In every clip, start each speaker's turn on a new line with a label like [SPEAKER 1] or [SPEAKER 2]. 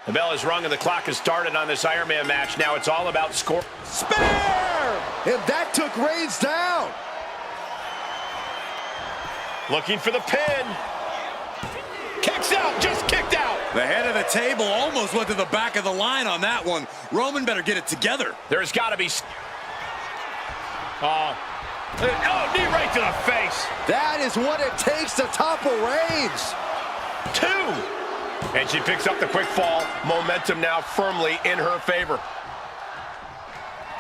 [SPEAKER 1] The bell is rung and the clock has started on this Iron Man match. Now it's all about score.
[SPEAKER 2] Spear! And that took Reigns down.
[SPEAKER 1] Looking for the pin. Kicks out, just kicked out.
[SPEAKER 3] The head of the table almost went to the back of the line on that one. Roman better get it together.
[SPEAKER 1] There's got to be... Oh, knee right to the face.
[SPEAKER 2] That is what it takes to topple Reigns.
[SPEAKER 1] 2. And she picks up the quick fall. Momentum now firmly in her favor.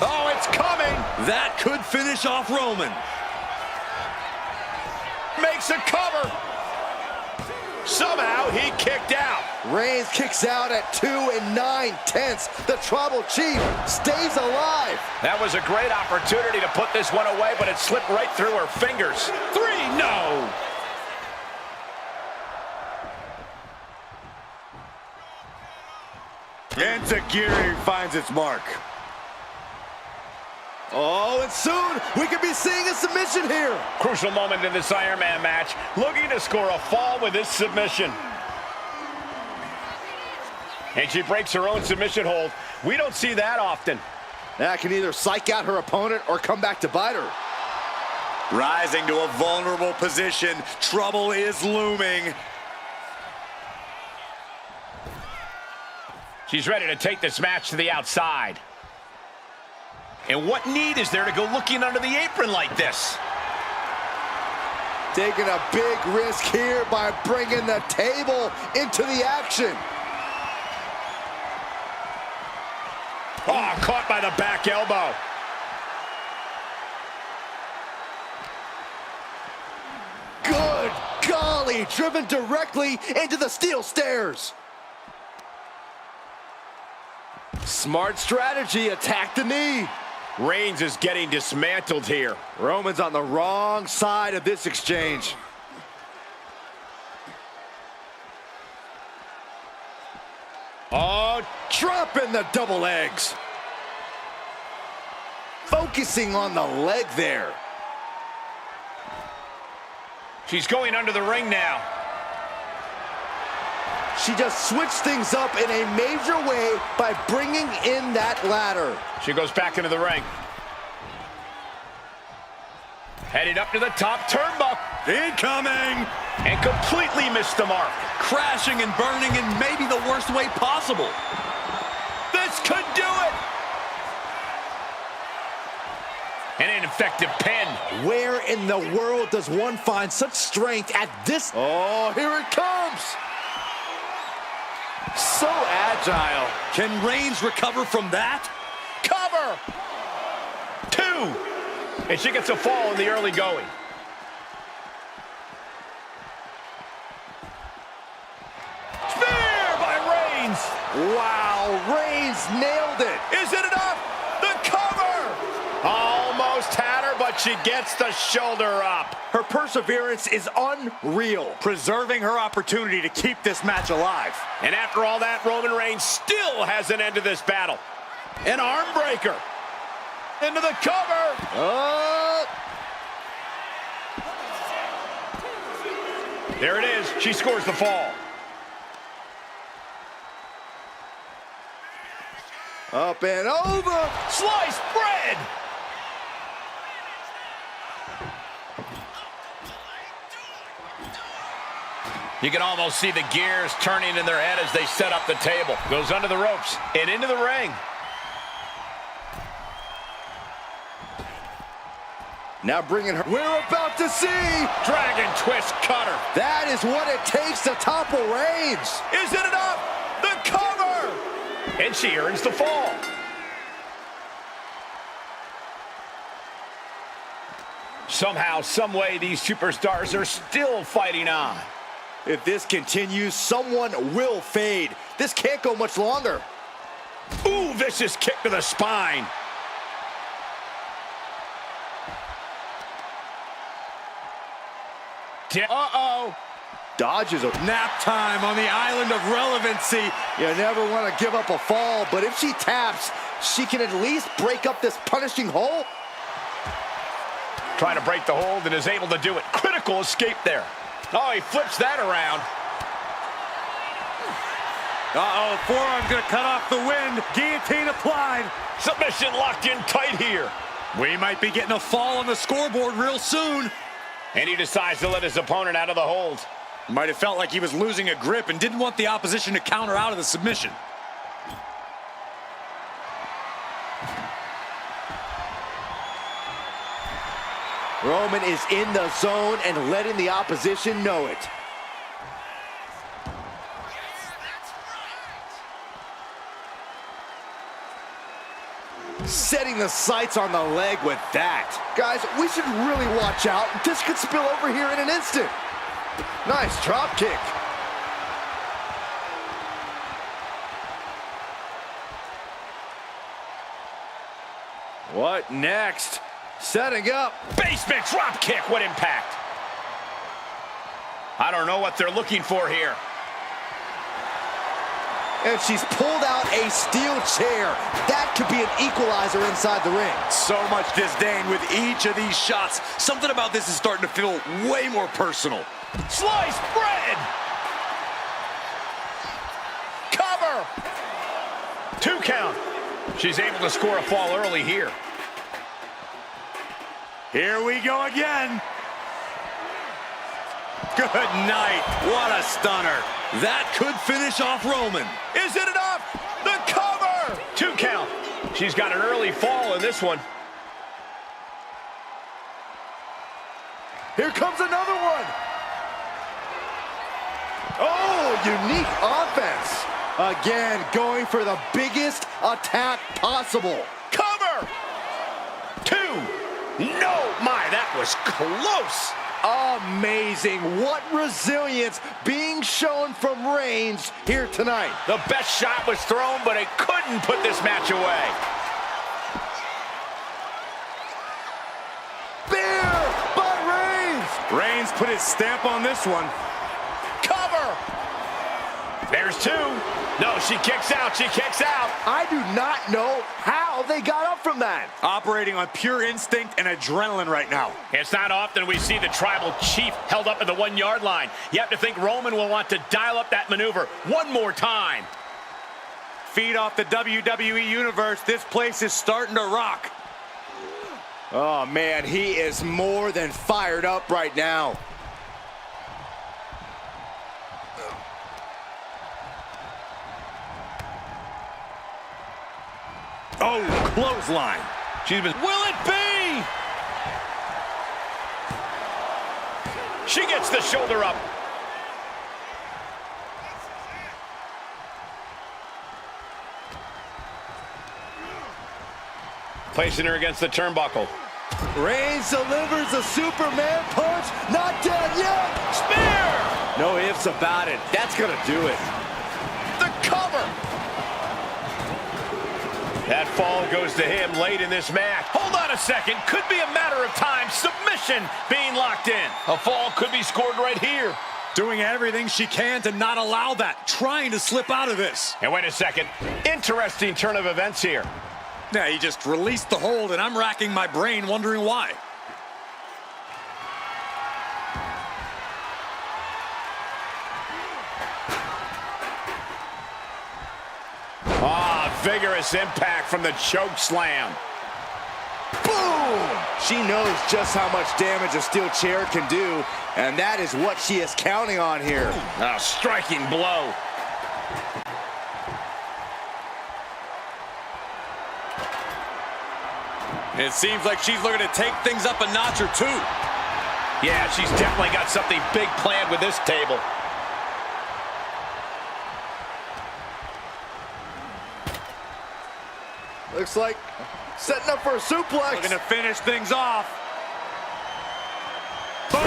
[SPEAKER 1] Oh, it's coming.
[SPEAKER 3] That could finish off Roman.
[SPEAKER 1] Makes a cover. Somehow he kicked out.
[SPEAKER 2] Reigns kicks out at 2 9/10. The Tribal Chief stays alive.
[SPEAKER 1] That was a great opportunity to put this one away, but it slipped right through her fingers. 3, no.
[SPEAKER 3] Enziguri finds its mark.
[SPEAKER 2] Oh, and soon we could be seeing a submission here.
[SPEAKER 1] Crucial moment in this Iron Man match. Looking to score a fall with this submission. And she breaks her own submission hold. We don't see that often.
[SPEAKER 2] That can either psych out her opponent or come back to bite her.
[SPEAKER 3] Rising to a vulnerable position. Trouble is looming.
[SPEAKER 1] She's ready to take this match to the outside. And what need is there to go looking under the apron like this?
[SPEAKER 2] Taking a big risk here by bringing the table into the action.
[SPEAKER 1] Oh, caught by the back elbow.
[SPEAKER 2] Good golly, driven directly into the steel stairs. Smart strategy, attack the knee.
[SPEAKER 1] Reigns is getting dismantled here.
[SPEAKER 2] Roman's on the wrong side of this exchange. Oh, dropping the double legs. Focusing on the leg there.
[SPEAKER 1] She's going under the ring now.
[SPEAKER 2] She just switched things up in a major way by bringing in that ladder.
[SPEAKER 1] She goes back into the ring. Heading up to the top turnbuckle.
[SPEAKER 3] Incoming!
[SPEAKER 1] And completely missed the mark.
[SPEAKER 3] Crashing and burning in maybe the worst way possible.
[SPEAKER 1] This could do it! And an effective pin.
[SPEAKER 2] Where in the world does one find such strength at this? Oh, here it comes! So agile.
[SPEAKER 3] Can Reigns recover from that?
[SPEAKER 1] Cover! 2. And she gets a fall in the early going. Spear by Reigns!
[SPEAKER 2] Wow, Reigns nailed it.
[SPEAKER 1] Is it enough? The cover! Almost had her, but she gets the shoulder up.
[SPEAKER 2] Her perseverance is unreal.
[SPEAKER 3] Preserving her opportunity to keep this match alive.
[SPEAKER 1] And after all that, Roman Reigns still hasn't ended this battle. An arm breaker. Into the cover. There it is. She scores the fall.
[SPEAKER 2] Up and over.
[SPEAKER 1] Sliced bread. You can almost see the gears turning in their head as they set up the table. Goes under the ropes and into the ring.
[SPEAKER 2] Now bringing her. We're about to see.
[SPEAKER 1] Dragon twist cutter.
[SPEAKER 2] That is what it takes to topple Reigns.
[SPEAKER 1] Is it enough? The cover. And she earns the fall. Somehow, some way, these superstars are still fighting on.
[SPEAKER 2] If this continues, someone will fade. This can't go much longer.
[SPEAKER 1] Ooh, vicious kick to the spine. Uh-oh.
[SPEAKER 2] Dodges a
[SPEAKER 3] Nap time on the island of relevancy.
[SPEAKER 2] You never want to give up a fall, but if she taps, she can at least break up this punishing hold.
[SPEAKER 1] Trying to break the hold and is able to do it. Critical escape there. Oh, he flips that around.
[SPEAKER 3] Uh-oh, forearm's gonna cut off the wind. Guillotine applied.
[SPEAKER 1] Submission locked in tight here.
[SPEAKER 3] We might be getting a fall on the scoreboard real soon.
[SPEAKER 1] And he decides to let his opponent out of the hold.
[SPEAKER 3] Might have felt like he was losing a grip and didn't want the opposition to counter out of the submission.
[SPEAKER 2] Roman is in the zone and letting the opposition know it. Setting the sights on the leg with that. Guys, we should really watch out. This could spill over here in an instant. Nice drop kick. What next? Setting up.
[SPEAKER 1] Basement drop kick. What impact? I don't know what they're looking for here.
[SPEAKER 2] And she's pulled out a steel chair. That could be an equalizer inside the ring.
[SPEAKER 3] So much disdain with each of these shots. Something about this is starting to feel way more personal.
[SPEAKER 1] Sliced bread. Cover. 2 count. She's able to score a fall early here.
[SPEAKER 3] Here we go again. Good night. What a stunner. That could finish off Roman.
[SPEAKER 1] Is it enough? The cover. 2 count. She's got an early fall in this one.
[SPEAKER 2] Here comes another one. Oh, unique offense. Again, going for the biggest attack possible.
[SPEAKER 1] Cover. 2. No, my, that was close.
[SPEAKER 2] Amazing. What resilience being shown from Reigns here tonight.
[SPEAKER 1] The best shot was thrown, but it couldn't put this match away.
[SPEAKER 2] Spear by Reigns.
[SPEAKER 3] Reigns put his stamp on this one.
[SPEAKER 1] Cover. There's 2. No, she kicks out. She kicks out.
[SPEAKER 2] I do not know how they got up from that.
[SPEAKER 3] Operating on pure instinct and adrenaline right now.
[SPEAKER 1] It's not often we see the tribal chief held up at the 1-yard line. You have to think Roman will want to dial up that maneuver one more time.
[SPEAKER 3] Feed off the WWE Universe. This place is starting to rock.
[SPEAKER 2] Oh, man, he is more than fired up right now.
[SPEAKER 3] Oh, clothesline.
[SPEAKER 1] She's been. Will it be? She gets the shoulder up. Placing her against the turnbuckle.
[SPEAKER 2] Reigns delivers a Superman punch. Not dead yet.
[SPEAKER 1] Spear!
[SPEAKER 2] No ifs about it. That's going to do it.
[SPEAKER 1] The cover! That fall goes to him late in this match. Hold on a second. Could be a matter of time. Submission being locked in. A fall could be scored right here.
[SPEAKER 3] Doing everything she can to not allow that. Trying to slip out of this.
[SPEAKER 1] And wait a second. Interesting turn of events here.
[SPEAKER 3] Yeah, he just released the hold, and I'm racking my brain wondering why.
[SPEAKER 1] Vigorous impact from the choke slam.
[SPEAKER 2] Boom! She knows just how much damage a steel chair can do, and that is what she is counting on here.
[SPEAKER 1] A striking blow.
[SPEAKER 3] It seems like she's looking to take things up a notch or 2.
[SPEAKER 1] Yeah, she's definitely got something big planned with this table.
[SPEAKER 2] Looks like setting up for a suplex.
[SPEAKER 3] Looking to finish things off.
[SPEAKER 1] Boom!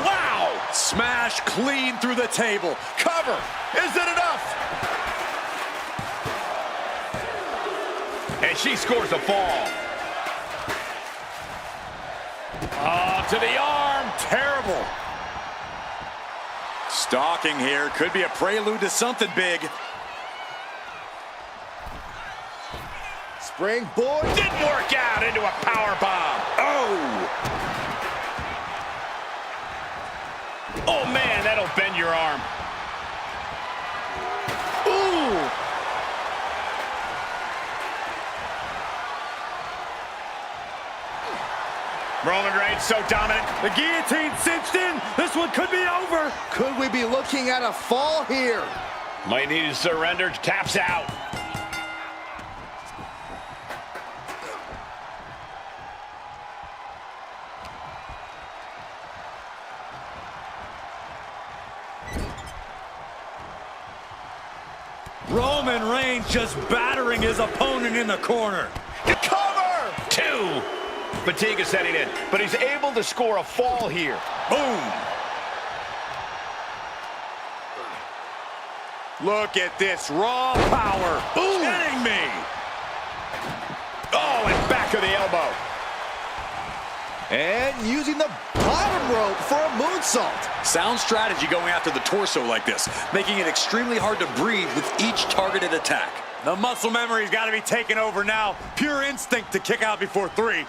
[SPEAKER 1] Wow!
[SPEAKER 3] Smash clean through the table.
[SPEAKER 1] Cover! Is it enough? And she scores a fall. Oh, to the arm.
[SPEAKER 3] Terrible. Stalking here. Could be a prelude to something big.
[SPEAKER 2] Springboard.
[SPEAKER 1] Didn't work out into a power bomb.
[SPEAKER 3] Oh!
[SPEAKER 1] Oh, man, that'll bend your arm.
[SPEAKER 2] Ooh!
[SPEAKER 1] Roman Reigns so dominant.
[SPEAKER 3] The guillotine cinched in. This one could be over.
[SPEAKER 2] Could we be looking at a fall here?
[SPEAKER 1] Might need to surrender. Taps out.
[SPEAKER 3] Roman Reigns just battering his opponent in the corner.
[SPEAKER 1] Cover! 2. Fatigue is setting in, but he's able to score a fall here.
[SPEAKER 3] Boom! Look at this raw power.
[SPEAKER 1] Boom!
[SPEAKER 3] Kidding me!
[SPEAKER 1] Oh, and back of the elbow.
[SPEAKER 2] And using the bottom rope for a moonsault.
[SPEAKER 3] Sound strategy going after the torso like this, making it extremely hard to breathe with each targeted attack. The muscle memory's got to be taken over now. Pure instinct to kick out before 3.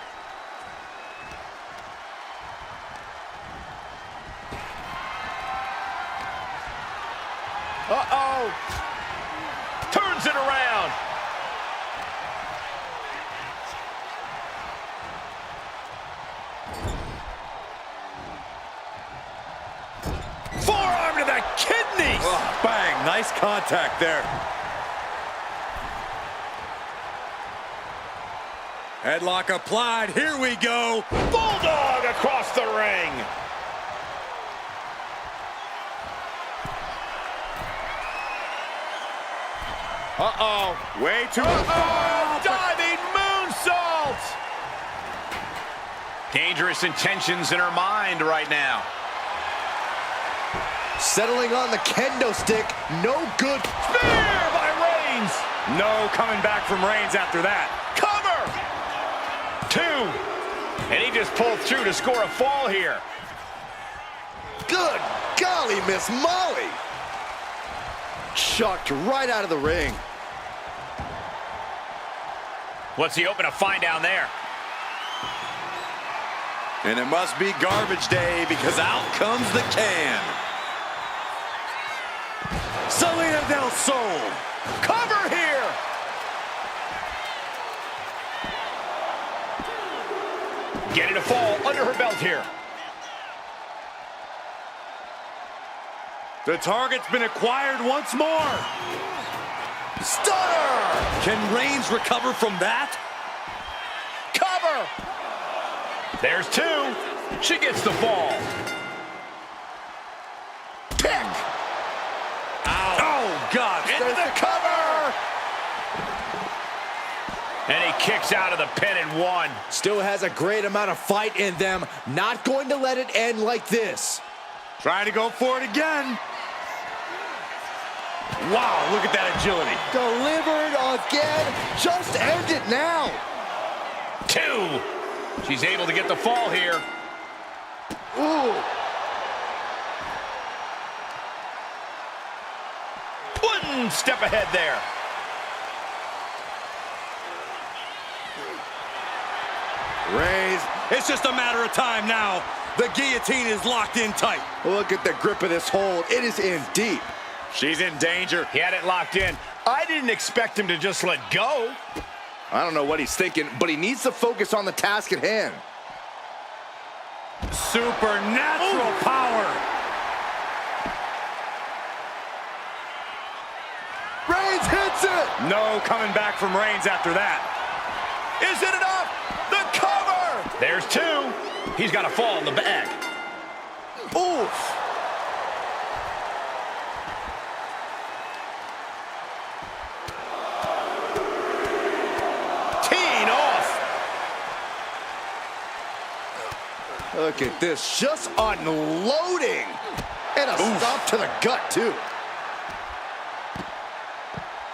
[SPEAKER 1] Uh-oh. Turns it around. Forearm to the kidneys.
[SPEAKER 3] Oh, bang, nice contact there. Headlock applied, here we go.
[SPEAKER 1] Bulldog across the ring.
[SPEAKER 3] Uh-oh, way too
[SPEAKER 1] Uh-oh, diving moonsault. Dangerous intentions in her mind right now.
[SPEAKER 2] Settling on the kendo stick, no good.
[SPEAKER 1] Spear by Reigns.
[SPEAKER 3] No coming back from Reigns after that.
[SPEAKER 1] Cover. 2. And he just pulled through to score a fall here.
[SPEAKER 2] Good golly, Miss Molly. Chucked right out of the ring.
[SPEAKER 1] What's he hoping to find down there?
[SPEAKER 3] And it must be garbage day because out comes the can. Selena del Sol.
[SPEAKER 1] Cover here. Getting a fall under her belt here.
[SPEAKER 3] The target's been acquired once more.
[SPEAKER 2] Stunner!
[SPEAKER 3] Can Reigns recover from that?
[SPEAKER 1] Cover. There's 2. She gets the fall. Pick. Ow.
[SPEAKER 3] Oh, God.
[SPEAKER 1] Into the cover. And he kicks out of the pin and 1.
[SPEAKER 2] Still has a great amount of fight in them. Not going to let it end like this.
[SPEAKER 3] Trying to go for it again. Wow, look at that agility.
[SPEAKER 2] Delivered again. Just end it now.
[SPEAKER 1] 2. She's able to get the fall here.
[SPEAKER 2] Ooh.
[SPEAKER 1] One step ahead there.
[SPEAKER 3] Reigns, it's just a matter of time now. The guillotine is locked in tight.
[SPEAKER 2] Look at the grip of this hold. It is in deep.
[SPEAKER 3] She's in danger.
[SPEAKER 1] He had it locked in. I didn't expect him to just let go.
[SPEAKER 2] I don't know what he's thinking, but he needs to focus on the task at hand.
[SPEAKER 3] Supernatural power.
[SPEAKER 2] Reigns hits it.
[SPEAKER 3] No coming back from Reigns after that.
[SPEAKER 1] Is it enough? The cover. There's 2. He's got a fall in the bag.
[SPEAKER 2] Oof. Look at this, just unloading. And a stop to the gut, too.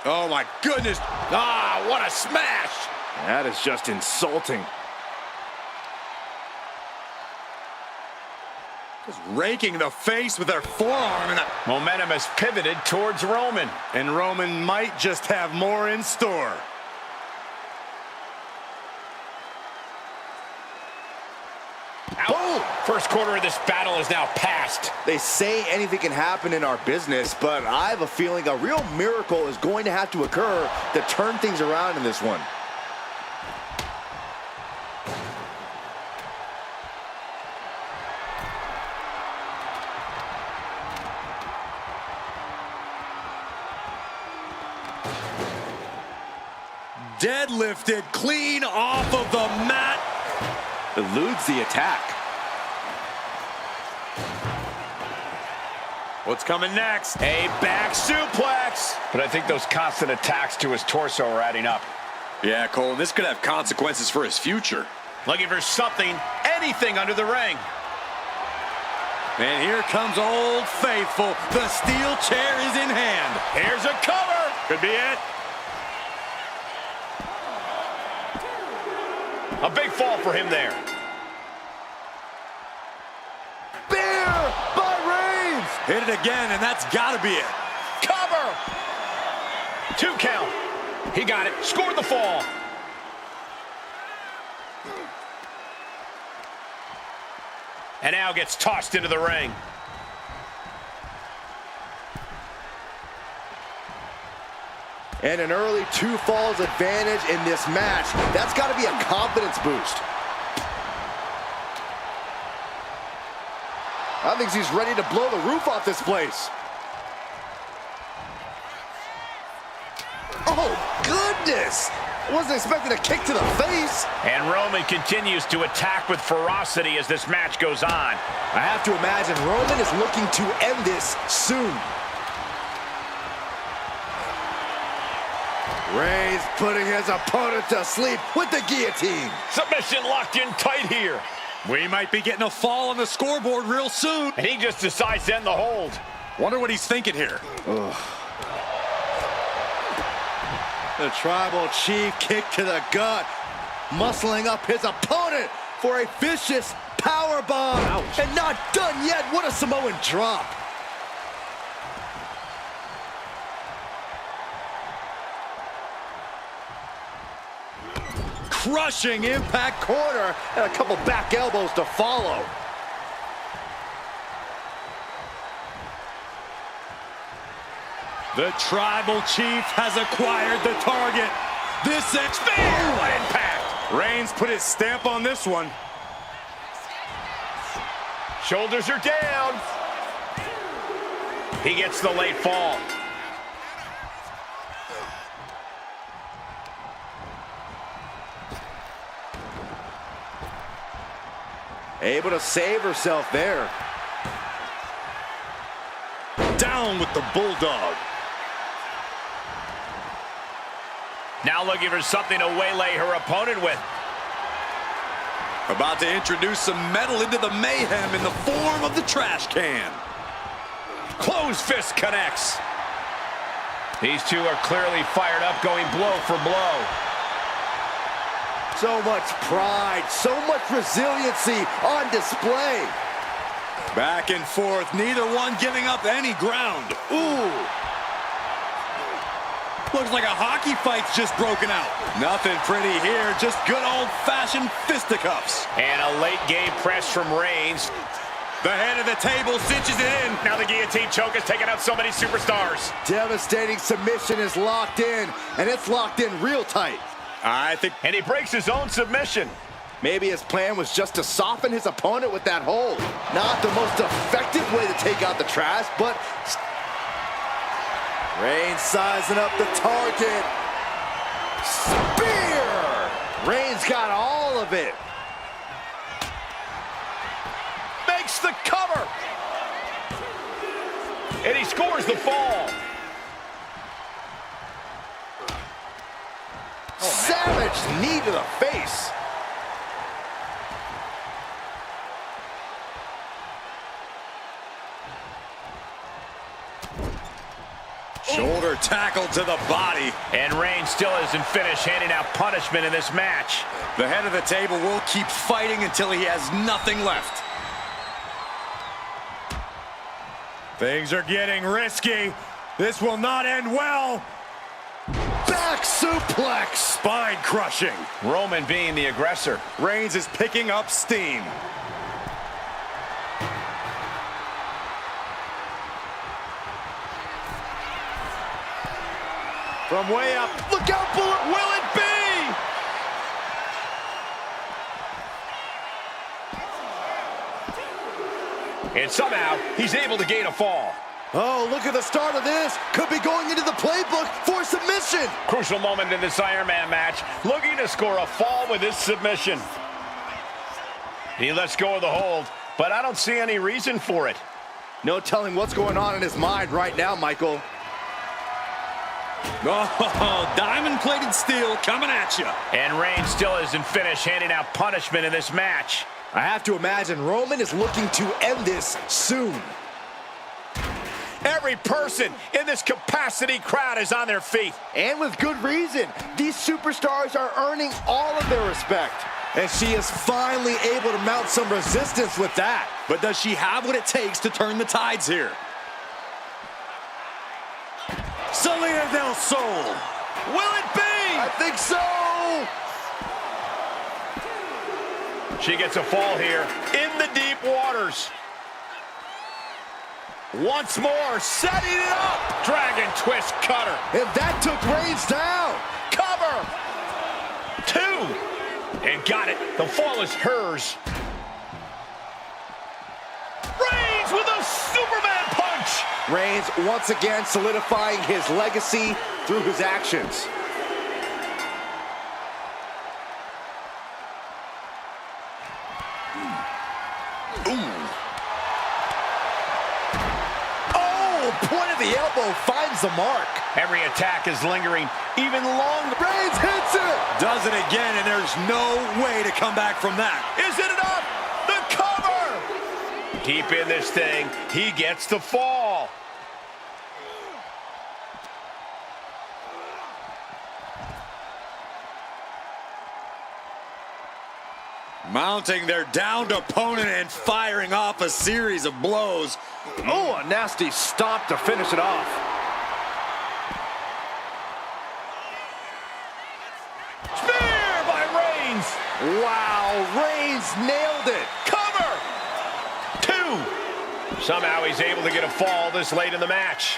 [SPEAKER 3] Oh, my goodness.
[SPEAKER 1] Ah, what a smash.
[SPEAKER 2] That is just insulting.
[SPEAKER 3] Just raking the face with her forearm. And
[SPEAKER 1] momentum has pivoted towards Roman.
[SPEAKER 3] And Roman might just have more in store.
[SPEAKER 1] Boom! First quarter of this battle is now past.
[SPEAKER 2] They say anything can happen in our business, but I have a feeling a real miracle is going to have to occur to turn things around in this one.
[SPEAKER 3] Deadlifted clean off of the mat.
[SPEAKER 2] Eludes the attack.
[SPEAKER 3] What's coming next?
[SPEAKER 1] A back suplex. But I think those constant attacks to his torso are adding up.
[SPEAKER 3] Yeah, Cole, this could have consequences for his future.
[SPEAKER 1] Looking for something, anything under the ring.
[SPEAKER 3] And here comes Old Faithful. The steel chair is in hand.
[SPEAKER 1] Here's a cover.
[SPEAKER 3] Could be it.
[SPEAKER 1] A big fall for him there.
[SPEAKER 2] Spear by Reigns.
[SPEAKER 3] Hit it again, and that's got to be it.
[SPEAKER 1] Cover. 2 count. He got it. Scored the fall. And now gets tossed into the ring.
[SPEAKER 2] And an early 2 falls advantage in this match. That's got to be a confidence boost. I think he's ready to blow the roof off this place. Oh, goodness! Wasn't expecting a kick to the face.
[SPEAKER 1] And Roman continues to attack with ferocity as this match goes on.
[SPEAKER 2] I have to imagine Roman is looking to end this soon. Reigns putting his opponent to sleep with the guillotine.
[SPEAKER 1] Submission locked in tight here.
[SPEAKER 3] We might be getting a fall on the scoreboard real soon.
[SPEAKER 1] And he just decides to end the hold.
[SPEAKER 3] Wonder what he's thinking here.
[SPEAKER 2] Ugh. The tribal chief kick to the gut, muscling up his opponent for a vicious power bomb. Ouch. And not done yet. What a Samoan drop. Crushing impact corner and a couple back elbows to follow.
[SPEAKER 3] The tribal chief has acquired the target. This
[SPEAKER 1] What impact!
[SPEAKER 3] Reigns put his stamp on this one.
[SPEAKER 1] Shoulders are down. He gets the late fall.
[SPEAKER 2] Able to save herself there.
[SPEAKER 3] Down with the bulldog.
[SPEAKER 1] Now looking for something to waylay her opponent with.
[SPEAKER 3] About to introduce some metal into the mayhem in the form of the trash can.
[SPEAKER 1] Closed fist connects. These two are clearly fired up, going blow for blow.
[SPEAKER 2] So much pride, so much resiliency on display.
[SPEAKER 3] Back and forth, neither one giving up any ground.
[SPEAKER 2] Ooh.
[SPEAKER 3] Looks like a hockey fight's just broken out. Nothing pretty here, just good old-fashioned fisticuffs.
[SPEAKER 1] And a late game press from Reigns.
[SPEAKER 3] The head of the table cinches it in.
[SPEAKER 1] Now the guillotine choke has taken out so many superstars.
[SPEAKER 2] Devastating submission is locked in, and it's locked in real tight.
[SPEAKER 3] I think.
[SPEAKER 1] And he breaks his own submission.
[SPEAKER 2] Maybe his plan was just to soften his opponent with that hold. Not the most effective way to take out the trash, but Reigns sizing up the target. Spear! Reigns got all of it.
[SPEAKER 1] Makes the cover. And he scores the fall.
[SPEAKER 2] Savage knee to the face.
[SPEAKER 3] Shoulder tackle to the body.
[SPEAKER 1] And Reigns still isn't finished handing out punishment in this match.
[SPEAKER 3] The head of the table will keep fighting until he has nothing left. Things are getting risky. This will not end well.
[SPEAKER 2] Back suplex.
[SPEAKER 3] Spine crushing.
[SPEAKER 1] Roman being the aggressor.
[SPEAKER 3] Reigns is picking up steam.
[SPEAKER 2] From way up. Look out, Bullet.
[SPEAKER 1] Will it be? And somehow, he's able to gain a fall.
[SPEAKER 2] Oh, look at the start of this. Could be going into the playbook for submission.
[SPEAKER 1] Crucial moment in this Iron Man match. Looking to score a fall with his submission. He lets go of the hold, but I don't see any reason for it.
[SPEAKER 2] No telling what's going on in his mind right now, Michael.
[SPEAKER 3] Oh, diamond-plated steel coming at you.
[SPEAKER 1] And Reigns still isn't finished handing out punishment in this match.
[SPEAKER 2] I have to imagine Roman is looking to end this soon.
[SPEAKER 1] Every person in this capacity crowd is on their feet.
[SPEAKER 2] And with good reason. These superstars are earning all of their respect. And she is finally able to mount some resistance with that.
[SPEAKER 3] But does she have what it takes to turn the tides here? Salida del Sol. Will it be?
[SPEAKER 2] I think so.
[SPEAKER 1] She gets a fall here in the deep waters. Once more, setting it up. Dragon twist cutter.
[SPEAKER 2] And that took Reigns down.
[SPEAKER 1] Cover. 2. And got it. The fall is hers. Reigns with a Superman punch.
[SPEAKER 2] Reigns once again solidifying his legacy through his actions. Point of the elbow finds the mark.
[SPEAKER 1] Every attack is lingering even longer.
[SPEAKER 2] Reigns hits it.
[SPEAKER 3] Does it again, and there's no way to come back from that.
[SPEAKER 1] Is it enough? The cover! Deep in this thing, he gets the fall.
[SPEAKER 3] Mounting their downed opponent and firing off a series of blows.
[SPEAKER 2] Oh, a nasty stop to finish it off.
[SPEAKER 1] Spear by Reigns.
[SPEAKER 2] Wow, Reigns nailed it.
[SPEAKER 1] Cover. 2. Somehow he's able to get a fall this late in the match.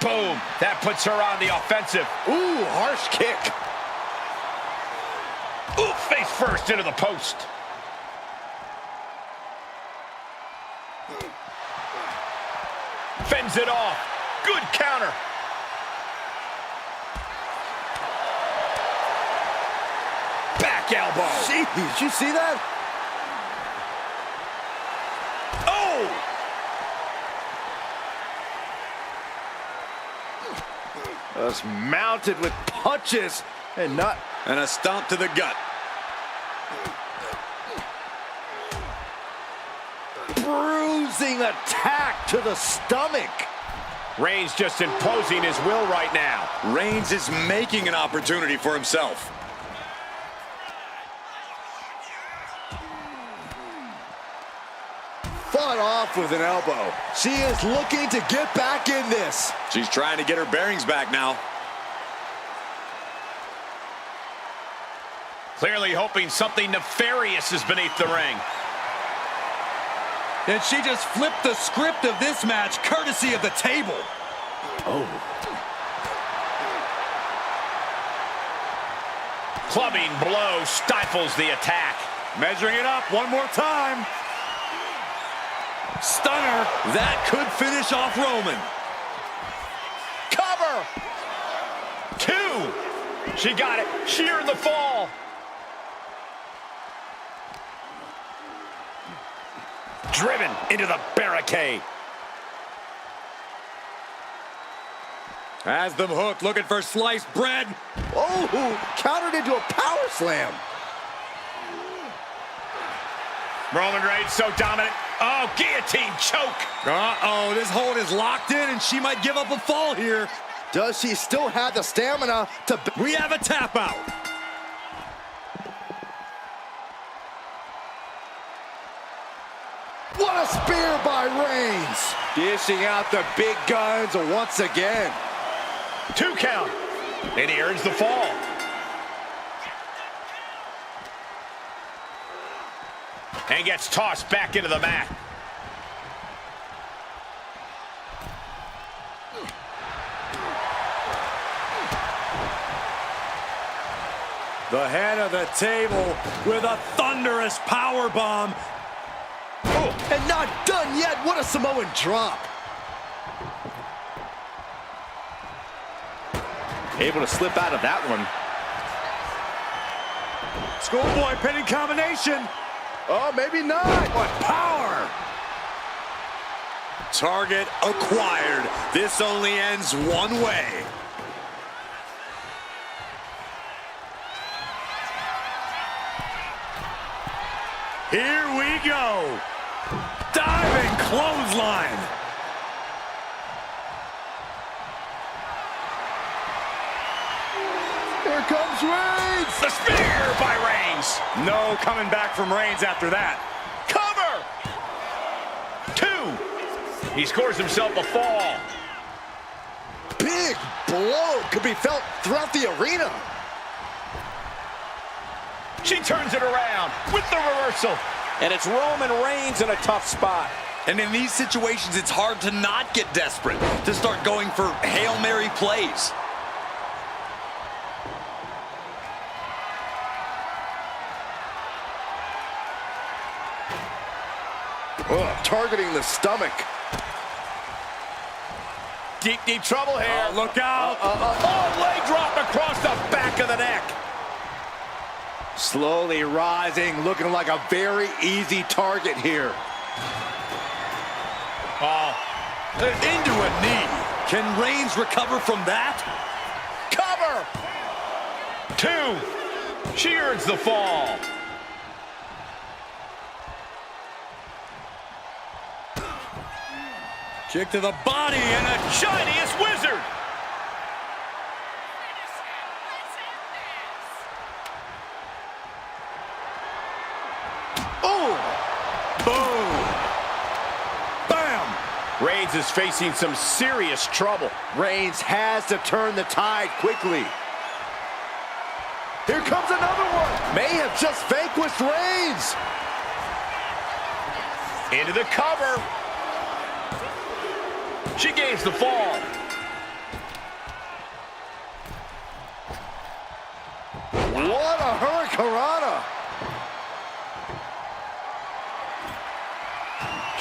[SPEAKER 1] Boom. That puts her on the offensive.
[SPEAKER 2] Ooh, harsh kick.
[SPEAKER 1] Ooh, face first into the post. Fends it off. Good counter. Back elbow.
[SPEAKER 2] Jeez, you see that?
[SPEAKER 1] Oh!
[SPEAKER 2] Just mounted with punches and not...
[SPEAKER 3] And a stomp to the gut.
[SPEAKER 2] Bruising attack to the stomach.
[SPEAKER 1] Reigns just imposing his will right now.
[SPEAKER 3] Reigns is making an opportunity for himself.
[SPEAKER 2] Fought off with an elbow. She is looking to get back in this.
[SPEAKER 3] She's trying to get her bearings back now.
[SPEAKER 1] Clearly hoping something nefarious is beneath the ring.
[SPEAKER 3] And she just flipped the script of this match, courtesy of the table.
[SPEAKER 2] Oh.
[SPEAKER 1] Clubbing blow stifles the attack.
[SPEAKER 3] Measuring it up one more time. Stunner. That could finish off Roman.
[SPEAKER 1] Cover. 2. She got it. Sheared the fall. Driven into the barricade.
[SPEAKER 3] Has them hooked, looking for sliced bread.
[SPEAKER 2] Oh, countered into a power slam.
[SPEAKER 1] Roman Reigns so dominant. Oh, guillotine choke.
[SPEAKER 3] Uh-oh, this hold is locked in, and she might give up a fall here.
[SPEAKER 2] Does she still have the stamina to...
[SPEAKER 3] We have a tap out.
[SPEAKER 2] What a spear by Reigns. Dishing out the big guns once again.
[SPEAKER 1] 2 count. And he earns the fall. And gets tossed back into the mat.
[SPEAKER 3] The head of the table with a thunderous power bomb.
[SPEAKER 2] And not done yet. What a Samoan drop. Able to slip out of that one.
[SPEAKER 3] Schoolboy pinning combination.
[SPEAKER 2] Oh, maybe not.
[SPEAKER 3] What power! Target acquired. This only ends one way. Here we go. Diving clothesline.
[SPEAKER 2] Here comes Reigns.
[SPEAKER 1] The spear by Reigns.
[SPEAKER 3] No coming back from Reigns after that.
[SPEAKER 1] Cover. 2. He scores himself a fall.
[SPEAKER 2] Big blow could be felt throughout the arena.
[SPEAKER 1] She turns it around with the reversal. And it's Roman Reigns in a tough spot.
[SPEAKER 3] And in these situations, it's hard to not get desperate, to start going for Hail Mary plays.
[SPEAKER 2] Oh, targeting the stomach.
[SPEAKER 1] Deep, deep trouble here.
[SPEAKER 3] Oh, look out.
[SPEAKER 1] Oh, leg drop across the back of the neck.
[SPEAKER 2] Slowly rising, looking like a very easy target here.
[SPEAKER 1] Oh,
[SPEAKER 3] Into a knee. Can Reigns recover from that?
[SPEAKER 1] cover. 2. She earns the fall.
[SPEAKER 3] Kick to the body and a
[SPEAKER 1] Shiniest wizard.
[SPEAKER 2] Oh!
[SPEAKER 3] boom. Bam.
[SPEAKER 1] Reigns is facing some serious trouble.
[SPEAKER 2] Reigns has to turn the tide quickly. Here comes another one. May have just vanquished Reigns.
[SPEAKER 1] Into the cover. She gains the fall.
[SPEAKER 2] What a hurricanrana.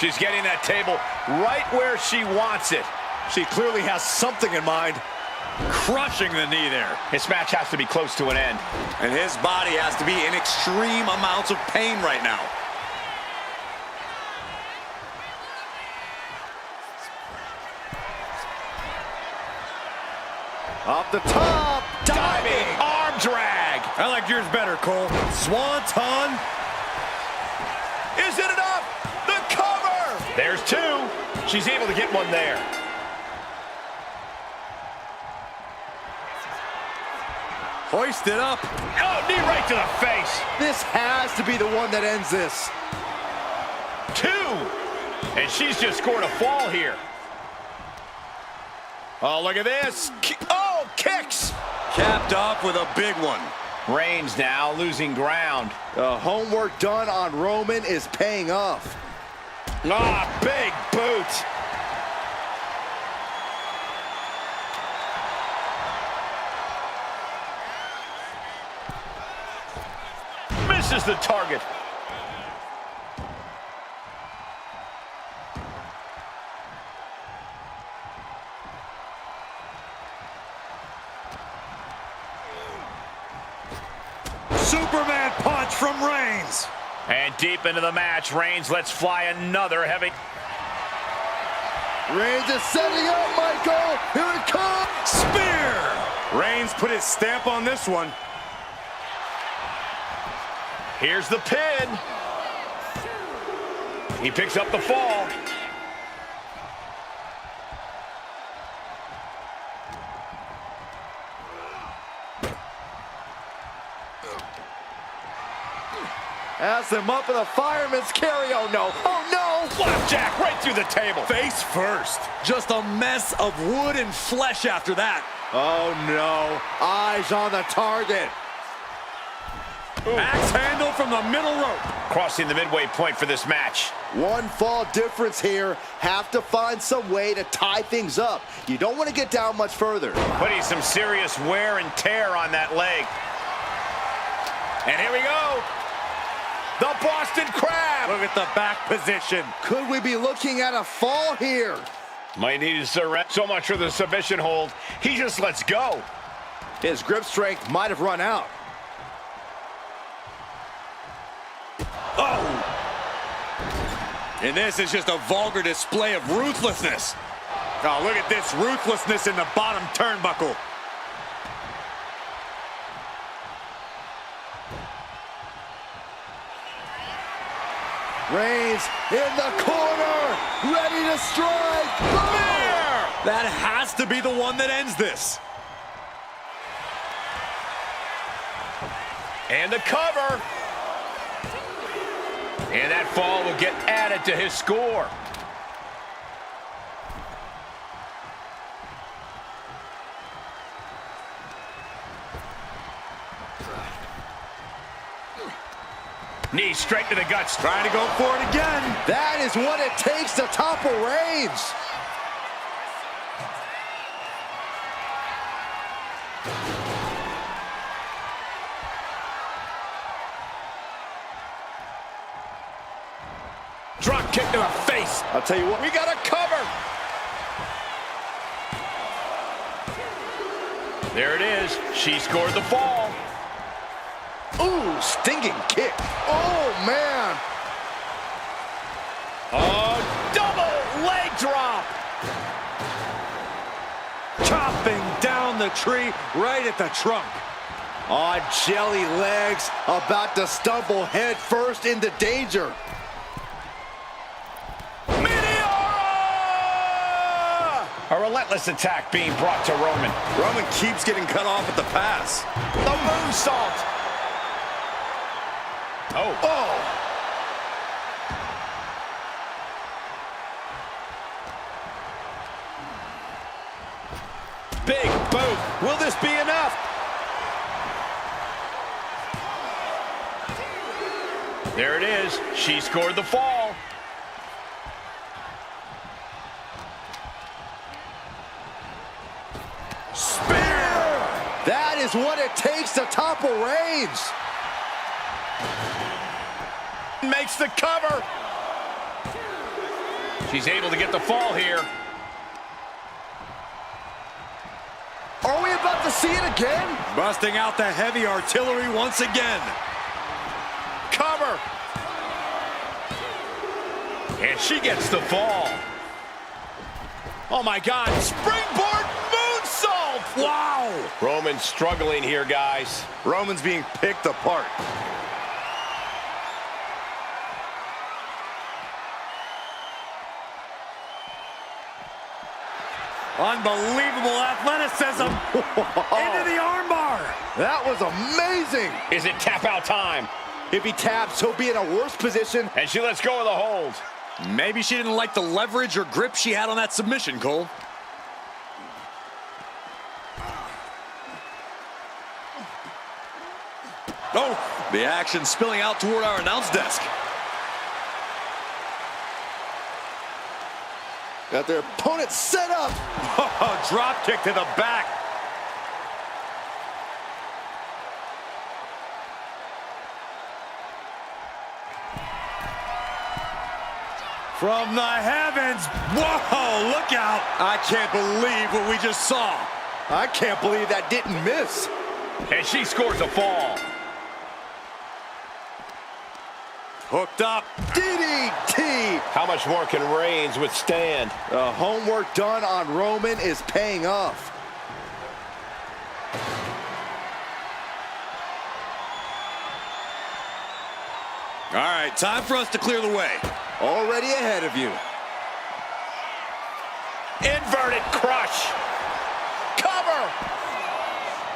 [SPEAKER 1] She's getting that table right where she wants it.
[SPEAKER 2] She clearly has something in mind.
[SPEAKER 3] Crushing the knee there.
[SPEAKER 1] This match has to be close to an end.
[SPEAKER 3] And his body has to be in extreme amounts of pain right now.
[SPEAKER 2] Off the top.
[SPEAKER 1] Diving arm drag.
[SPEAKER 3] I like yours better, Cole. Swanton.
[SPEAKER 1] Is it enough? The cover. There's 2. She's able to get one there.
[SPEAKER 3] Hoisted up.
[SPEAKER 1] Oh, knee right to the face.
[SPEAKER 2] This has to be the one that ends this.
[SPEAKER 1] 2. And she's just scored a fall here. Oh, look at this. Oh, kicks.
[SPEAKER 3] Capped off with a big one.
[SPEAKER 1] Reigns now losing ground.
[SPEAKER 2] The homework done on Roman is paying off.
[SPEAKER 1] Ah, big boot. Misses the target.
[SPEAKER 3] Superman punch from Reigns.
[SPEAKER 1] And deep into the match, Reigns lets fly another heavy.
[SPEAKER 2] Reigns is setting up, Michael. Here it comes.
[SPEAKER 3] Spear. Reigns put his stamp on this one.
[SPEAKER 1] Here's the pin. He picks up the fall.
[SPEAKER 2] Has him up in the fireman's carry. Oh, no. Oh, no.
[SPEAKER 1] Flapjack right through the table.
[SPEAKER 3] Face first. Just a mess of wood and flesh after that.
[SPEAKER 2] Oh, no. Eyes on the target.
[SPEAKER 3] Axe handle from the middle rope.
[SPEAKER 1] Crossing the midway point for this match.
[SPEAKER 2] One fall difference here. Have to find some way to tie things up. You don't want to get down much further.
[SPEAKER 1] Putting some serious wear and tear on that leg. And here we go. The Boston Crab.
[SPEAKER 3] Look at the back position.
[SPEAKER 2] Could we be looking at a fall here?
[SPEAKER 1] Might need to surrender. So much for the submission hold. He just lets go.
[SPEAKER 2] His grip strength might have run out.
[SPEAKER 3] Oh! And this is just a vulgar display of ruthlessness. Oh, look at this ruthlessness in the bottom turnbuckle.
[SPEAKER 2] Reigns in the corner, ready to strike.
[SPEAKER 3] There! That has to be the one that ends this.
[SPEAKER 1] And the cover. And that fall will get added to his score. Knee straight to the guts.
[SPEAKER 3] Trying to go for it again.
[SPEAKER 2] That is what it takes to topple Reigns.
[SPEAKER 1] Drop kick to the face.
[SPEAKER 2] I'll tell you what,
[SPEAKER 1] We got a cover. There it is. She scored the fall.
[SPEAKER 2] ooh, stinging kick. Oh, man.
[SPEAKER 1] A double leg drop.
[SPEAKER 3] Chopping down the tree right at the trunk.
[SPEAKER 2] On jelly legs, about to stumble head first into danger.
[SPEAKER 1] A relentless attack being brought to Roman.
[SPEAKER 3] Roman keeps getting cut off at the pass.
[SPEAKER 1] The moonsault. Oh.
[SPEAKER 2] Oh,
[SPEAKER 1] Big boot. Will this be enough? There it is. She scored the fall.
[SPEAKER 2] that is what it takes to topple Reigns.
[SPEAKER 1] Makes the cover. She's able to get the fall here.
[SPEAKER 2] Are we about to see it again?
[SPEAKER 3] Busting out the heavy artillery once again.
[SPEAKER 1] Cover. And she gets the fall. Oh my God, springboard moonsault!
[SPEAKER 3] Wow!
[SPEAKER 1] Roman's struggling here, guys.
[SPEAKER 2] Roman's being picked apart.
[SPEAKER 3] Unbelievable athleticism into the armbar.
[SPEAKER 2] That was amazing.
[SPEAKER 1] Is it tap out time?
[SPEAKER 2] If he taps, he'll be in a worse position.
[SPEAKER 1] And she lets go of the hold.
[SPEAKER 3] Maybe she didn't like the leverage or grip she had on that submission, Cole. Oh, the action spilling out toward our announce desk.
[SPEAKER 2] Got their opponent set up.
[SPEAKER 3] Oh, drop kick to the back. From the heavens. Whoa, look out. I can't believe what we just saw.
[SPEAKER 2] I can't believe that didn't miss.
[SPEAKER 1] And she scores a fall.
[SPEAKER 3] Hooked up.
[SPEAKER 2] DDT.
[SPEAKER 1] How much more can Reigns withstand?
[SPEAKER 2] The homework done on Roman is paying off.
[SPEAKER 3] All right, time for us to clear the way.
[SPEAKER 2] Already ahead of you.
[SPEAKER 1] Inverted crush. Cover.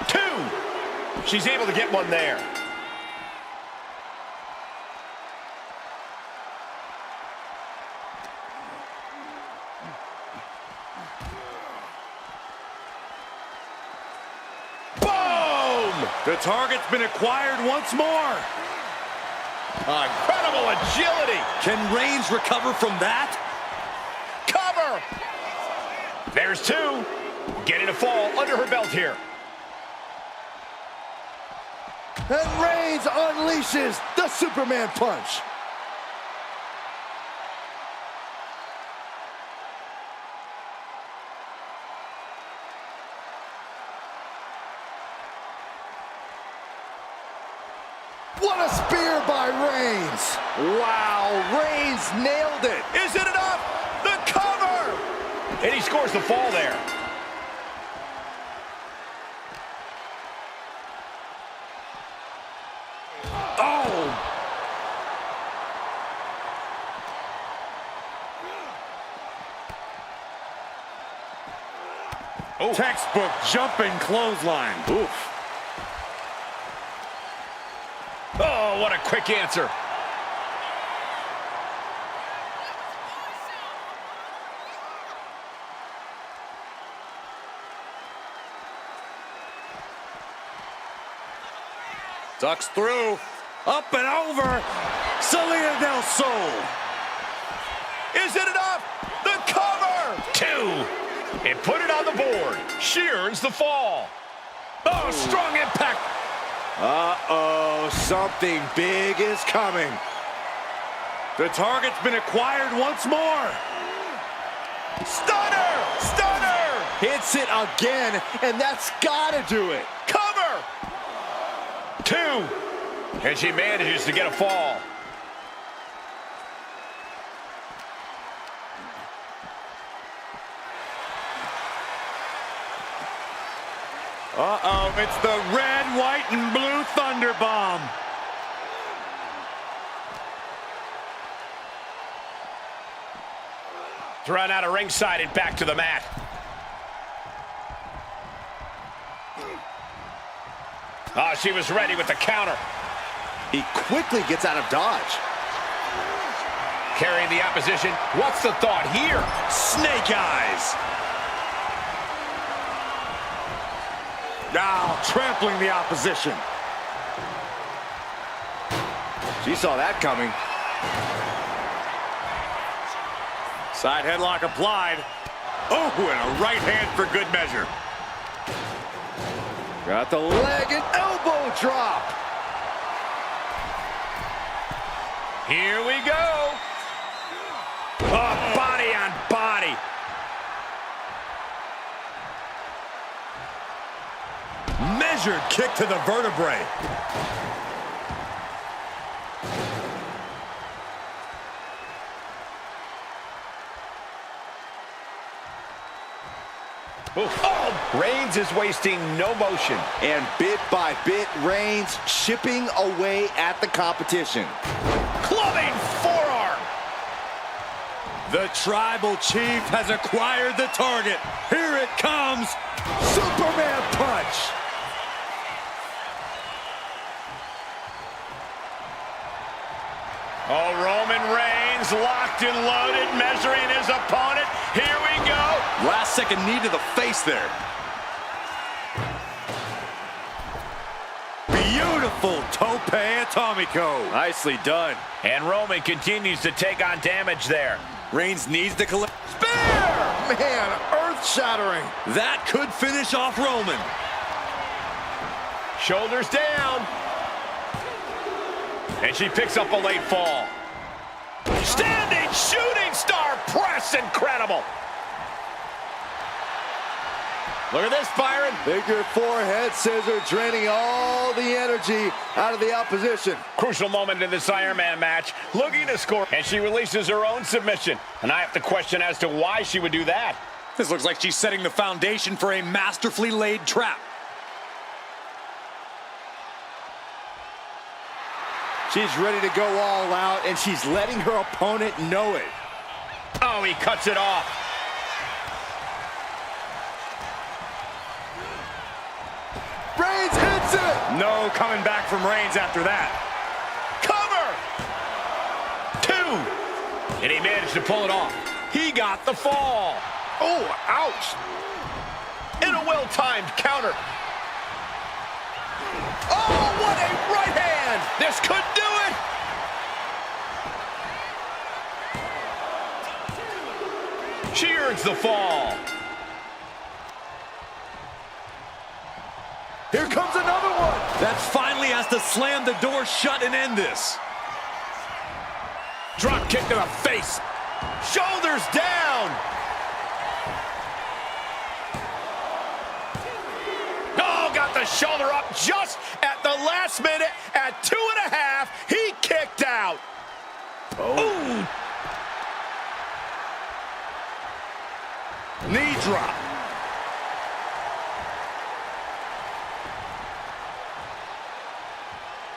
[SPEAKER 1] 2. She's able to get one there. Boom!
[SPEAKER 3] The target's been acquired once more.
[SPEAKER 1] Incredible agility.
[SPEAKER 3] Can Reigns recover from that?
[SPEAKER 1] Cover. There's 2. Getting a fall under her belt here.
[SPEAKER 2] And Reigns unleashes the Superman punch. What a spear by Reigns. Wow, Reigns nailed it.
[SPEAKER 1] Is it enough? The cover! And he scores the fall there. Oh!
[SPEAKER 3] Oh. Textbook jumping clothesline.
[SPEAKER 1] Oof. Oh, what a quick answer.
[SPEAKER 3] Ducks through. Up and over. Selena del Sol.
[SPEAKER 1] Is it enough? The cover! 2. And put it on the board. She earns the fall. Oh, strong impact.
[SPEAKER 2] Uh-oh, something big is coming.
[SPEAKER 3] The target's been acquired once more.
[SPEAKER 1] Stunner! Stunner!
[SPEAKER 2] Hits it again, and that's gotta do it.
[SPEAKER 1] Cover! 2. And she manages to get a fall.
[SPEAKER 3] Uh-oh, it's the red, white, and blue Thunder Bomb.
[SPEAKER 1] Thrown out of ringside and back to the mat. Oh, she was ready with the counter.
[SPEAKER 2] He quickly gets out of dodge.
[SPEAKER 1] Carrying the opposition. What's the thought here?
[SPEAKER 3] Snake eyes. Now trampling the opposition.
[SPEAKER 2] She saw that coming.
[SPEAKER 3] Side headlock applied. Oh, and a right hand for good measure.
[SPEAKER 2] Got the leg and elbow drop.
[SPEAKER 1] Here we go. Oh, body on body.
[SPEAKER 3] Measured kick to the vertebrae.
[SPEAKER 1] Oh, Reigns is wasting no motion.
[SPEAKER 2] And bit by bit, Reigns chipping away at the competition.
[SPEAKER 1] Clubbing forearm.
[SPEAKER 3] The tribal chief has acquired the target. Here it comes.
[SPEAKER 2] Superman punch.
[SPEAKER 1] Oh, Roman Reigns locked and loaded, measuring his opponent. Here we go.
[SPEAKER 3] Last second knee to the face there. Beautiful tope atomico.
[SPEAKER 2] Nicely done.
[SPEAKER 1] And Roman continues to take on damage there.
[SPEAKER 3] Reigns needs to collect.
[SPEAKER 2] Spear! Man, earth-shattering.
[SPEAKER 3] That could finish off Roman.
[SPEAKER 1] Shoulders down. And she picks up a late fall. Standing shooting star press, incredible. Look at this, Byron.
[SPEAKER 2] Figure 4 head scissor draining all the energy out of the opposition.
[SPEAKER 1] Crucial moment in this Iron Man match, looking to score, and she releases her own submission. And I have to question as to why she would do that.
[SPEAKER 3] This looks like she's setting the foundation for a masterfully laid trap.
[SPEAKER 2] She's ready to go all out, and she's letting her opponent know it.
[SPEAKER 1] Oh, he cuts it off.
[SPEAKER 2] Reigns hits it!
[SPEAKER 3] No coming back from Reigns after that.
[SPEAKER 1] Cover! 2. And he managed to pull it off. He got the fall.
[SPEAKER 2] Oh, ouch!
[SPEAKER 1] In a well-timed counter. Oh, what a right hand! This could do it! She earns the fall.
[SPEAKER 2] Here comes another one!
[SPEAKER 3] That finally has to slam the door shut and end this.
[SPEAKER 1] Drop kick to the face. Shoulders down. Oh, got the shoulder up just at the last minute. At 2.5, he kicked out.
[SPEAKER 2] Oh.
[SPEAKER 1] Ooh. Knee drop.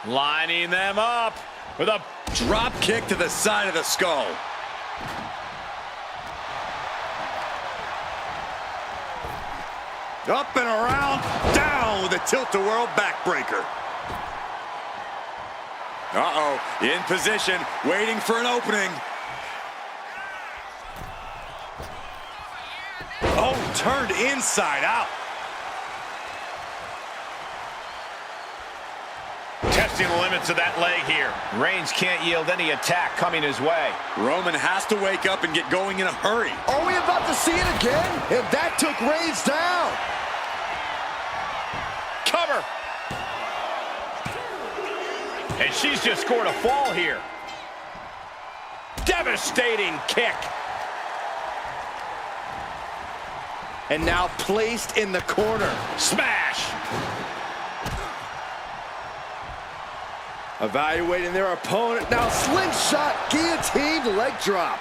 [SPEAKER 1] Lining them up with a
[SPEAKER 3] drop kick to the side of the skull. Up and around, down with a tilt-a-whirl backbreaker. Uh-oh, in position, waiting for an opening. Oh, turned inside out.
[SPEAKER 1] testing the limits of that leg here. Reigns can't yield any attack coming his way.
[SPEAKER 3] Roman has to wake up and get going in a hurry.
[SPEAKER 2] Are we about to see it again? And that took Reigns down.
[SPEAKER 1] Cover. And she's just scored a fall here. Devastating kick.
[SPEAKER 2] And now placed in the corner.
[SPEAKER 1] Smash.
[SPEAKER 2] Evaluating their opponent. Now slingshot, guillotined leg drop.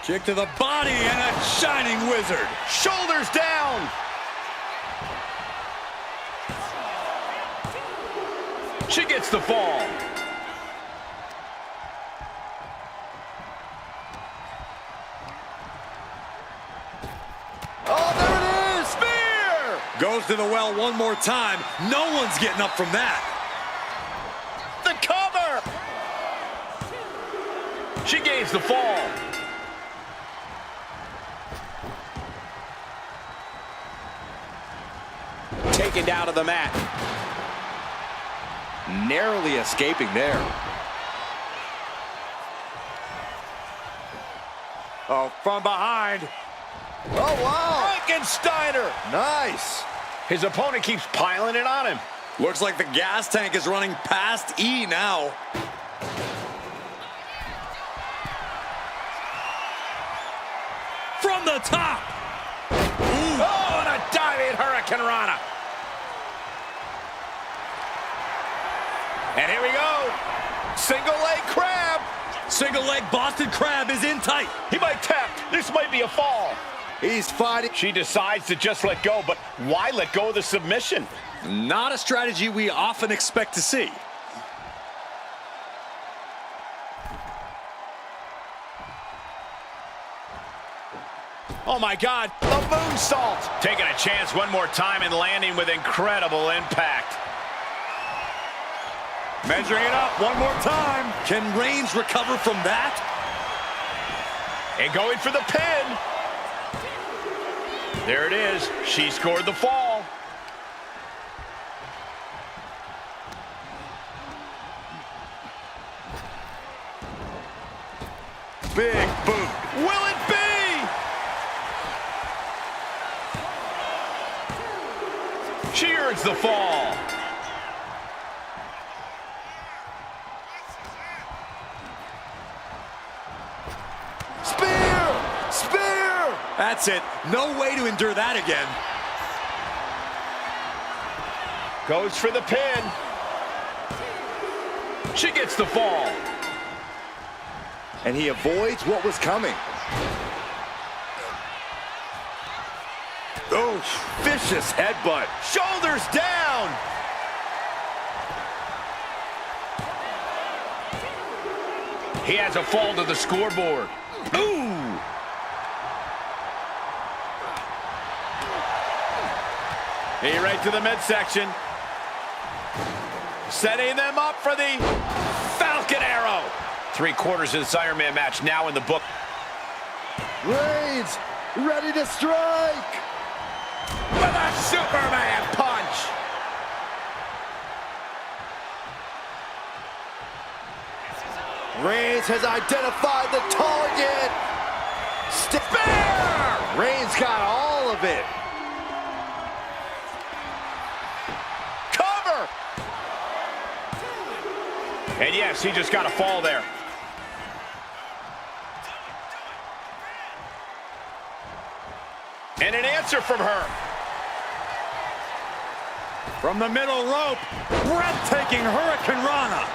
[SPEAKER 3] Kick to the body and a shining wizard.
[SPEAKER 1] Shoulders down. She gets the fall.
[SPEAKER 2] Oh, there it is! Spear!
[SPEAKER 3] Goes to the well one more time. No one's getting up from that.
[SPEAKER 1] The cover! She gains the fall. Taken down to the mat.
[SPEAKER 2] Narrowly escaping there.
[SPEAKER 3] Oh, from behind.
[SPEAKER 2] Oh, wow!
[SPEAKER 1] Frankensteiner!
[SPEAKER 2] Nice!
[SPEAKER 1] His opponent keeps piling it on him.
[SPEAKER 3] Looks like the gas tank is running past E now. From the top.
[SPEAKER 1] Ooh. Oh, and a diving Hurricane Rana. And here we go. Single leg crab.
[SPEAKER 3] Single leg Boston Crab is in tight.
[SPEAKER 1] He might tap. This might be a fall.
[SPEAKER 2] He's fighting.
[SPEAKER 1] She decides to just let go, but why let go of the submission?
[SPEAKER 3] Not a strategy we often expect to see.
[SPEAKER 1] Oh my God, a moonsault. Taking a chance one more time and landing with incredible impact.
[SPEAKER 3] Measuring it up one more time. Can Reigns recover from that?
[SPEAKER 1] And going for the pin. There it is. She scored the fall.
[SPEAKER 3] Big boot.
[SPEAKER 1] Will it be? She earns the fall.
[SPEAKER 2] Spear! Spear!
[SPEAKER 3] That's it. No way to endure that again.
[SPEAKER 1] Goes for the pin. She gets the fall.
[SPEAKER 2] And he avoids what was coming. Oh, vicious headbutt.
[SPEAKER 1] Shoulders down. He has a fall to the scoreboard. Ooh. He right to the midsection. Setting them up for the Falcon Arrow. 3/4 of this Iron Man match now in the book.
[SPEAKER 2] Reigns, ready to strike.
[SPEAKER 1] With a Superman punch.
[SPEAKER 2] Reigns has identified the target.
[SPEAKER 1] Spear!
[SPEAKER 2] Reigns got all of it.
[SPEAKER 1] Cover! And yes, he just got a fall there. And an answer from her.
[SPEAKER 3] From the middle rope, breathtaking Hurricane Rana.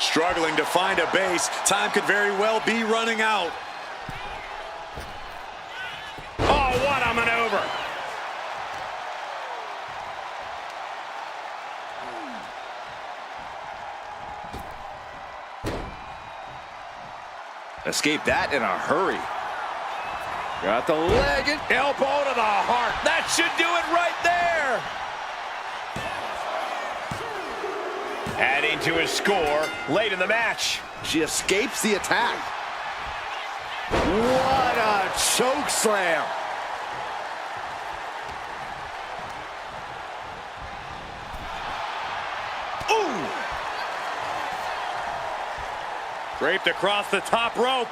[SPEAKER 3] Struggling to find a base. Time could very well be running out.
[SPEAKER 1] Oh, what a maneuver.
[SPEAKER 2] Escaped that in a hurry. Got the leg and
[SPEAKER 1] Elbow to the heart. That should do it right there. Adding to his score late in the match.
[SPEAKER 2] she escapes the attack. What a choke slam.
[SPEAKER 1] Ooh!
[SPEAKER 3] Draped across the top rope.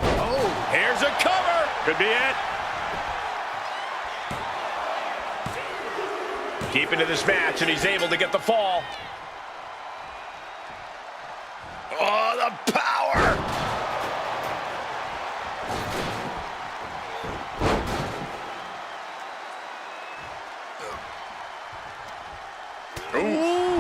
[SPEAKER 1] Oh, here's a cover.
[SPEAKER 3] Could be it.
[SPEAKER 1] Deep into this match, and he's able to get the fall. Oh, the power!
[SPEAKER 2] Ooh,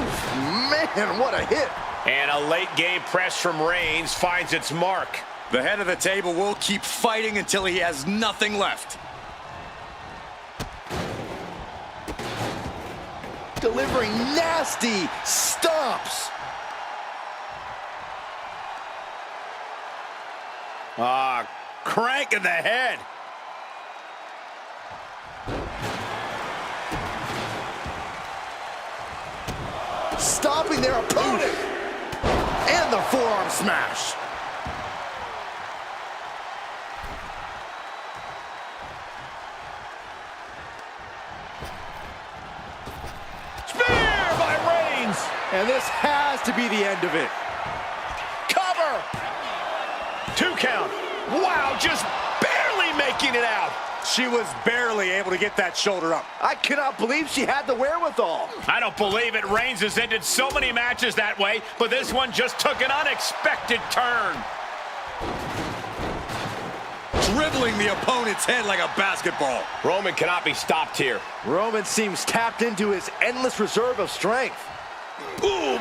[SPEAKER 2] man, what a hit.
[SPEAKER 1] And a late game press from Reigns finds its mark.
[SPEAKER 3] The head of the table will keep fighting until he has nothing left.
[SPEAKER 2] Delivering nasty stomps.
[SPEAKER 1] Crank in the head.
[SPEAKER 2] Stopping their opponent. And the forearm smash.
[SPEAKER 1] Spear by Reigns.
[SPEAKER 2] And this has to be the end of it.
[SPEAKER 1] Cover. 2 count. Wow, just barely making it out.
[SPEAKER 3] She was barely able to get that shoulder up.
[SPEAKER 2] I cannot believe she had the wherewithal.
[SPEAKER 1] I don't believe it. Reigns has ended so many matches that way, but this one just took an unexpected turn.
[SPEAKER 3] Dribbling the opponent's head like a basketball.
[SPEAKER 1] Roman cannot be stopped here.
[SPEAKER 2] Roman seems tapped into his endless reserve of strength.
[SPEAKER 1] Ooh.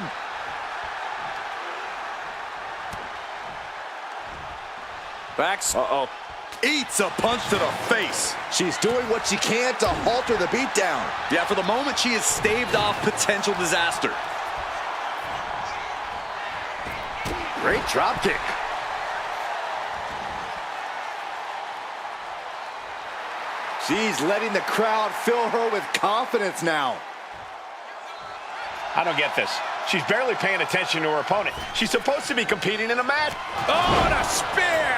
[SPEAKER 3] Backs.
[SPEAKER 2] Uh-oh.
[SPEAKER 3] Eats a punch to the face.
[SPEAKER 2] She's doing what she can to halter the beatdown.
[SPEAKER 3] Yeah, for the moment, she has staved off potential disaster.
[SPEAKER 2] Great drop kick. She's letting the crowd fill her with confidence now.
[SPEAKER 1] I don't get this. She's barely paying attention to her opponent. She's supposed to be competing in a match.
[SPEAKER 3] Oh, and a spear!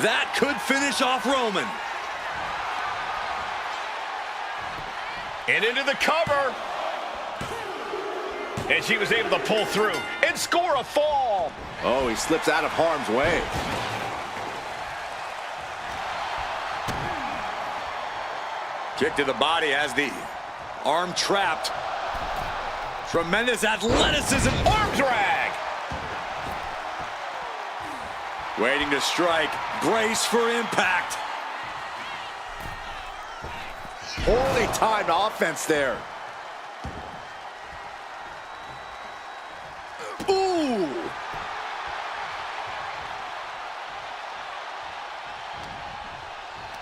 [SPEAKER 3] That could finish off Roman.
[SPEAKER 1] And into the cover. And she was able to pull through and score a fall.
[SPEAKER 2] Oh, he slips out of harm's way.
[SPEAKER 3] Kick to the body as the arm trapped. Tremendous athleticism.
[SPEAKER 1] Arm drag.
[SPEAKER 3] Waiting to strike. Brace for impact.
[SPEAKER 2] Poorly timed offense there. Ooh!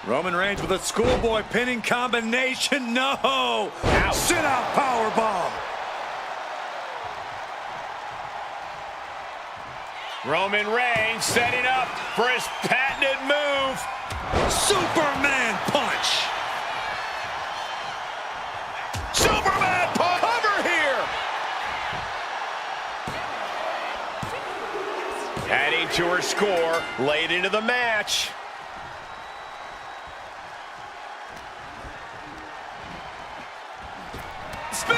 [SPEAKER 3] Roman Reigns with a schoolboy pinning combination. No!
[SPEAKER 1] Ouch.
[SPEAKER 3] Sit out powerbomb.
[SPEAKER 1] Roman Reigns setting up for his patented move.
[SPEAKER 3] Superman punch.
[SPEAKER 1] Superman punch. Cover here. Adding to her score late into the match. Spear!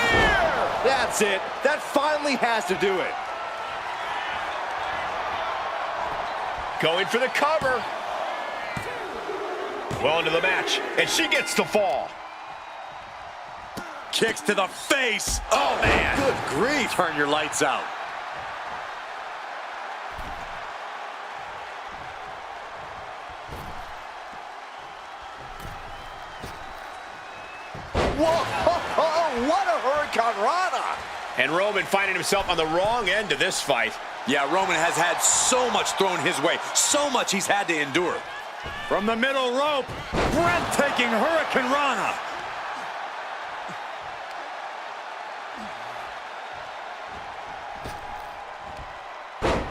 [SPEAKER 2] That's it. That finally has to do it.
[SPEAKER 1] Going for the cover. Well into the match, and she gets the fall.
[SPEAKER 3] Kicks to the face. Oh, man.
[SPEAKER 2] Good grief.
[SPEAKER 3] Turn your lights out.
[SPEAKER 2] Whoa, what a hurricane rana.
[SPEAKER 1] And Roman finding himself on the wrong end of this fight.
[SPEAKER 3] Yeah, Roman has had so much thrown his way, so much he's had to endure. From the middle rope, breathtaking hurricane rana.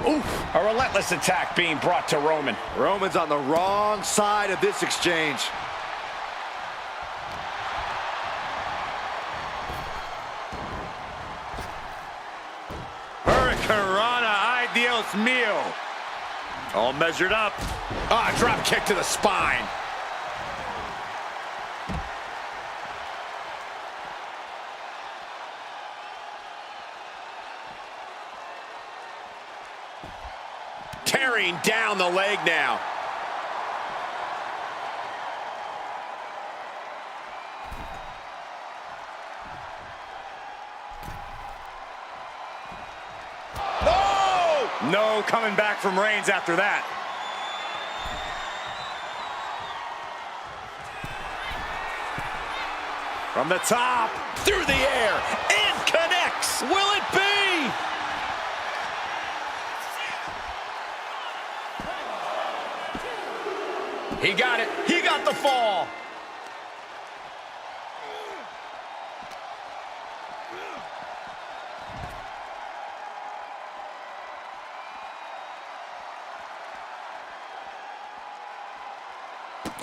[SPEAKER 1] Oof, a relentless attack being brought to Roman.
[SPEAKER 2] Roman's on the wrong side of this exchange.
[SPEAKER 3] Hurricanrana, Dios mío. All measured up.
[SPEAKER 1] Ah, drop kick to the spine. Tearing down the leg now.
[SPEAKER 3] No coming back from Reigns after that. From the top.
[SPEAKER 1] Through the air and connects. Will it be? He got it. He got the fall.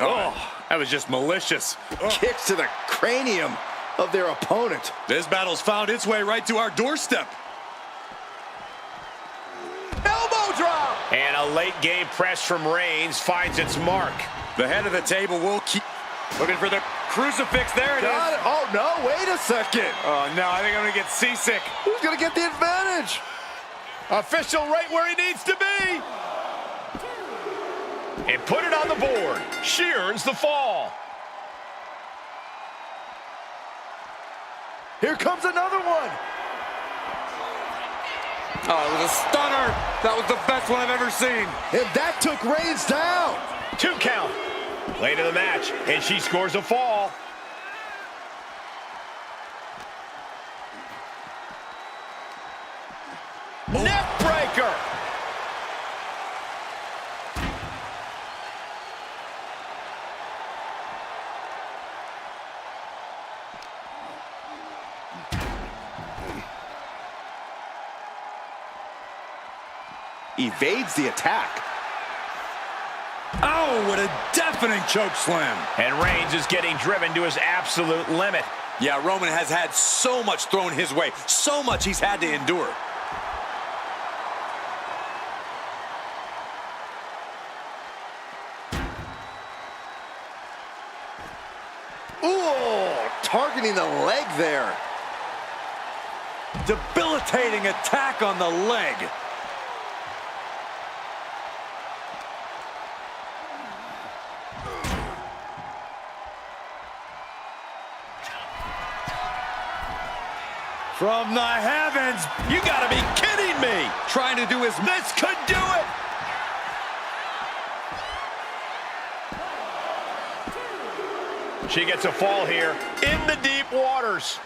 [SPEAKER 3] Oh, that was just malicious.
[SPEAKER 2] Kicks to the cranium of their opponent.
[SPEAKER 3] This battle's found its way right to our doorstep.
[SPEAKER 2] Elbow drop!
[SPEAKER 1] And a late game press from Reigns finds its mark.
[SPEAKER 3] The head of the table will keep looking for the crucifix. There it
[SPEAKER 2] Got
[SPEAKER 3] is.
[SPEAKER 2] it. Oh, no, wait a second.
[SPEAKER 3] Oh, no, I think I'm going to get seasick.
[SPEAKER 2] Who's going to get the advantage?
[SPEAKER 1] Official right where he needs to be. And put it on the board. She earns the fall.
[SPEAKER 2] Here comes another one.
[SPEAKER 3] Oh, it was a stunner. That was the best one I've ever seen.
[SPEAKER 2] And that took Reigns down.
[SPEAKER 1] 2 count. Late in the match, and she scores a fall. Neck breaker.
[SPEAKER 2] Evades the attack.
[SPEAKER 3] Oh, what a deafening choke slam.
[SPEAKER 1] And Reigns is getting driven to his absolute limit.
[SPEAKER 3] Yeah, Roman has had so much thrown his way, so much he's had to endure.
[SPEAKER 2] Ooh, targeting the leg there.
[SPEAKER 3] Debilitating attack on the leg. From the heavens.
[SPEAKER 1] You gotta be kidding me.
[SPEAKER 3] Trying to do his...
[SPEAKER 1] This could do it. She gets a fall here in the deep waters.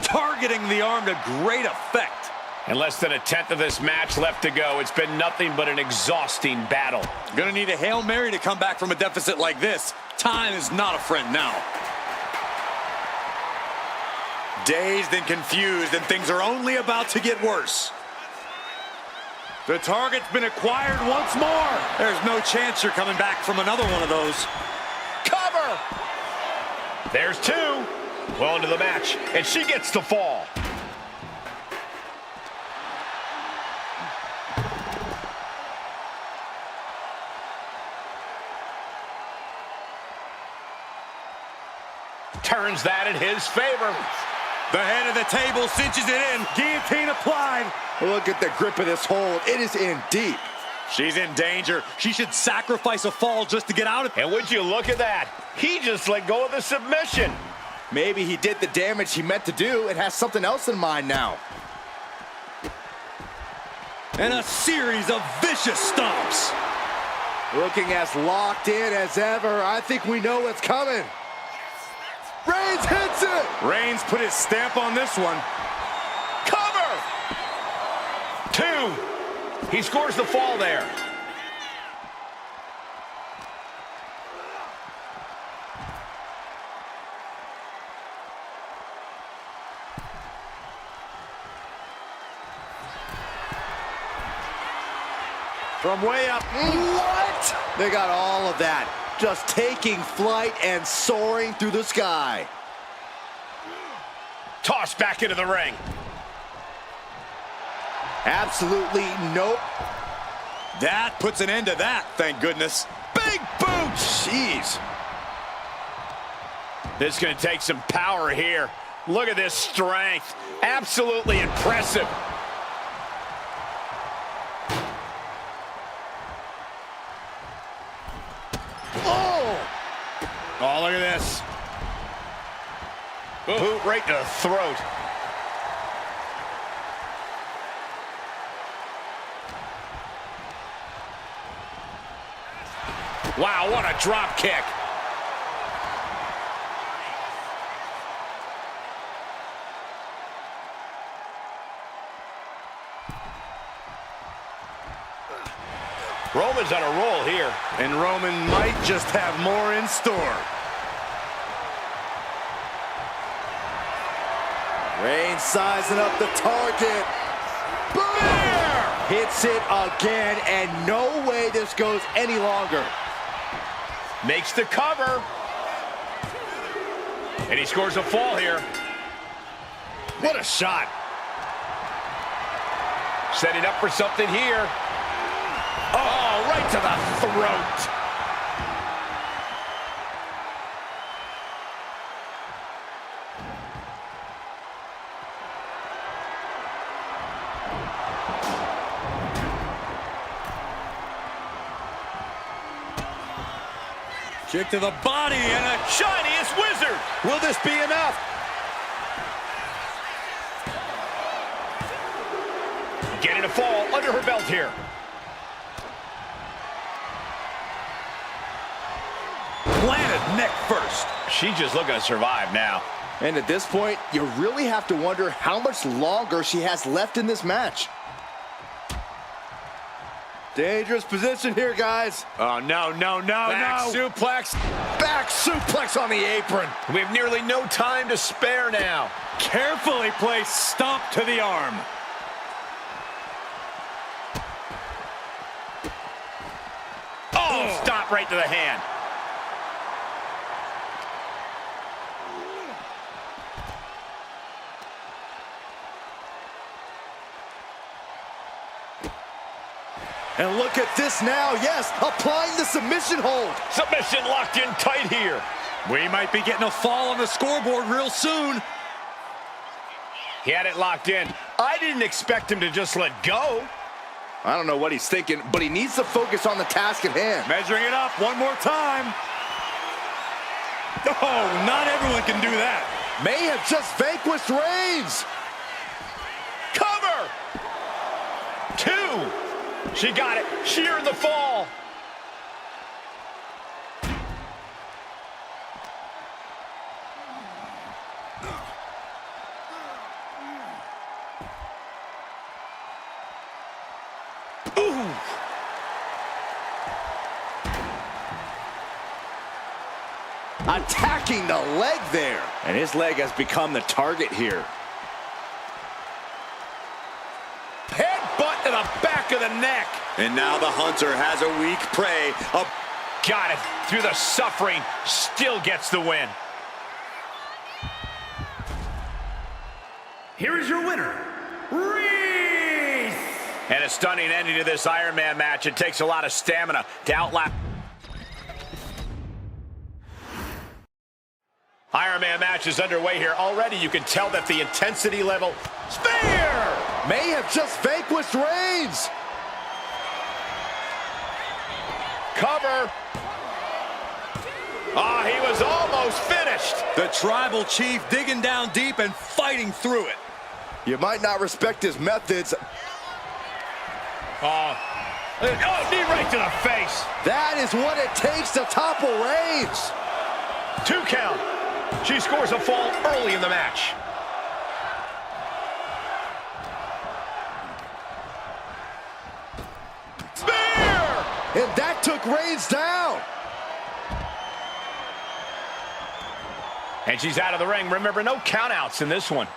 [SPEAKER 3] Targeting the arm to great effect.
[SPEAKER 1] And less than a tenth of this match left to go. It's been nothing but an exhausting battle.
[SPEAKER 3] Gonna need a Hail Mary to come back from a deficit like this. Time is not a friend now. Dazed and confused, and things are only about to get worse. The target's been acquired once more. There's no chance you're coming back from another one of those.
[SPEAKER 1] Cover. There's 2. Well into the match, and she gets the fall. Turns that in his favor.
[SPEAKER 3] The head of the table cinches it in. Guillotine applied.
[SPEAKER 2] Look at the grip of this hold. It is in deep.
[SPEAKER 3] She's in danger. She should sacrifice a fall just to get out of it.
[SPEAKER 1] And would you look at that? He just let go of the submission.
[SPEAKER 2] Maybe he did the damage he meant to do and has something else in mind now.
[SPEAKER 3] And a series of vicious stomps.
[SPEAKER 2] Looking as locked in as ever. I think we know what's coming. Reigns hits it!
[SPEAKER 3] Reigns put his stamp on this one.
[SPEAKER 1] Cover! 2. He scores the fall there.
[SPEAKER 3] From way up.
[SPEAKER 2] What? They got all of that. Just taking flight and soaring through the sky.
[SPEAKER 1] Tossed back into the ring.
[SPEAKER 2] Absolutely nope.
[SPEAKER 3] That puts an end to that, thank goodness.
[SPEAKER 1] Big boot!
[SPEAKER 2] Jeez.
[SPEAKER 1] This is going to take some power here. Look at this strength. Absolutely impressive. Oh, look at this. Boot right to the throat. Wow, what a drop kick. Roman's on a roll here.
[SPEAKER 3] And Roman might just have more in store.
[SPEAKER 2] Reigns sizing up the target. Boom! Hits it again, and no way this goes any longer.
[SPEAKER 1] Makes the cover. And he scores a fall here. What a shot. Setting up for something here. Oh, right to the throat.
[SPEAKER 3] Kick to the body and a
[SPEAKER 1] Shiniest wizard.
[SPEAKER 2] Will this be enough?
[SPEAKER 1] Getting a fall under her belt here.
[SPEAKER 3] planted neck first.
[SPEAKER 1] She's just looking to survive now.
[SPEAKER 2] And at this point, you really have to wonder how much longer she has left in this match. Dangerous position here, guys.
[SPEAKER 3] Oh, no, no, no,
[SPEAKER 1] Back
[SPEAKER 3] no.
[SPEAKER 1] suplex.
[SPEAKER 2] Back suplex on the apron.
[SPEAKER 1] We have nearly no time to spare now.
[SPEAKER 3] Carefully placed stomp to the arm.
[SPEAKER 1] Oh, stop right to the hand.
[SPEAKER 2] And look at this now. Yes, applying the submission hold.
[SPEAKER 1] Submission locked in tight here.
[SPEAKER 3] We might be getting a fall on the scoreboard real soon.
[SPEAKER 1] He had it locked in. I didn't expect him to just let go.
[SPEAKER 2] I don't know what he's thinking, but he needs to focus on the task at hand.
[SPEAKER 3] Measuring it up one more time. Oh, not everyone can do that.
[SPEAKER 2] May have just vanquished Reigns.
[SPEAKER 1] Cover! 2. She got it. Shearing the fall. Ooh.
[SPEAKER 2] Attacking the leg there. And his leg has become the target here.
[SPEAKER 1] Headbutt to the back of the neck.
[SPEAKER 3] And now the hunter has a weak prey.
[SPEAKER 1] Got it. Through the suffering, still gets the win.
[SPEAKER 4] Here is your winner, Reigns!
[SPEAKER 1] And a stunning ending to this Iron Man match. It takes a lot of stamina to outlast. Iron Man match is underway here. Already you can tell that the intensity level... Spear!
[SPEAKER 2] May have just vanquished Reigns.
[SPEAKER 1] Cover. Ah, he was almost finished.
[SPEAKER 3] The Tribal Chief digging down deep and fighting through it.
[SPEAKER 2] You might not respect his methods.
[SPEAKER 1] Oh, knee right to the face.
[SPEAKER 2] That is what it takes to topple Reigns.
[SPEAKER 1] 2 count. She scores a fall early in the match. Spear!
[SPEAKER 2] And that took Reigns down.
[SPEAKER 1] And she's out of the ring. Remember, no countouts in this one.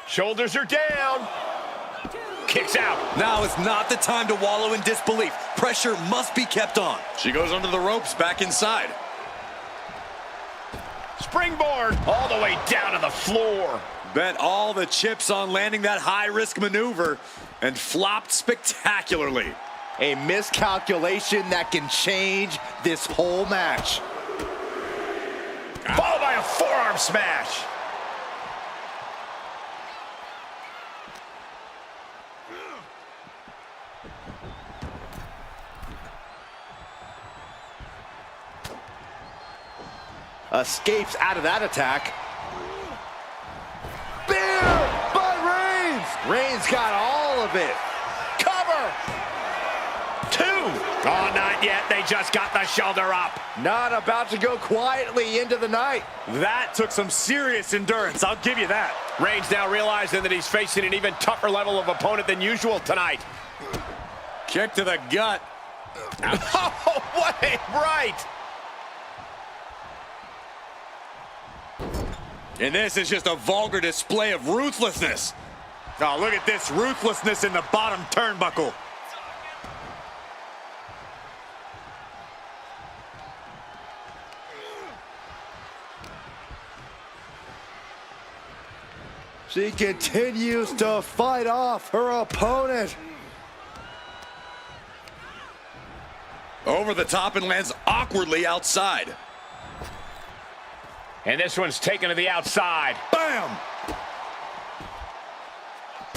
[SPEAKER 1] Shoulders are down. Kicks out.
[SPEAKER 3] Now is not the time to wallow in disbelief. Pressure must be kept on. She goes under the ropes, back inside.
[SPEAKER 1] Springboard all the way down to the floor.
[SPEAKER 3] Bet all the chips on landing that high-risk maneuver and flopped spectacularly.
[SPEAKER 2] A miscalculation that can change this whole match.
[SPEAKER 1] Followed by a forearm smash.
[SPEAKER 2] Escapes out of that attack. Spear by Reigns. Reigns got all of it.
[SPEAKER 1] Cover. 2. Oh, not yet. They just got the shoulder up.
[SPEAKER 2] Not about to go quietly into the night.
[SPEAKER 3] That took some serious endurance, I'll give you that.
[SPEAKER 1] Reigns now realizing that he's facing an even tougher level of opponent than usual tonight.
[SPEAKER 3] Kick to the gut.
[SPEAKER 1] Oh, what a right.
[SPEAKER 3] And this is just a vulgar display of ruthlessness. Oh, look at this ruthlessness in the bottom turnbuckle.
[SPEAKER 2] She continues to fight off her opponent.
[SPEAKER 3] Over the top and lands awkwardly outside.
[SPEAKER 1] And this one's taken to the outside.
[SPEAKER 3] Bam!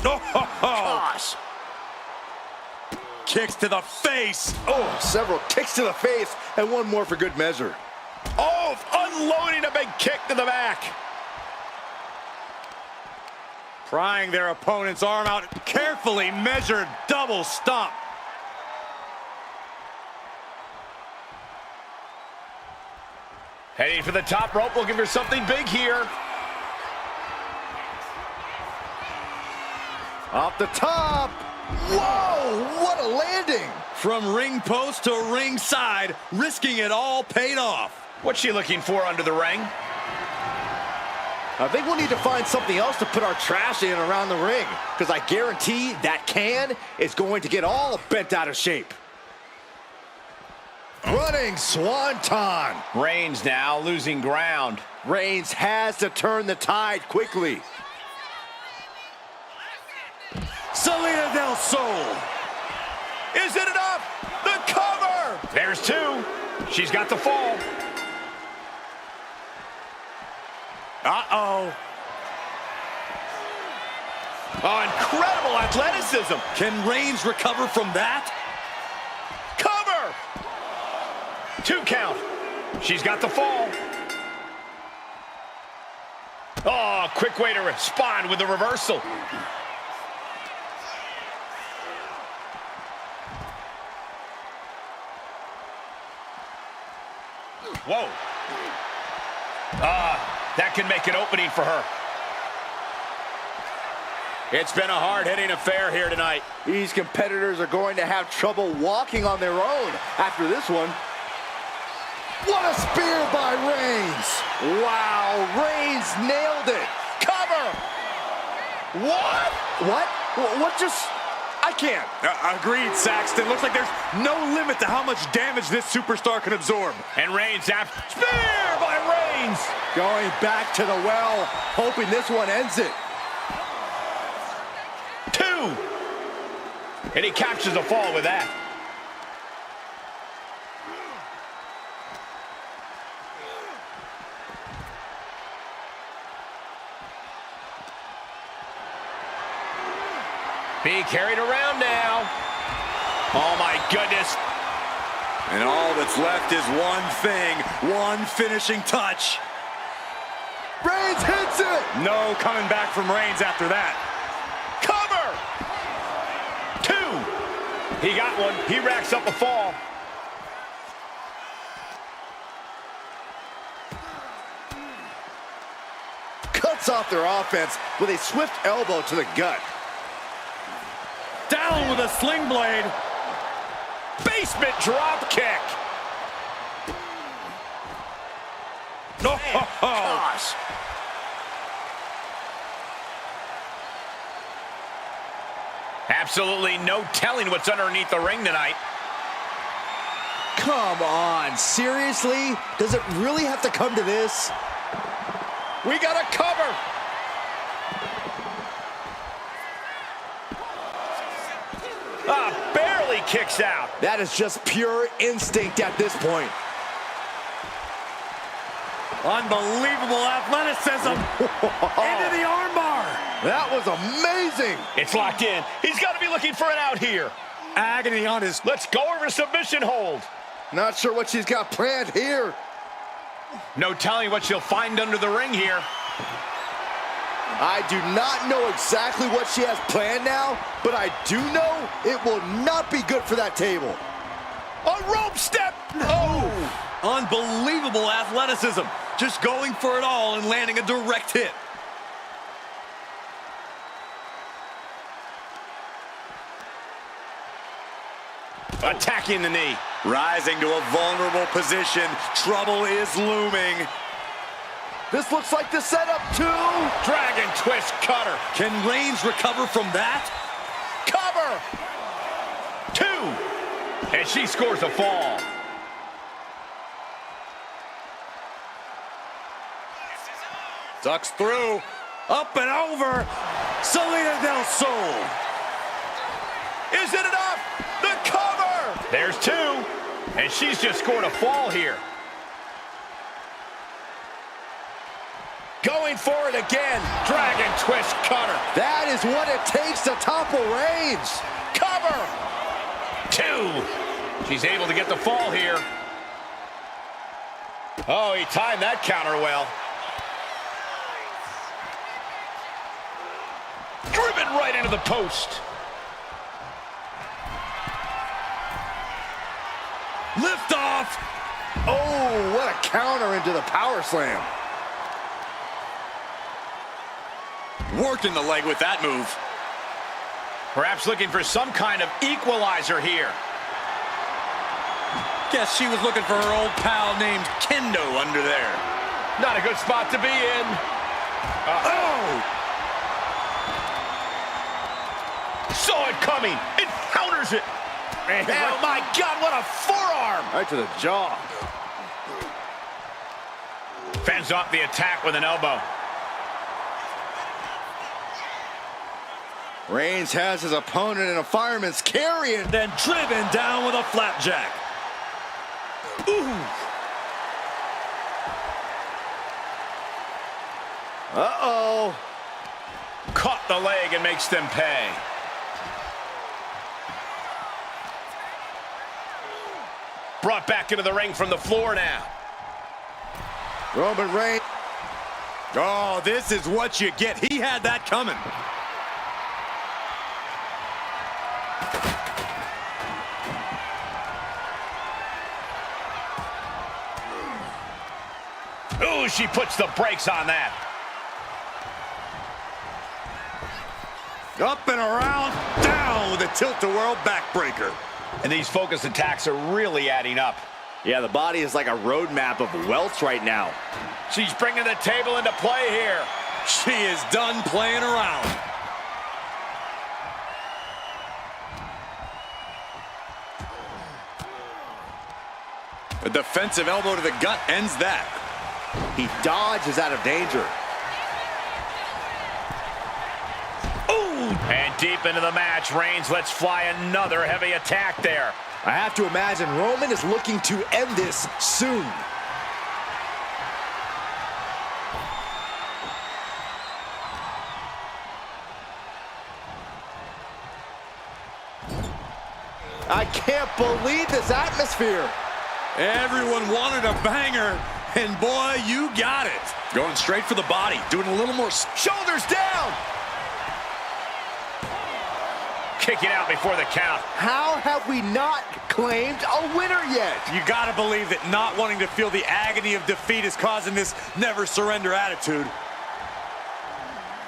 [SPEAKER 3] Oh,
[SPEAKER 2] Gosh.
[SPEAKER 3] kicks to the face.
[SPEAKER 2] Oh, several kicks to the face and one more for good measure.
[SPEAKER 1] Oh, unloading a big kick to the back.
[SPEAKER 3] Prying their opponent's arm out. Carefully measured double stomp.
[SPEAKER 1] Heading for the top rope, looking for something big here.
[SPEAKER 2] Off the top. Whoa, what a landing.
[SPEAKER 3] From ring post to ring side, risking it all paid off.
[SPEAKER 1] What's she looking for under the ring?
[SPEAKER 2] I think we'll need to find something else to put our trash in around the ring, because I guarantee that can is going to get all bent out of shape. Running swanton.
[SPEAKER 1] Reigns now losing ground.
[SPEAKER 2] Reigns has to turn the tide quickly.
[SPEAKER 3] Salida del Sol.
[SPEAKER 1] Is it enough? The cover! There's 2. She's got the fall.
[SPEAKER 3] Uh-oh.
[SPEAKER 1] Oh, incredible athleticism.
[SPEAKER 3] Can Reigns recover from that?
[SPEAKER 1] Cover! 2 count. She's got the fall. Oh, quick way to respond with the reversal. Whoa. That can make an opening for her. It's been a hard-hitting affair here tonight.
[SPEAKER 2] These competitors are going to have trouble walking on their own after this one. What a spear by Reigns. Wow, Reigns nailed it.
[SPEAKER 1] Cover! What?
[SPEAKER 2] What just... I can't.
[SPEAKER 3] Agreed, Saxton. Looks like there's no limit to how much damage this superstar can absorb.
[SPEAKER 1] And Reigns after... Spear by Reigns!
[SPEAKER 2] Going back to the well, hoping this one ends it.
[SPEAKER 1] 2! And he captures the fall with that. ground now. Oh, my goodness.
[SPEAKER 3] And all that's left is one thing, one finishing touch.
[SPEAKER 2] Reigns hits it!
[SPEAKER 3] No coming back from Reigns after that.
[SPEAKER 1] Cover! 2. He got one. He racks up a fall.
[SPEAKER 2] Cuts off their offense with a swift elbow to the gut.
[SPEAKER 3] Down with a sling blade.
[SPEAKER 1] Basement drop kick.
[SPEAKER 3] Oh,
[SPEAKER 1] Gosh. Absolutely no telling what's underneath the ring tonight.
[SPEAKER 2] Come on, seriously? Does it really have to come to this?
[SPEAKER 1] We got a cover. Barely kicks out.
[SPEAKER 2] That is just pure instinct at this point.
[SPEAKER 3] unbelievable athleticism. Into the armbar.
[SPEAKER 2] That was amazing.
[SPEAKER 1] It's locked in. He's got to be looking for it out here.
[SPEAKER 3] Agony on his...
[SPEAKER 1] Let's go over submission hold.
[SPEAKER 2] Not sure what she's got planned here.
[SPEAKER 1] No telling what she'll find under the ring here.
[SPEAKER 2] I do not know exactly what she has planned now, but I do know it will not be good for that table.
[SPEAKER 1] A rope step. Oh!
[SPEAKER 3] Unbelievable athleticism. Just going for it all and landing a direct hit.
[SPEAKER 1] Attacking the knee.
[SPEAKER 3] Rising to a vulnerable position. Trouble is looming.
[SPEAKER 2] This looks like the setup too.
[SPEAKER 1] Dragon twist cutter.
[SPEAKER 3] Can Reigns recover from that?
[SPEAKER 1] Cover. 2. And she scores a fall.
[SPEAKER 3] Ducks through. Up and over. Salida del Sol.
[SPEAKER 1] Is it enough? The cover. There's 2. And she's just scored a fall here. Going for it again. Dragon twist cutter.
[SPEAKER 2] That is what it takes to topple Reigns.
[SPEAKER 1] Cover. 2. She's able to get the fall here. Oh, he timed that counter well. Driven right into the post.
[SPEAKER 3] Lift off.
[SPEAKER 2] Oh, what a counter into the power slam.
[SPEAKER 3] Working the leg with that move.
[SPEAKER 1] Perhaps looking for some kind of equalizer here.
[SPEAKER 3] Guess she was looking for her old pal named Kendo under there.
[SPEAKER 1] Not a good spot to be in.
[SPEAKER 3] Oh!
[SPEAKER 1] Saw it coming. It counters it. Oh, my God, what a forearm.
[SPEAKER 2] Right to the jaw.
[SPEAKER 1] Fends off the attack with an elbow.
[SPEAKER 2] Reigns has his opponent in a fireman's carry and
[SPEAKER 3] Then driven down with a flapjack. Ooh!
[SPEAKER 2] uh-oh.
[SPEAKER 1] Caught the leg and makes them pay. Brought back into the ring from the floor now.
[SPEAKER 2] Roman Reigns.
[SPEAKER 3] Oh, this is what you get. He had that coming.
[SPEAKER 1] Ooh, she puts the brakes on that.
[SPEAKER 3] Up and around, down with a tilt-a-whirl backbreaker.
[SPEAKER 1] And these focus attacks are really adding up.
[SPEAKER 2] Yeah, the body is like a roadmap of welts right now.
[SPEAKER 1] She's bringing the table into play here.
[SPEAKER 3] She is done playing around. A defensive elbow to the gut ends that.
[SPEAKER 2] He dodges out of danger.
[SPEAKER 1] And deep into the match, Reigns lets fly another heavy attack there.
[SPEAKER 2] I have to imagine Roman is looking to end this soon. I can't believe this atmosphere.
[SPEAKER 3] Everyone wanted a banger, and boy, you got it. Going straight for the body, doing a little more.
[SPEAKER 1] Shoulders down. Kicking out before the count.
[SPEAKER 2] How have we not claimed a winner yet?
[SPEAKER 3] You gotta believe that not wanting to feel the agony of defeat is causing this never surrender attitude.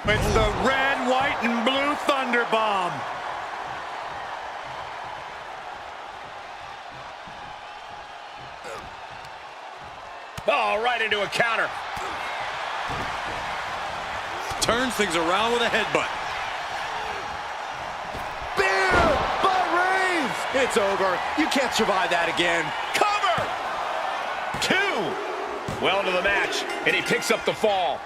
[SPEAKER 3] It's the red, white, and blue Thunder Bomb.
[SPEAKER 1] Oh, right into a counter.
[SPEAKER 3] Turns things around with a headbutt.
[SPEAKER 2] Beer by Reigns. It's over. You can't survive that again.
[SPEAKER 1] Cover! 2. Well into the match, and he picks up the fall.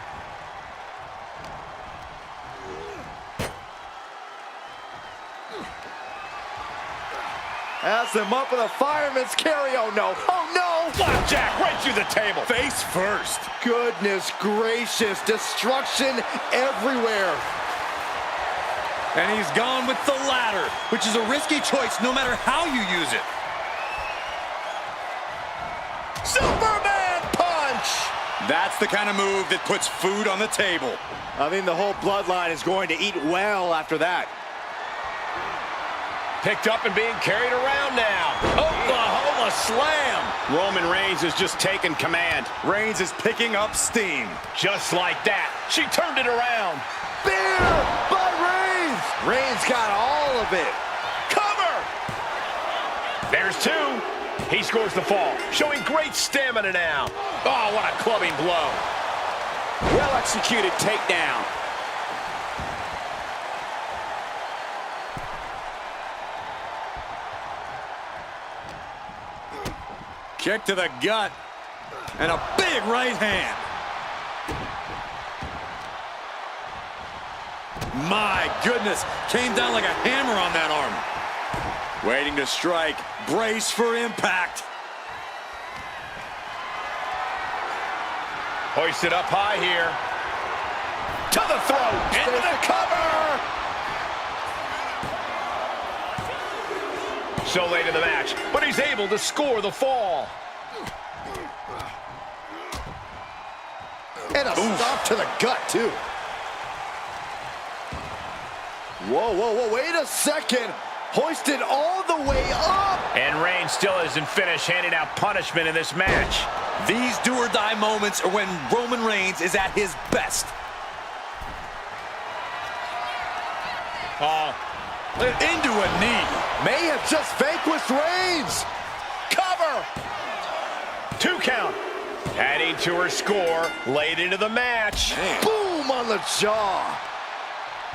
[SPEAKER 2] Has him up with a fireman's carry. Oh, no. Oh, no.
[SPEAKER 1] Flapjack right through the table.
[SPEAKER 3] Face first.
[SPEAKER 2] Goodness gracious. Destruction everywhere.
[SPEAKER 3] And he's gone with the ladder, which is a risky choice no matter how you use it.
[SPEAKER 1] Superman punch!
[SPEAKER 3] That's the kind of move that puts food on the table.
[SPEAKER 2] I mean, the whole bloodline is going to eat well after that.
[SPEAKER 1] Picked up and being carried around now. Oklahoma slam. Roman Reigns has just taken command.
[SPEAKER 3] Reigns is picking up steam.
[SPEAKER 1] Just like that, she turned it around.
[SPEAKER 2] Beer by Reigns. Reigns got all of it.
[SPEAKER 1] Cover! There's 2. He scores the fall, showing great stamina now. Oh, what a clubbing blow. Well-executed takedown.
[SPEAKER 3] Kick to the gut. And a big right hand. My goodness. Came down like a hammer on that arm. Waiting to strike. Brace for impact.
[SPEAKER 1] Hoisted up high here. To the throat. Into the cover. So late in the match, but he's able to score the fall.
[SPEAKER 2] And a stop to the gut, too. Whoa, whoa, whoa, wait a second. Hoisted all the way up.
[SPEAKER 1] And Reigns still isn't finished handing out punishment in this match.
[SPEAKER 3] These do-or-die moments are when Roman Reigns is at his best. Into a knee.
[SPEAKER 2] May have just vanquished Reigns.
[SPEAKER 1] Cover! 2 count. Adding to her score late into the match.
[SPEAKER 3] Man.
[SPEAKER 2] Boom on the jaw.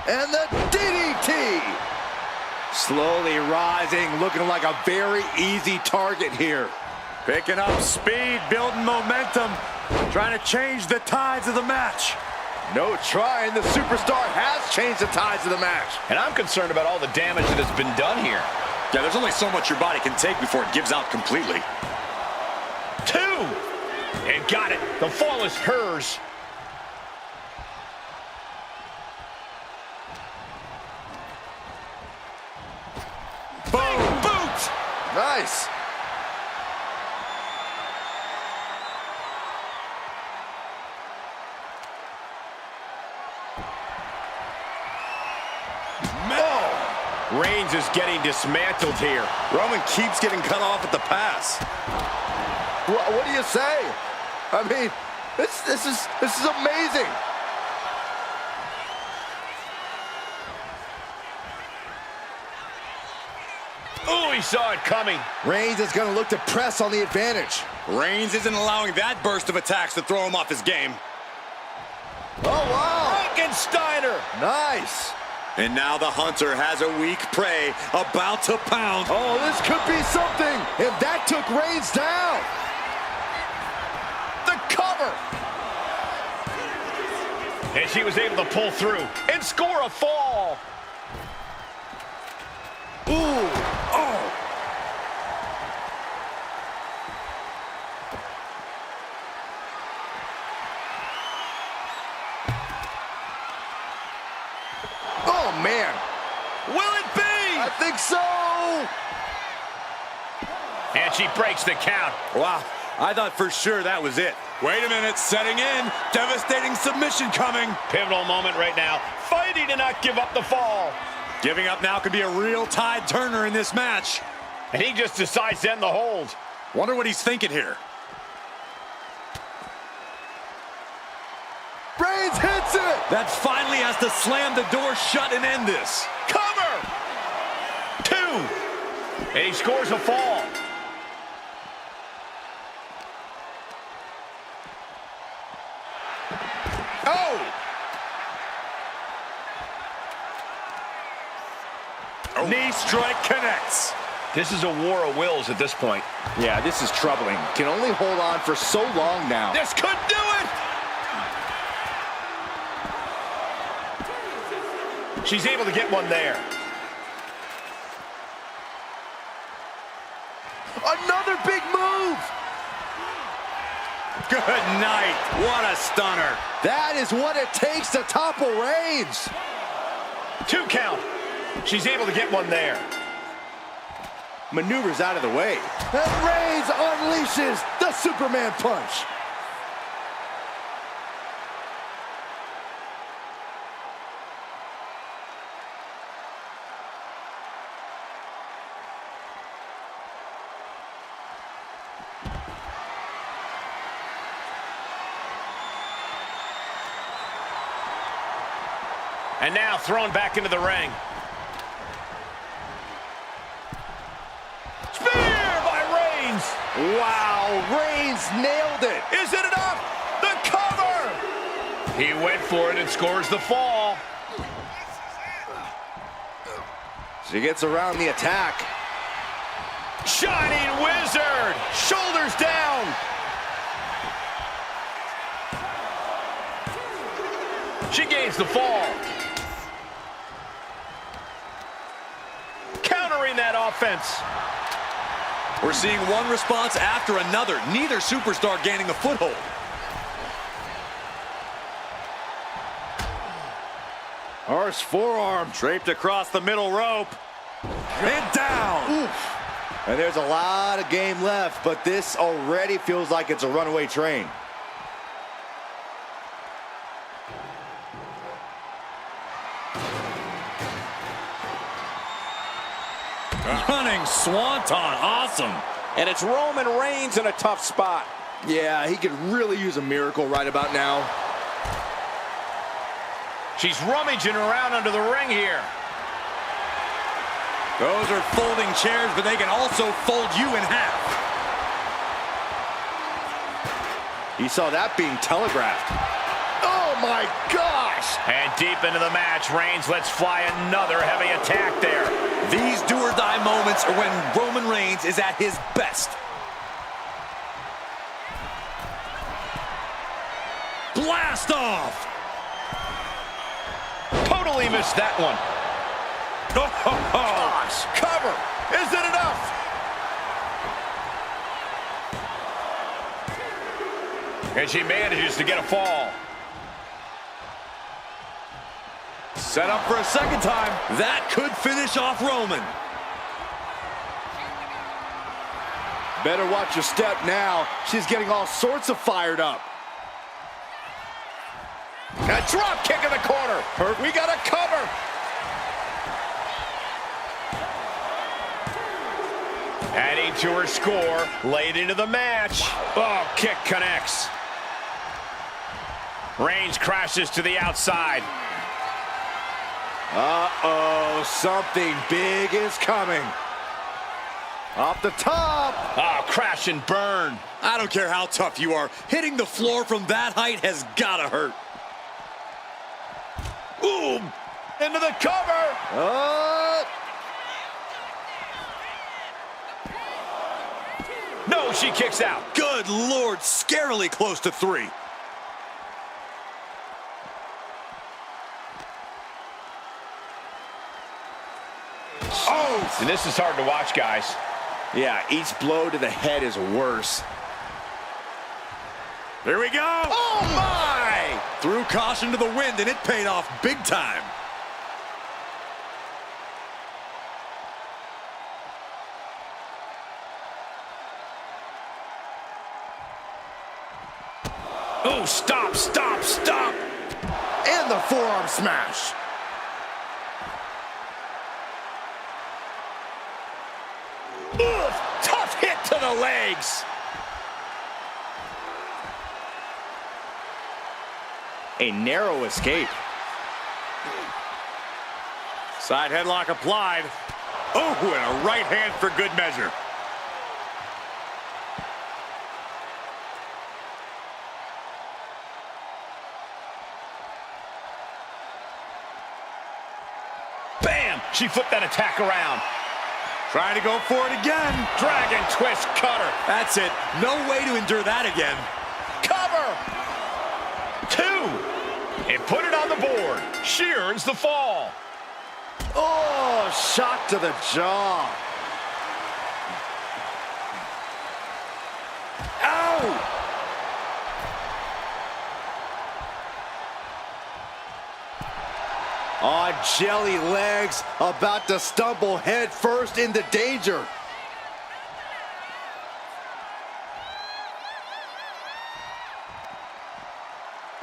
[SPEAKER 2] And the DDT. Slowly rising, looking like a very easy target here.
[SPEAKER 3] Picking up speed, building momentum, trying to change the tides of the match.
[SPEAKER 2] No trying, the superstar has changed the tides of the match.
[SPEAKER 1] And I'm concerned about all the damage that has been done here.
[SPEAKER 3] Yeah, there's only so much your body can take before it gives out completely.
[SPEAKER 1] 2! And got it. The fall is hers.
[SPEAKER 3] Boom! Boot!
[SPEAKER 2] Nice.
[SPEAKER 1] Reigns is getting dismantled here.
[SPEAKER 3] Roman keeps getting cut off at the pass.
[SPEAKER 2] What do you say? I mean, this is amazing.
[SPEAKER 1] Oh, he saw it coming.
[SPEAKER 2] Reigns is going to look to press on the advantage.
[SPEAKER 3] Reigns isn't allowing that burst of attacks to throw him off his game.
[SPEAKER 2] Oh, wow.
[SPEAKER 1] Frankensteiner.
[SPEAKER 2] Nice.
[SPEAKER 3] And now the hunter has a weak prey about to pound.
[SPEAKER 2] Oh, this could be something. And that took Reigns down.
[SPEAKER 1] The cover. And she was able to pull through and score a fall.
[SPEAKER 2] Ooh. Oh. Oh, man.
[SPEAKER 1] Will it be?
[SPEAKER 2] I think so.
[SPEAKER 1] she breaks the count.
[SPEAKER 3] Wow, I thought for sure that was it. Wait a minute, setting in. Devastating submission coming.
[SPEAKER 1] Pivotal moment right now. Fighting to not give up the fall.
[SPEAKER 3] Giving up now could be a real tide turner in this match.
[SPEAKER 1] And he just decides to end the hold.
[SPEAKER 3] Wonder what he's thinking here.
[SPEAKER 2] Reigns hits it!
[SPEAKER 3] That finally has to slam the door shut and end this.
[SPEAKER 1] Cover! 2. And he scores a fall. Oh!
[SPEAKER 3] Knee strike connects.
[SPEAKER 1] This is a war of wills at this point.
[SPEAKER 2] Yeah, this is troubling. Can only hold on for so long now.
[SPEAKER 1] This could do it! She's able to get one there.
[SPEAKER 2] Another big move!
[SPEAKER 3] Good night. What a stunner.
[SPEAKER 2] That is what it takes to topple Reigns.
[SPEAKER 1] 2 count. She's able to get one there.
[SPEAKER 2] Maneuvers out of the way. And Reigns unleashes the Superman punch.
[SPEAKER 1] And now thrown back into the ring. Spear by Reigns.
[SPEAKER 2] Wow, Reigns nailed it.
[SPEAKER 1] Is it enough? The cover. He went for it and scores the fall.
[SPEAKER 2] She gets around the attack.
[SPEAKER 1] Shining Wizard. Shoulders down. She gains the fall. Countering that offense.
[SPEAKER 3] We're seeing one response after another. Neither superstar gaining a foothold.
[SPEAKER 2] Harsh forearm.
[SPEAKER 3] Draped across the middle rope. And down.
[SPEAKER 2] Oof. And there's a lot of game left, but this already feels like it's a runaway train.
[SPEAKER 3] Running swanton, awesome.
[SPEAKER 1] And it's Roman Reigns in a tough spot.
[SPEAKER 2] Yeah, he could really use a miracle right about now.
[SPEAKER 1] She's rummaging around under the ring here.
[SPEAKER 3] Those are folding chairs, but they can also fold you in half.
[SPEAKER 2] He saw that being telegraphed. Oh my gosh!
[SPEAKER 1] And deep into the match, Reigns lets fly another heavy attack there.
[SPEAKER 3] These do-or-die moments are when Roman Reigns is at his best. Blast off!
[SPEAKER 1] Totally missed that one.
[SPEAKER 3] Oh,
[SPEAKER 1] Gosh, cover. Is it enough? And she manages to get a fall.
[SPEAKER 3] set up for a second time. That could finish off Roman.
[SPEAKER 2] Better watch your step now. She's getting all sorts of fired up.
[SPEAKER 1] A drop kick in the corner. We got a cover. Adding to her score late into the match. Oh, kick connects. Reigns crashes to the outside.
[SPEAKER 2] Uh-oh, something big is coming. Off the top.
[SPEAKER 1] Oh, crash and burn.
[SPEAKER 3] I don't care how tough you are. Hitting the floor from that height has gotta hurt.
[SPEAKER 1] Ooh, into the cover. No, she kicks out.
[SPEAKER 3] Good Lord, scarily close to 3.
[SPEAKER 1] Oh, and this is hard to watch, guys.
[SPEAKER 2] Yeah, each blow to the head is worse.
[SPEAKER 3] Here we go.
[SPEAKER 2] Oh, my!
[SPEAKER 3] Threw caution to the wind, and it paid off big time.
[SPEAKER 1] Oh, stop, stop, stop.
[SPEAKER 2] And the forearm smash.
[SPEAKER 1] Ugh, tough hit to the legs.
[SPEAKER 2] A narrow escape.
[SPEAKER 3] Side headlock applied. Oh, and a right hand for good measure.
[SPEAKER 1] Bam! She flipped that attack around.
[SPEAKER 3] Trying to go for it again.
[SPEAKER 1] Dragon twist cutter.
[SPEAKER 3] That's it. No way to endure that again.
[SPEAKER 1] Cover. 2. And put it on the board. She earns the fall.
[SPEAKER 2] Oh, shot to the jaw. Ow! On jelly legs, about to stumble head first into danger.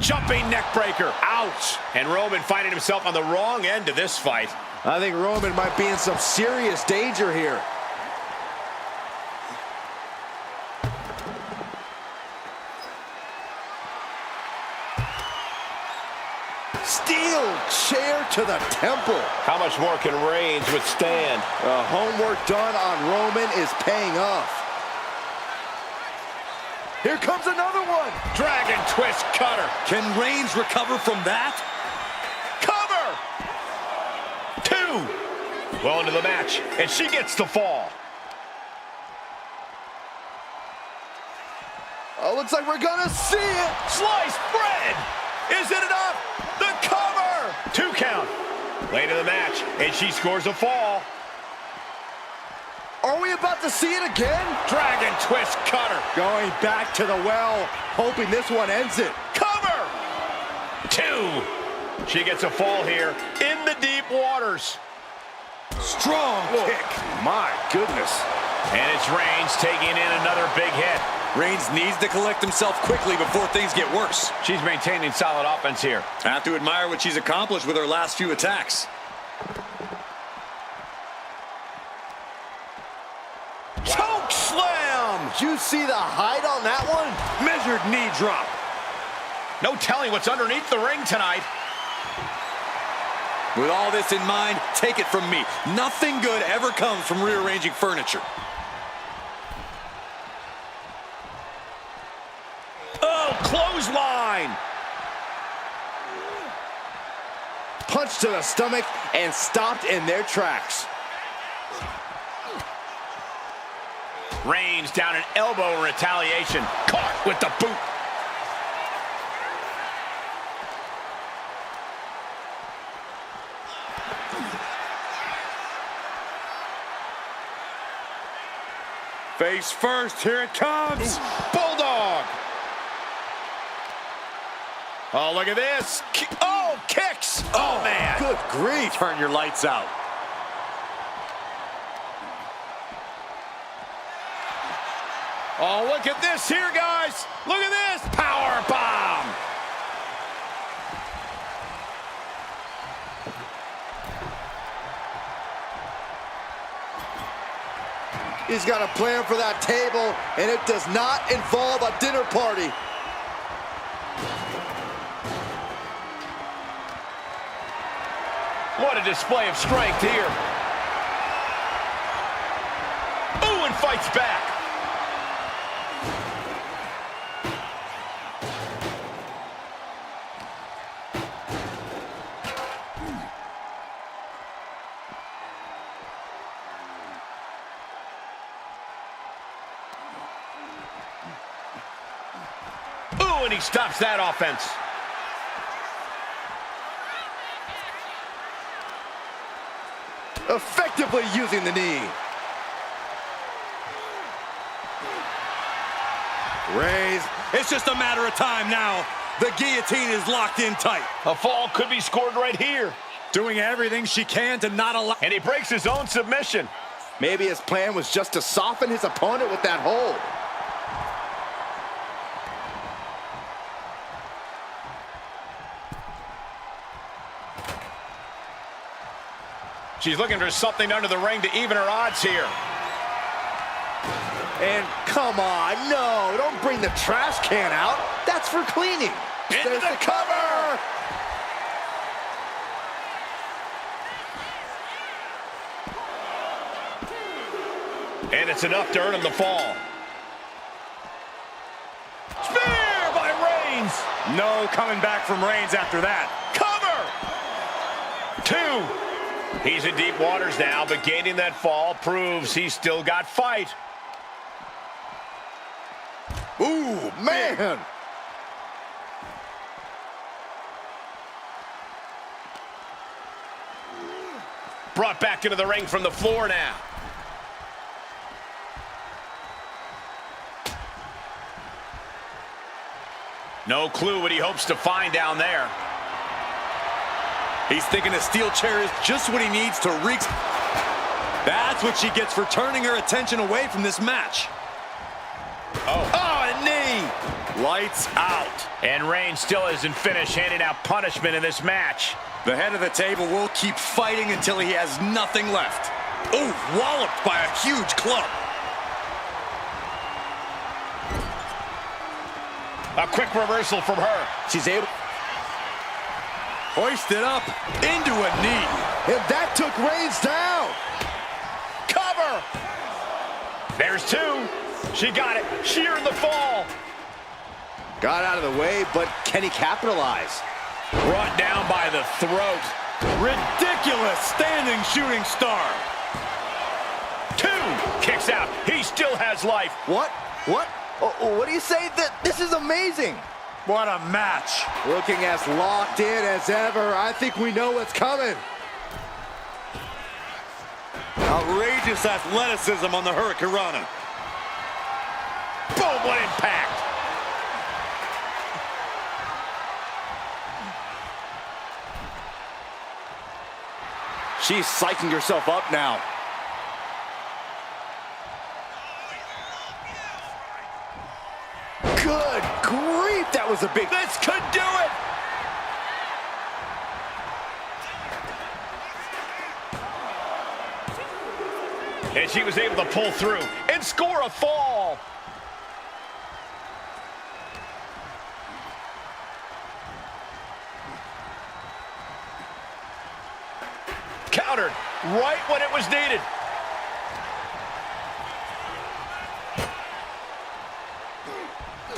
[SPEAKER 1] Jumping neck breaker. Ouch. And Roman finding himself on the wrong end of this fight.
[SPEAKER 2] I think Roman might be in some serious danger here. Steel chair to the temple.
[SPEAKER 1] How much more can Reigns withstand?
[SPEAKER 2] Homework done on Roman is paying off. Here comes another one.
[SPEAKER 1] Dragon twist cutter.
[SPEAKER 3] Can Reigns recover from that?
[SPEAKER 1] Cover. 2. Well into the match, and she gets the fall.
[SPEAKER 2] Oh, looks like we're gonna see it.
[SPEAKER 1] Sliced bread. Is it enough? The cover. 2 count. Late in the match, and she scores a fall.
[SPEAKER 2] Are we about to see it again?
[SPEAKER 1] Dragon twist cutter.
[SPEAKER 2] Going back to the well, hoping this one ends it.
[SPEAKER 1] Cover. 2. She gets a fall here in the deep waters.
[SPEAKER 2] Strong kick. My goodness.
[SPEAKER 1] And it's Reigns taking in another big hit.
[SPEAKER 3] Reigns needs to collect himself quickly before things get worse.
[SPEAKER 1] She's maintaining solid offense here.
[SPEAKER 3] Have to admire what she's accomplished with her last few attacks.
[SPEAKER 1] Choke slam!
[SPEAKER 2] Did you see the height on that one?
[SPEAKER 3] Measured knee drop.
[SPEAKER 1] No telling what's underneath the ring tonight.
[SPEAKER 3] With all this in mind, take it from me. Nothing good ever comes from rearranging furniture.
[SPEAKER 1] Oh, clothesline!
[SPEAKER 2] Punch to the stomach and stopped in their tracks.
[SPEAKER 1] Reigns down an elbow in retaliation. Caught with the boot.
[SPEAKER 3] Face first, here it comes.
[SPEAKER 1] Bulldog. Oh, look at this. Oh, kicks. Oh, man.
[SPEAKER 2] Good grief.
[SPEAKER 3] Turn your lights out.
[SPEAKER 1] Oh, look at this here, guys. Look at this. Power bomb.
[SPEAKER 2] He's got a plan for that table, and it does not involve a dinner party.
[SPEAKER 1] What a display of strength here. Ooh, and fights back. Ooh, and he stops that offense.
[SPEAKER 2] Effectively using the knee. Raise.
[SPEAKER 3] It's just a matter of time now. The guillotine is locked in tight.
[SPEAKER 1] A fall could be scored right here.
[SPEAKER 3] Doing everything she can to not allow...
[SPEAKER 1] And he breaks his own submission.
[SPEAKER 2] Maybe his plan was just to soften his opponent with that hold.
[SPEAKER 1] She's looking for something under the ring to even her odds here.
[SPEAKER 2] And come on, no, don't bring the trash can out. That's for cleaning.
[SPEAKER 1] Into the cover! And it's enough to earn him the fall. Spear by Reigns!
[SPEAKER 3] No coming back from Reigns after that.
[SPEAKER 1] Cover! 2. He's in deep waters now, but gaining that fall proves he's still got fight.
[SPEAKER 2] Ooh, man!
[SPEAKER 1] Brought back into the ring from the floor now. No clue what he hopes to find down there.
[SPEAKER 3] He's thinking a steel chair is just what he needs to wreak. That's what she gets for turning her attention away from this match.
[SPEAKER 1] Oh,
[SPEAKER 3] a knee! Lights out.
[SPEAKER 1] And Reigns still isn't finished handing out punishment in this match.
[SPEAKER 3] The head of the table will keep fighting until he has nothing left. Oh, walloped by a huge club.
[SPEAKER 1] A quick reversal from her.
[SPEAKER 2] She's able.
[SPEAKER 3] Hoisted up into a knee.
[SPEAKER 2] And that took Reigns down.
[SPEAKER 1] Cover! There's 2. She got it. She earned the fall.
[SPEAKER 2] Got out of the way, but can he capitalize?
[SPEAKER 1] Brought down by the throat.
[SPEAKER 3] Ridiculous standing shooting star.
[SPEAKER 1] 2. Kicks out. He still has life.
[SPEAKER 2] What? What? Oh, what do you say? This is amazing.
[SPEAKER 3] What a match.
[SPEAKER 2] Looking as locked in as ever. I think we know what's coming.
[SPEAKER 3] Outrageous athleticism on the Hurricanrana.
[SPEAKER 1] Boom, what impact.
[SPEAKER 2] She's psyching herself up now. Good grief, that was a big...
[SPEAKER 1] This could do it. And she was able to pull through and score a fall. Countered right when it was needed.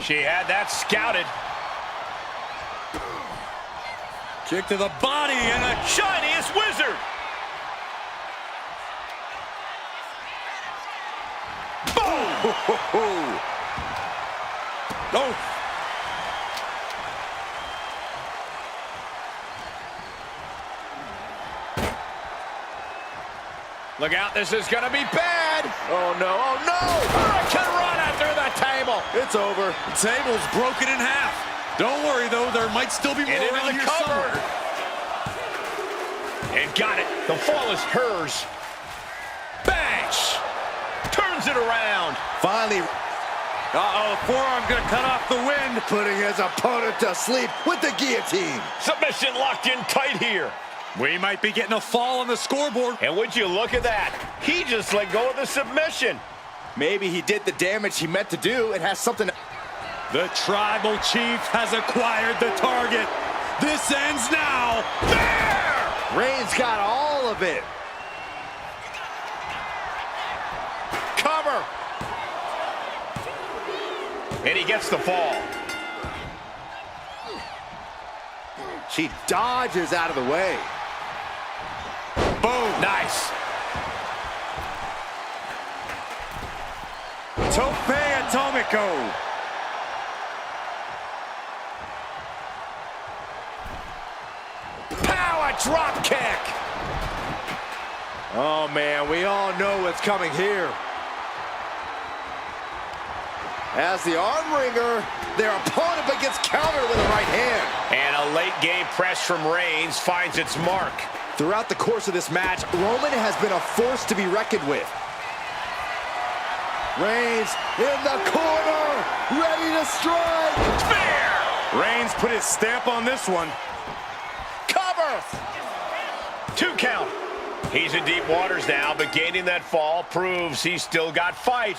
[SPEAKER 1] She had that scouted.
[SPEAKER 3] Kick to the body and a
[SPEAKER 1] Shiniest wizard. Boom!
[SPEAKER 3] Oh!
[SPEAKER 1] Look out, this is gonna be bad.
[SPEAKER 2] Oh, no, oh, no!
[SPEAKER 1] Hurricanrana through the table.
[SPEAKER 2] It's over.
[SPEAKER 3] The table's broken in half. Don't worry, though, there might still be more
[SPEAKER 1] And into
[SPEAKER 3] around
[SPEAKER 1] the
[SPEAKER 3] here
[SPEAKER 1] cover.
[SPEAKER 3] somewhere.
[SPEAKER 1] And got it. The fall is hers. Bash! Turns it around.
[SPEAKER 2] Finally,
[SPEAKER 3] Uh-oh, forearm gonna cut off the wind.
[SPEAKER 2] putting his opponent to sleep with the guillotine.
[SPEAKER 1] Submission locked in tight here.
[SPEAKER 3] We might be getting a fall on the scoreboard.
[SPEAKER 1] And would you look at that? He just let go of the submission.
[SPEAKER 2] Maybe he did the damage he meant to do and has something...
[SPEAKER 3] The tribal chief has acquired the target. This ends now.
[SPEAKER 1] There!
[SPEAKER 2] Reigns got all of it.
[SPEAKER 1] Cover. And he gets the fall.
[SPEAKER 2] She dodges out of the way.
[SPEAKER 1] Boom. Nice.
[SPEAKER 3] Tope Atomico.
[SPEAKER 1] Power drop kick.
[SPEAKER 2] Oh, man, we all know what's coming here. As the arm wringer, their opponent gets countered with a right hand.
[SPEAKER 1] And a late game press from Reigns finds its mark.
[SPEAKER 2] Throughout the course of this match, Roman has been a force to be reckoned with. Reigns in the corner, ready to strike.
[SPEAKER 1] Spear!
[SPEAKER 3] Reigns put his stamp on this one.
[SPEAKER 1] Cover! 2 count. He's in deep waters now, but gaining that fall proves he's still got fight.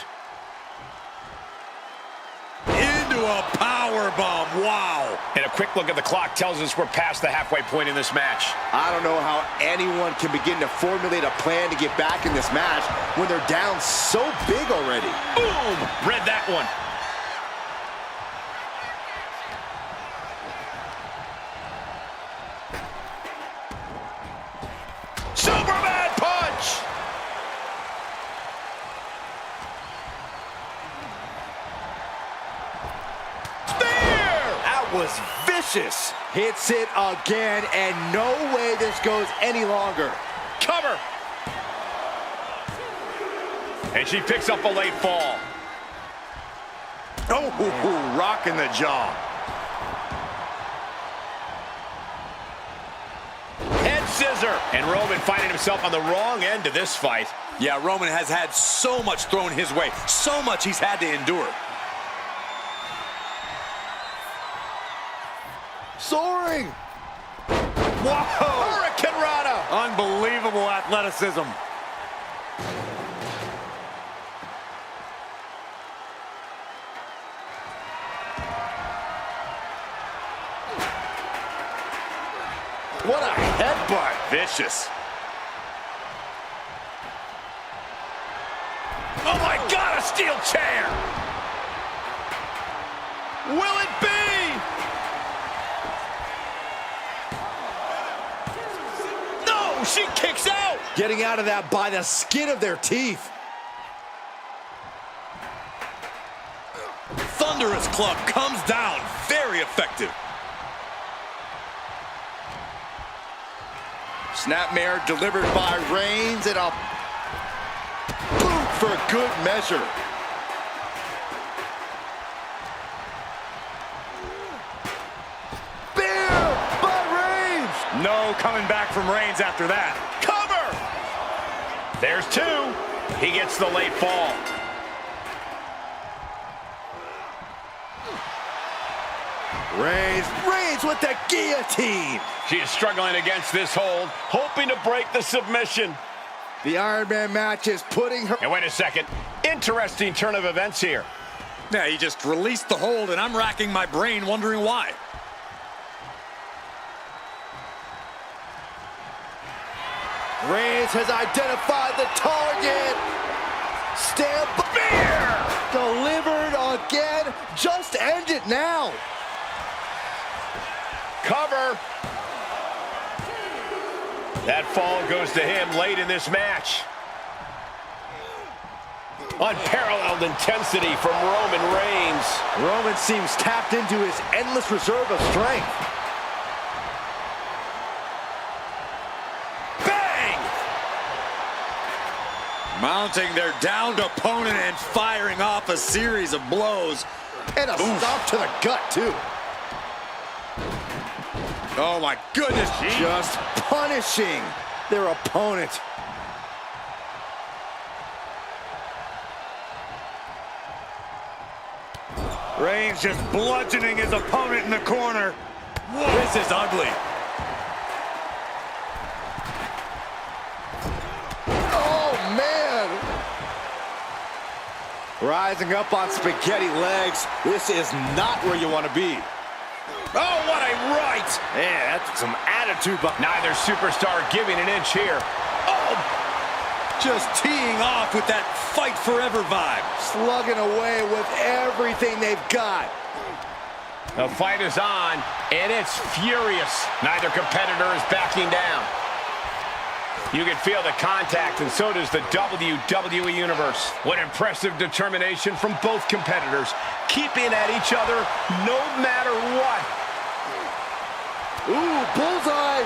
[SPEAKER 3] Into a power bomb. Wow.
[SPEAKER 1] And a quick look at the clock tells us we're past the halfway point in this match.
[SPEAKER 2] I don't know how anyone can begin to formulate a plan to get back in this match when they're down so big already.
[SPEAKER 1] Boom! Read that one. Superman punch! Spear!
[SPEAKER 2] That was vicious. Hits it again, and no way this goes any longer.
[SPEAKER 1] Cover! And she picks up a late fall.
[SPEAKER 3] Oh, rocking the jaw.
[SPEAKER 1] Head scissor. And Roman finding himself on the wrong end of this fight.
[SPEAKER 3] Yeah, Roman has had so much thrown his way, so much he's had to endure.
[SPEAKER 2] Soaring.
[SPEAKER 3] Whoa!
[SPEAKER 1] Hurricane Rana.
[SPEAKER 3] Unbelievable athleticism.
[SPEAKER 2] What a headbutt.
[SPEAKER 3] Vicious.
[SPEAKER 1] Oh my God, a steel chair. Will it be? No, she kicks out.
[SPEAKER 2] Getting out of that by the skin of their teeth.
[SPEAKER 3] Thunderous club comes down. Very effective.
[SPEAKER 2] Snapmare delivered by Reigns and a boot for good measure. Spear by Reigns.
[SPEAKER 3] No coming back from Reigns after that.
[SPEAKER 1] Cover. There's two. He gets the late fall.
[SPEAKER 2] Reigns with the guillotine.
[SPEAKER 1] She is struggling against this hold, hoping to break the submission.
[SPEAKER 2] The Iron Man match is putting her...
[SPEAKER 1] And wait a second. Interesting turn of events here.
[SPEAKER 3] Yeah, he just released the hold, and I'm racking my brain wondering why.
[SPEAKER 2] Reigns has identified the target. Stamp.
[SPEAKER 1] Spear!
[SPEAKER 2] Delivered again. Just end it now.
[SPEAKER 1] Cover. That fall goes to him late in this match. Unparalleled intensity from Roman Reigns.
[SPEAKER 2] Roman seems tapped into his endless reserve of strength.
[SPEAKER 1] Bang!
[SPEAKER 3] Mounting their downed opponent and firing off a series of blows.
[SPEAKER 2] And a stop to the gut, too.
[SPEAKER 3] Oh, my goodness.
[SPEAKER 2] Just punishing their opponent.
[SPEAKER 3] Reigns just bludgeoning his opponent in the corner. Whoa. This is ugly.
[SPEAKER 2] Oh, man. Rising up on spaghetti legs. This is not where you want to be.
[SPEAKER 1] Oh, what a right!
[SPEAKER 2] Man, that's some attitude. But
[SPEAKER 1] Neither superstar giving an inch here.
[SPEAKER 3] Oh! Just teeing off with that fight forever vibe.
[SPEAKER 2] slugging away with everything they've got.
[SPEAKER 1] The fight is on, and it's furious. Neither competitor is backing down. You can feel the contact, and so does the WWE Universe. What impressive determination from both competitors, keeping at each other no matter what.
[SPEAKER 2] Ooh, bullseye.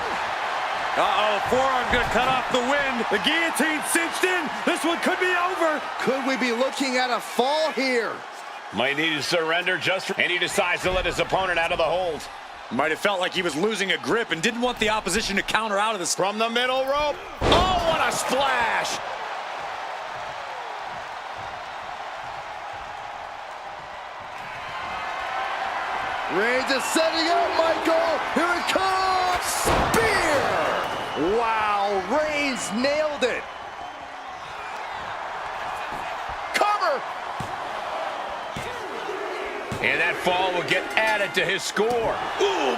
[SPEAKER 3] Uh-oh, forearm's gonna cut off the wind. The guillotine cinched in. This one could be over.
[SPEAKER 2] Could we be looking at a fall here?
[SPEAKER 1] Might need to surrender and he decides to let his opponent out of the hold.
[SPEAKER 3] Might have felt like he was losing a grip and didn't want the opposition to counter out of this.
[SPEAKER 1] From the middle rope. Oh, what a splash!
[SPEAKER 2] Reigns is setting up, Michael. Here it comes. Spear. Wow, Reigns Reigns nailed it.
[SPEAKER 1] Cover! And that fall will get added to his score. Ooh!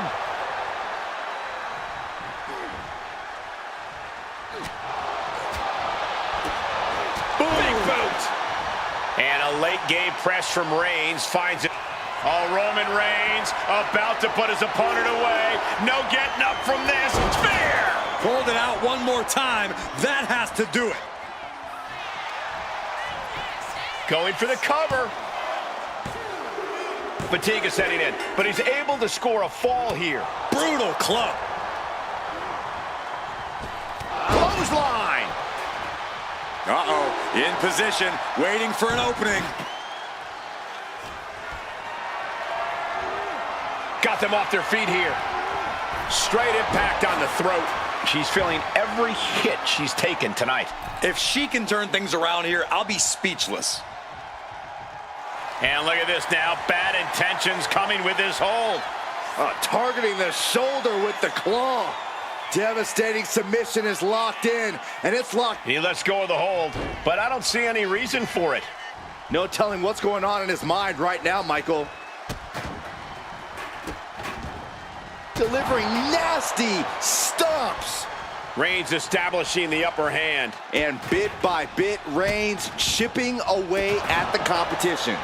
[SPEAKER 1] Big boot! And a late game press from Reigns finds it. Oh, Roman Reigns about to put his opponent away. No getting up from this. Spear!
[SPEAKER 3] Pulled it out one more time. That has to do it.
[SPEAKER 1] Going for the cover. Fatigue is setting in, but he's able to score a fall here.
[SPEAKER 3] Brutal club.
[SPEAKER 1] Clothesline!
[SPEAKER 3] Uh-oh, in position, waiting for an opening.
[SPEAKER 1] Got them off their feet here. Straight impact on the throat. She's feeling every hit she's taken tonight.
[SPEAKER 3] If she can turn things around here, I'll be speechless.
[SPEAKER 1] And look at this now. Bad intentions coming with this hold.
[SPEAKER 2] Targeting the shoulder with the claw. Devastating submission is locked in, and it's locked.
[SPEAKER 1] He lets go of the hold, but I don't see any reason for it.
[SPEAKER 2] No telling what's going on in his mind right now, Michael. Delivering nasty stomps.
[SPEAKER 1] Reigns establishing the upper hand.
[SPEAKER 2] And bit by bit, Reigns chipping away at the competition.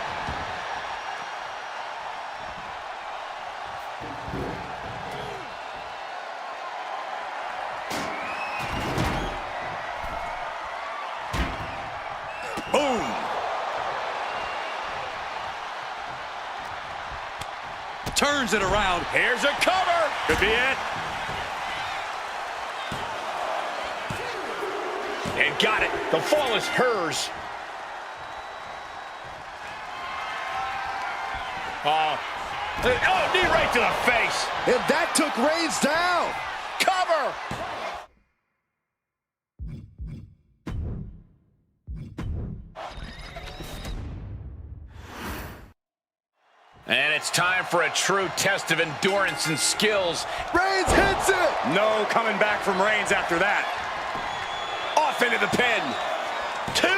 [SPEAKER 3] Boom! Turns it around.
[SPEAKER 1] Here's a cover.
[SPEAKER 3] Could be it.
[SPEAKER 1] And got it. The fall is hers. Oh, knee right to the face.
[SPEAKER 2] And that took Reigns down.
[SPEAKER 1] Cover. And it's time for a true test of endurance and skills.
[SPEAKER 2] Reigns hits it.
[SPEAKER 3] No coming back from Reigns after that.
[SPEAKER 1] Off into the pin. 2.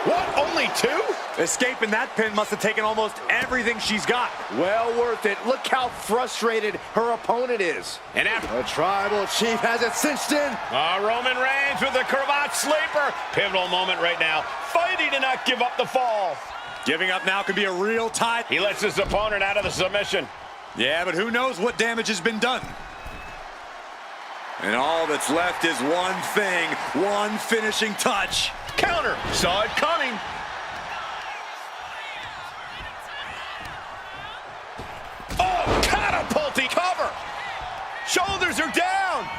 [SPEAKER 1] What? Only 2?
[SPEAKER 3] Escaping that pin must have taken almost everything she's got.
[SPEAKER 2] Well worth it. Look how frustrated her opponent is.
[SPEAKER 1] And after
[SPEAKER 2] The tribal chief has it cinched in.
[SPEAKER 1] Roman Reigns with the cravat sleeper. Pivotal moment right now. Fighting to not give up the fall.
[SPEAKER 3] Giving up now could be a real tie.
[SPEAKER 1] He lets his opponent out of the submission.
[SPEAKER 3] Yeah, but who knows what damage has been done. And all that's left is one thing, one finishing touch.
[SPEAKER 1] Counter. Saw it coming. Oh, catapulting cover. Shoulders are down.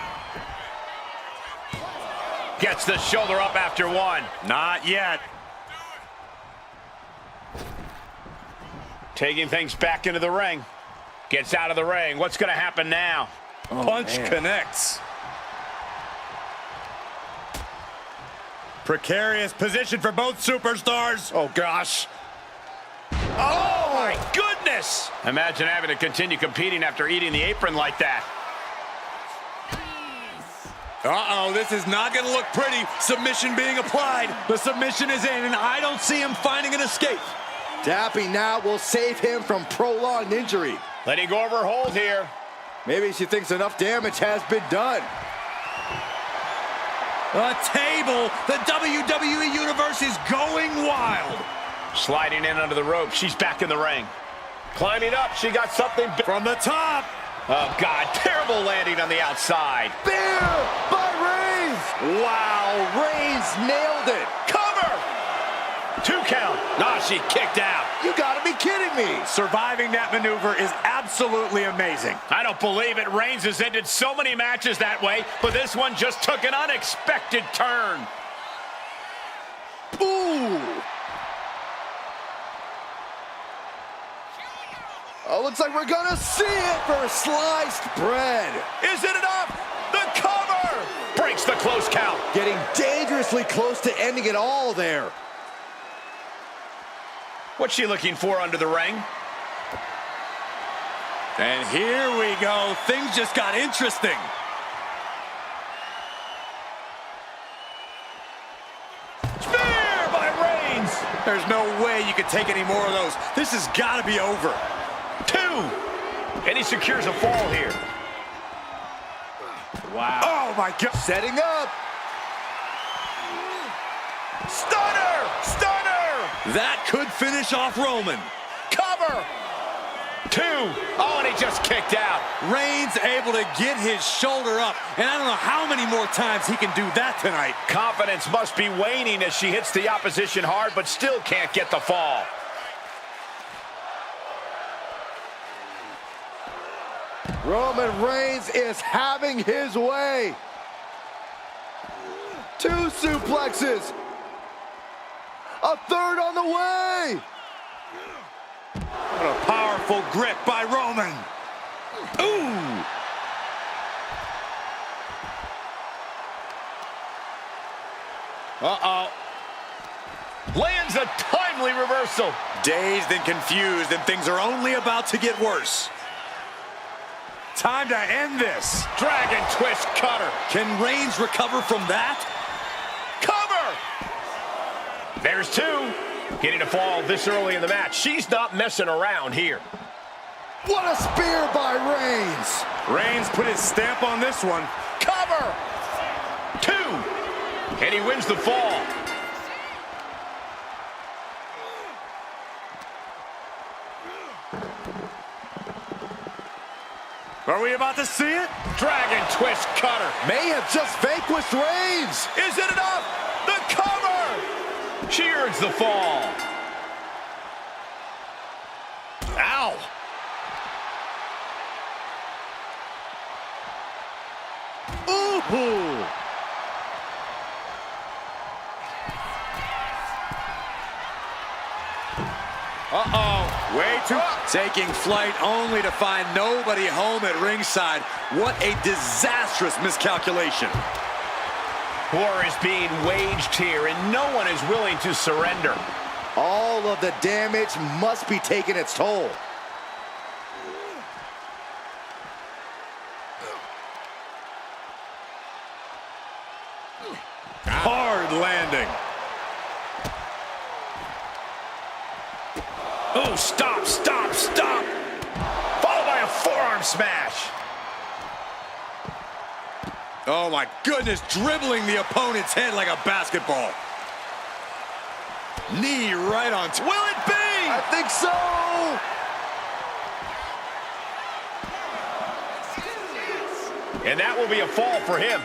[SPEAKER 1] Gets the shoulder up after 1.
[SPEAKER 3] Not yet.
[SPEAKER 1] Taking things back into the ring. Gets out of the ring. What's going to happen now?
[SPEAKER 3] Punch connects. Precarious position for both superstars.
[SPEAKER 2] Oh, gosh.
[SPEAKER 1] Oh, my goodness. Imagine having to continue competing after eating the apron like that.
[SPEAKER 3] Uh-oh, this is not going to look pretty. Submission being applied. The submission is in, and I don't see him finding an escape.
[SPEAKER 2] Dapping now will save him from prolonged injury.
[SPEAKER 1] Letting go of her hold here.
[SPEAKER 2] Maybe she thinks enough damage has been done.
[SPEAKER 3] A table. The WWE Universe is going wild.
[SPEAKER 1] Sliding in under the rope. She's back in the ring. Climbing up. She got something
[SPEAKER 3] From the top.
[SPEAKER 1] Oh, God. Terrible landing on the outside.
[SPEAKER 2] Spear by Reigns. Wow, Reigns nailed it.
[SPEAKER 1] Cover. 2 count. Nah, she kicked out.
[SPEAKER 2] You gotta be kidding me.
[SPEAKER 3] Surviving that maneuver is absolutely amazing.
[SPEAKER 1] I don't believe it. Reigns has ended so many matches that way, but this one just took an unexpected turn.
[SPEAKER 2] Ooh. Oh, looks like we're gonna see it for sliced bread.
[SPEAKER 1] Is it enough? The cover! Breaks the close count.
[SPEAKER 2] Getting dangerously close to ending it all there.
[SPEAKER 1] What's she looking for under the ring?
[SPEAKER 3] And here we go. Things just got interesting. There's no way you can take any more of those. This has got to be over.
[SPEAKER 1] 2. And he secures a fall here. Wow.
[SPEAKER 3] Oh, my God.
[SPEAKER 2] Setting up.
[SPEAKER 1] Stunner! Stunner!
[SPEAKER 3] That could finish off Roman.
[SPEAKER 1] Cover! 2. Oh, and he just kicked out.
[SPEAKER 3] Reigns able to get his shoulder up, and I don't know how many more times he can do that tonight.
[SPEAKER 1] Confidence must be waning as she hits the opposition hard, but still can't get the fall.
[SPEAKER 2] Roman Reigns is having his way. 2 suplexes. A third on the way.
[SPEAKER 3] What a powerful grip by Roman. Ooh.
[SPEAKER 1] Uh-oh. Lands a timely reversal.
[SPEAKER 3] Dazed and confused, and things are only about to get worse. Time to end this.
[SPEAKER 1] Dragon twist cutter.
[SPEAKER 3] Can Reigns recover from that?
[SPEAKER 1] Cover! There's 2. Getting a fall this early in the match. She's not messing around here.
[SPEAKER 2] What a spear by Reigns.
[SPEAKER 3] Reigns put his stamp on this one.
[SPEAKER 1] Cover! 2. And he wins the fall.
[SPEAKER 3] Are we about to see it?
[SPEAKER 1] Dragon twist cutter.
[SPEAKER 2] May have just vanquished Reigns.
[SPEAKER 1] Is it enough? The cover! She earns the fall. Ow!
[SPEAKER 2] Ooh!
[SPEAKER 1] Uh-oh.
[SPEAKER 3] Way too... Taking flight only to find nobody home at ringside. What a disastrous miscalculation.
[SPEAKER 1] War is being waged here, and no one is willing to surrender.
[SPEAKER 2] All of the damage must be taking its toll.
[SPEAKER 3] Hard landing.
[SPEAKER 1] Oh, stop, stop, stop. Followed by a forearm smash.
[SPEAKER 3] Oh my goodness, dribbling the opponent's head like a basketball. Knee right on. Will it be?
[SPEAKER 2] I think so.
[SPEAKER 1] And that will be a fall for him.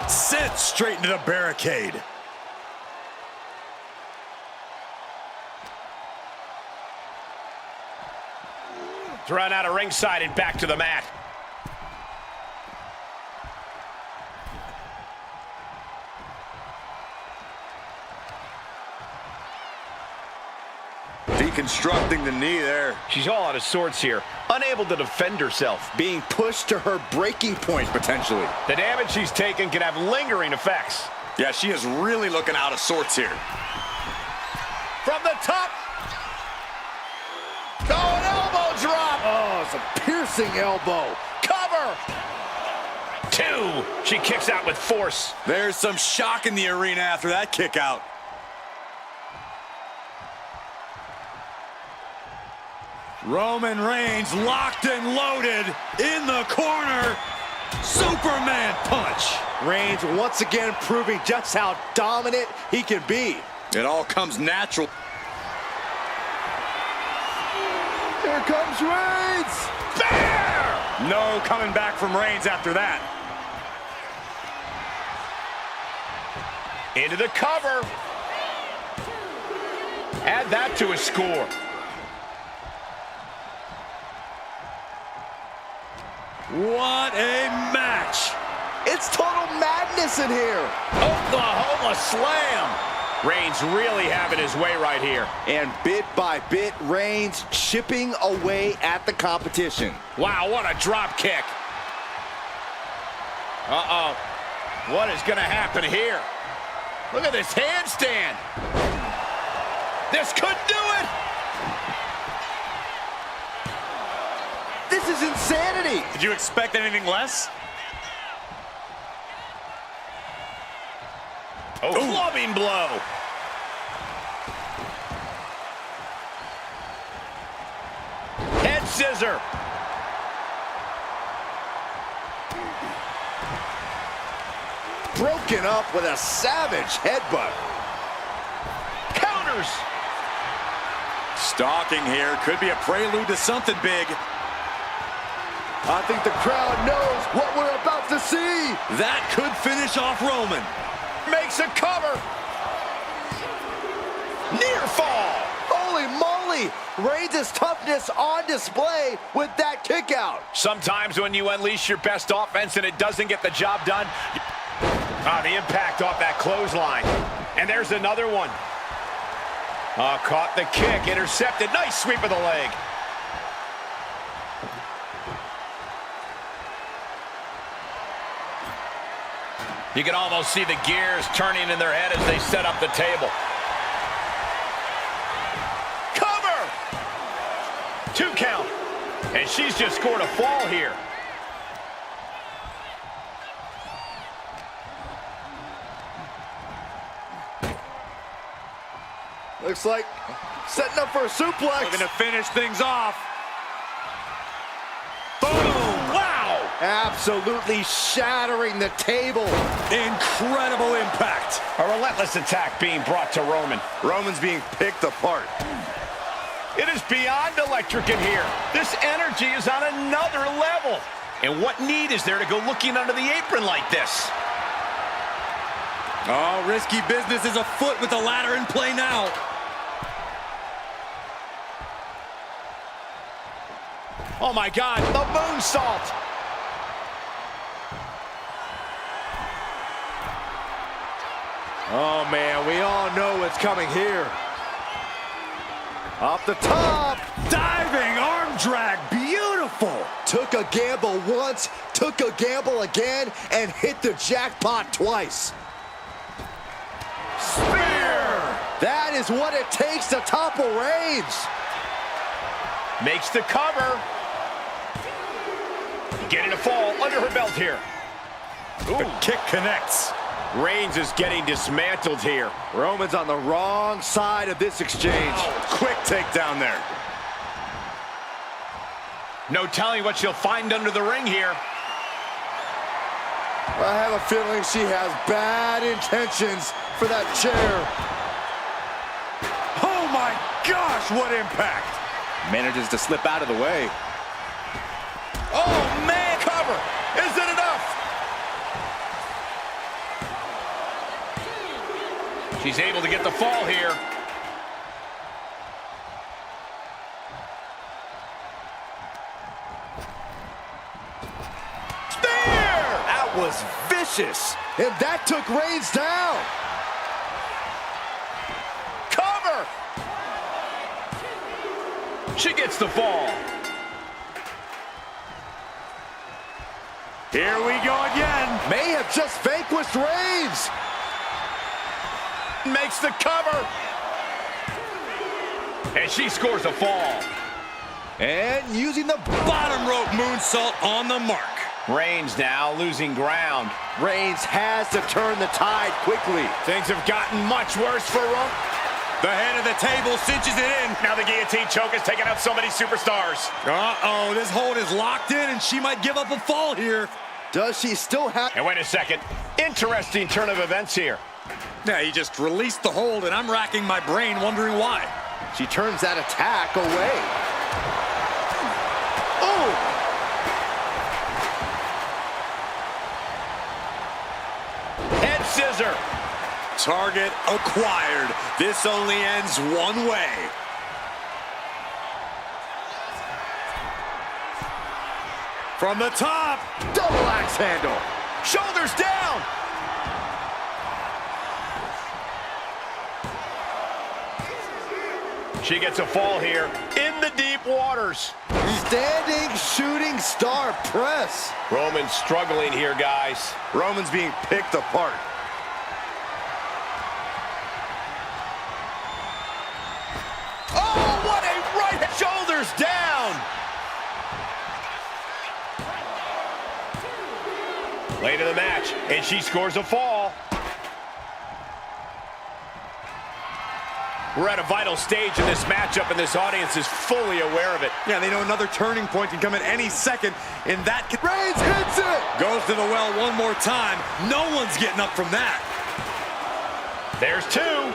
[SPEAKER 3] Sent straight into the barricade.
[SPEAKER 1] Thrown out of ringside and back to the mat.
[SPEAKER 3] Deconstructing the knee there.
[SPEAKER 1] She's all out of sorts here, unable to defend herself.
[SPEAKER 2] Being pushed to her breaking point, potentially.
[SPEAKER 1] The damage she's taken can have lingering effects.
[SPEAKER 3] Yeah, she is really looking out of sorts here.
[SPEAKER 1] From the top. Oh, an elbow drop.
[SPEAKER 2] Oh, it's a piercing elbow.
[SPEAKER 1] Cover. 2. She kicks out with force.
[SPEAKER 3] There's some shock in the arena after that kick out. Roman Reigns locked and loaded in the corner. Superman punch.
[SPEAKER 2] Reigns once again proving just how dominant he can be.
[SPEAKER 3] It all comes natural.
[SPEAKER 2] Here comes Reigns.
[SPEAKER 1] Bear!
[SPEAKER 3] No coming back from Reigns after that.
[SPEAKER 1] Into the cover. Add that to his score.
[SPEAKER 3] What a match.
[SPEAKER 2] It's total madness in here.
[SPEAKER 1] Oklahoma slam. Reigns really having his way right here.
[SPEAKER 2] And bit by bit, Reigns chipping away at the competition.
[SPEAKER 1] Wow, what a drop kick. Uh-oh. What is going to happen here? Look at this handstand. This could do it.
[SPEAKER 2] This is insanity.
[SPEAKER 3] Did you expect anything less?
[SPEAKER 1] Oh, clubbing blow. Head scissor.
[SPEAKER 2] Broken up with a savage headbutt.
[SPEAKER 1] Counters.
[SPEAKER 3] Stalking here. Could be a prelude to something big.
[SPEAKER 2] I think the crowd knows what we're about to see.
[SPEAKER 3] That could finish off Roman.
[SPEAKER 1] Makes a cover. Near fall.
[SPEAKER 2] Holy moly! Reigns' toughness on display with that kick out.
[SPEAKER 1] Sometimes when you unleash your best offense and it doesn't get the job done, the impact off that clothesline. And there's another one. Caught the kick, intercepted. Nice sweep of the leg. You can almost see the gears turning in their head as they set up the table. Cover! 2 count. And she's just scored a fall here.
[SPEAKER 2] Looks like setting up for a suplex.
[SPEAKER 3] Looking to finish things off.
[SPEAKER 2] Absolutely shattering the table.
[SPEAKER 3] Incredible impact.
[SPEAKER 1] A relentless attack being brought to Roman.
[SPEAKER 2] Roman's being picked apart.
[SPEAKER 1] It is beyond electric in here. This energy is on another level. And what need is there to go looking under the apron like this?
[SPEAKER 3] Oh, risky business is afoot with the ladder in play now.
[SPEAKER 1] Oh my God, the moonsault.
[SPEAKER 2] Oh man, we all know what's coming here. Off the top.
[SPEAKER 3] Diving arm drag, beautiful.
[SPEAKER 2] Took a gamble once, took a gamble again, and hit the jackpot twice.
[SPEAKER 1] Spear!
[SPEAKER 2] That is what it takes to topple Reigns.
[SPEAKER 1] Makes the cover. Getting a fall under her belt here.
[SPEAKER 3] Ooh. The kick connects.
[SPEAKER 1] Reigns is getting dismantled here.
[SPEAKER 2] Roman's on the wrong side of this exchange.
[SPEAKER 3] Quick takedown there.
[SPEAKER 1] No telling what she'll find under the ring here.
[SPEAKER 2] I have a feeling she has bad intentions for that chair.
[SPEAKER 3] Oh my gosh, what impact.
[SPEAKER 2] Manages to slip out of the way.
[SPEAKER 1] Oh man, cover. Is it enough? She's able to get the fall here. Spear!
[SPEAKER 2] That was vicious. And that took Reigns down.
[SPEAKER 1] Cover! She gets the fall.
[SPEAKER 3] Here we go again.
[SPEAKER 2] May have just vanquished Reigns.
[SPEAKER 1] Makes the cover. And she scores a fall.
[SPEAKER 2] And using the
[SPEAKER 3] Bottom rope moonsault on the mark.
[SPEAKER 1] Reigns now losing ground.
[SPEAKER 2] Reigns has to turn the tide quickly.
[SPEAKER 1] Things have gotten much worse for Roman.
[SPEAKER 3] The head of the table cinches it in.
[SPEAKER 1] Now the guillotine choke is taking out so many superstars.
[SPEAKER 3] Uh-oh, this hold is locked in and she might give up a fall here.
[SPEAKER 2] Does she still have...
[SPEAKER 1] And wait a second. Interesting turn of events here.
[SPEAKER 3] Yeah, he just released the hold and I'm racking my brain wondering why.
[SPEAKER 2] She turns that attack away. Oh!
[SPEAKER 1] Head scissor.
[SPEAKER 3] Target acquired. This only ends one way. From the top.
[SPEAKER 2] Double axe handle.
[SPEAKER 1] Shoulders down. She gets a fall here in the deep waters.
[SPEAKER 2] Standing shooting star press.
[SPEAKER 1] Roman's struggling here, guys.
[SPEAKER 2] Roman's being picked apart.
[SPEAKER 1] Oh, what a right! Shoulders down. Late in the match, and she scores a fall. We're at a vital stage in this matchup, and this audience is fully aware of it.
[SPEAKER 3] Yeah, they know another turning point can come at any second, and that can...
[SPEAKER 2] Reigns hits it!
[SPEAKER 3] Goes to the well one more time. No one's getting up from that.
[SPEAKER 1] There's two,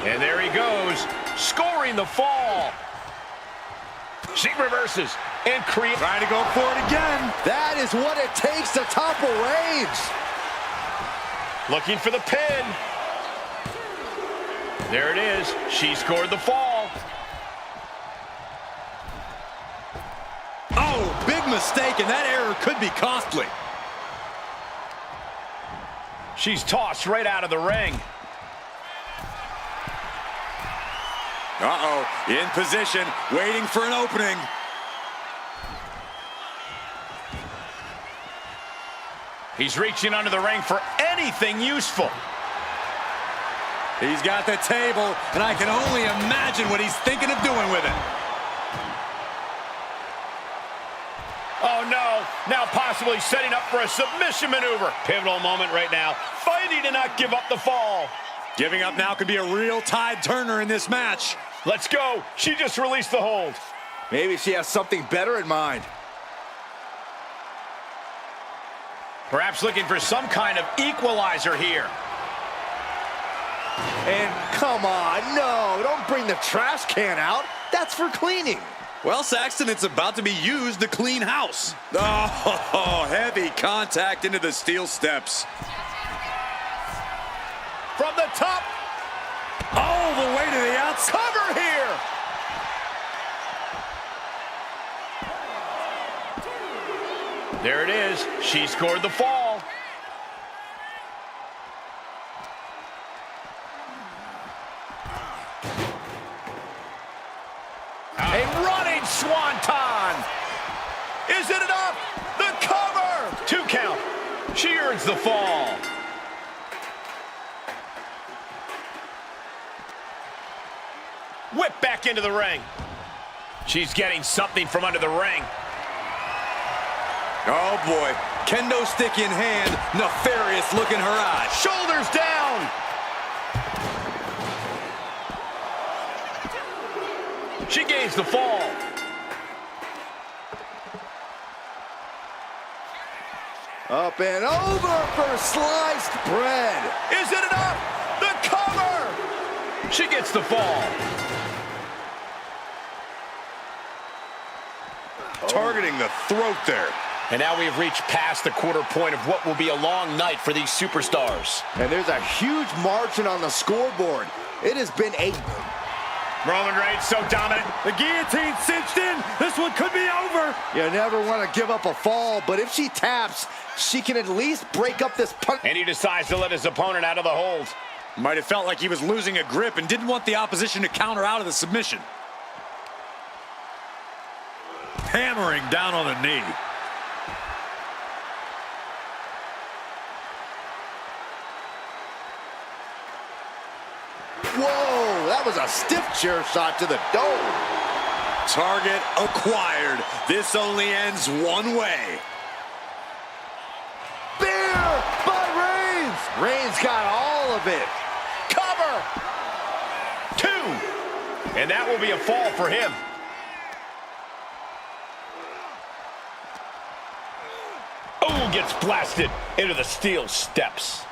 [SPEAKER 1] and there he goes, scoring the fall. She reverses and creates.
[SPEAKER 3] Trying to go for it again.
[SPEAKER 2] That is what it takes to topple Reigns.
[SPEAKER 1] Looking for the pin. There it is. She scored the fall.
[SPEAKER 3] Oh, big mistake, and that error could be costly.
[SPEAKER 1] She's tossed right out of the ring.
[SPEAKER 3] Uh-oh, in position, waiting for an opening.
[SPEAKER 1] He's reaching under the ring for anything useful.
[SPEAKER 3] He's got the table, and I can only imagine what he's thinking of doing with it.
[SPEAKER 1] Oh no, now possibly setting up for a submission maneuver. Pivotal moment right now, fighting to not give up the fall.
[SPEAKER 3] Giving up now could be a real tide turner in this match.
[SPEAKER 1] Let's go, she just released the hold.
[SPEAKER 2] Maybe she has something better in mind.
[SPEAKER 1] Perhaps looking for some kind of equalizer here.
[SPEAKER 2] And come on, no, don't bring the trash can out. That's for cleaning.
[SPEAKER 3] Well, Saxton, it's about to be used to clean house. Oh, heavy contact into the steel steps.
[SPEAKER 1] From the top.
[SPEAKER 3] All the way to the outside.
[SPEAKER 1] Cover here. There it is. She scored the fall. A running swanton. Is it enough? The cover. 2 count. She earns the fall. Whip back into the ring. She's getting something from under the ring.
[SPEAKER 3] Oh, boy. Kendo stick in hand, nefarious look in her eyes.
[SPEAKER 1] Shoulders down. She gains the fall.
[SPEAKER 2] Up and over for sliced bread.
[SPEAKER 1] Is it enough? The cover. She gets the fall.
[SPEAKER 3] Targeting the throat there.
[SPEAKER 1] And now we have reached past the quarter point of what will be a long night for these superstars.
[SPEAKER 2] And there's a huge margin on the scoreboard. It has been a...
[SPEAKER 1] Roman Reigns so dominant.
[SPEAKER 3] The guillotine cinched in. This one could be over.
[SPEAKER 2] You never want to give up a fall, but if she taps, she can at least break up this punch.
[SPEAKER 1] And he decides to let his opponent out of the hold.
[SPEAKER 3] Might have felt like he was losing a grip and didn't want the opposition to counter out of the submission. Hammering down on the knee.
[SPEAKER 2] Whoa, that was a stiff chair shot to the dome.
[SPEAKER 3] Target acquired. This only ends one way.
[SPEAKER 2] Spear by Reigns. Reigns got all of it.
[SPEAKER 1] Cover. 2. And that will be a fall for him. Oh, gets blasted into the steel steps.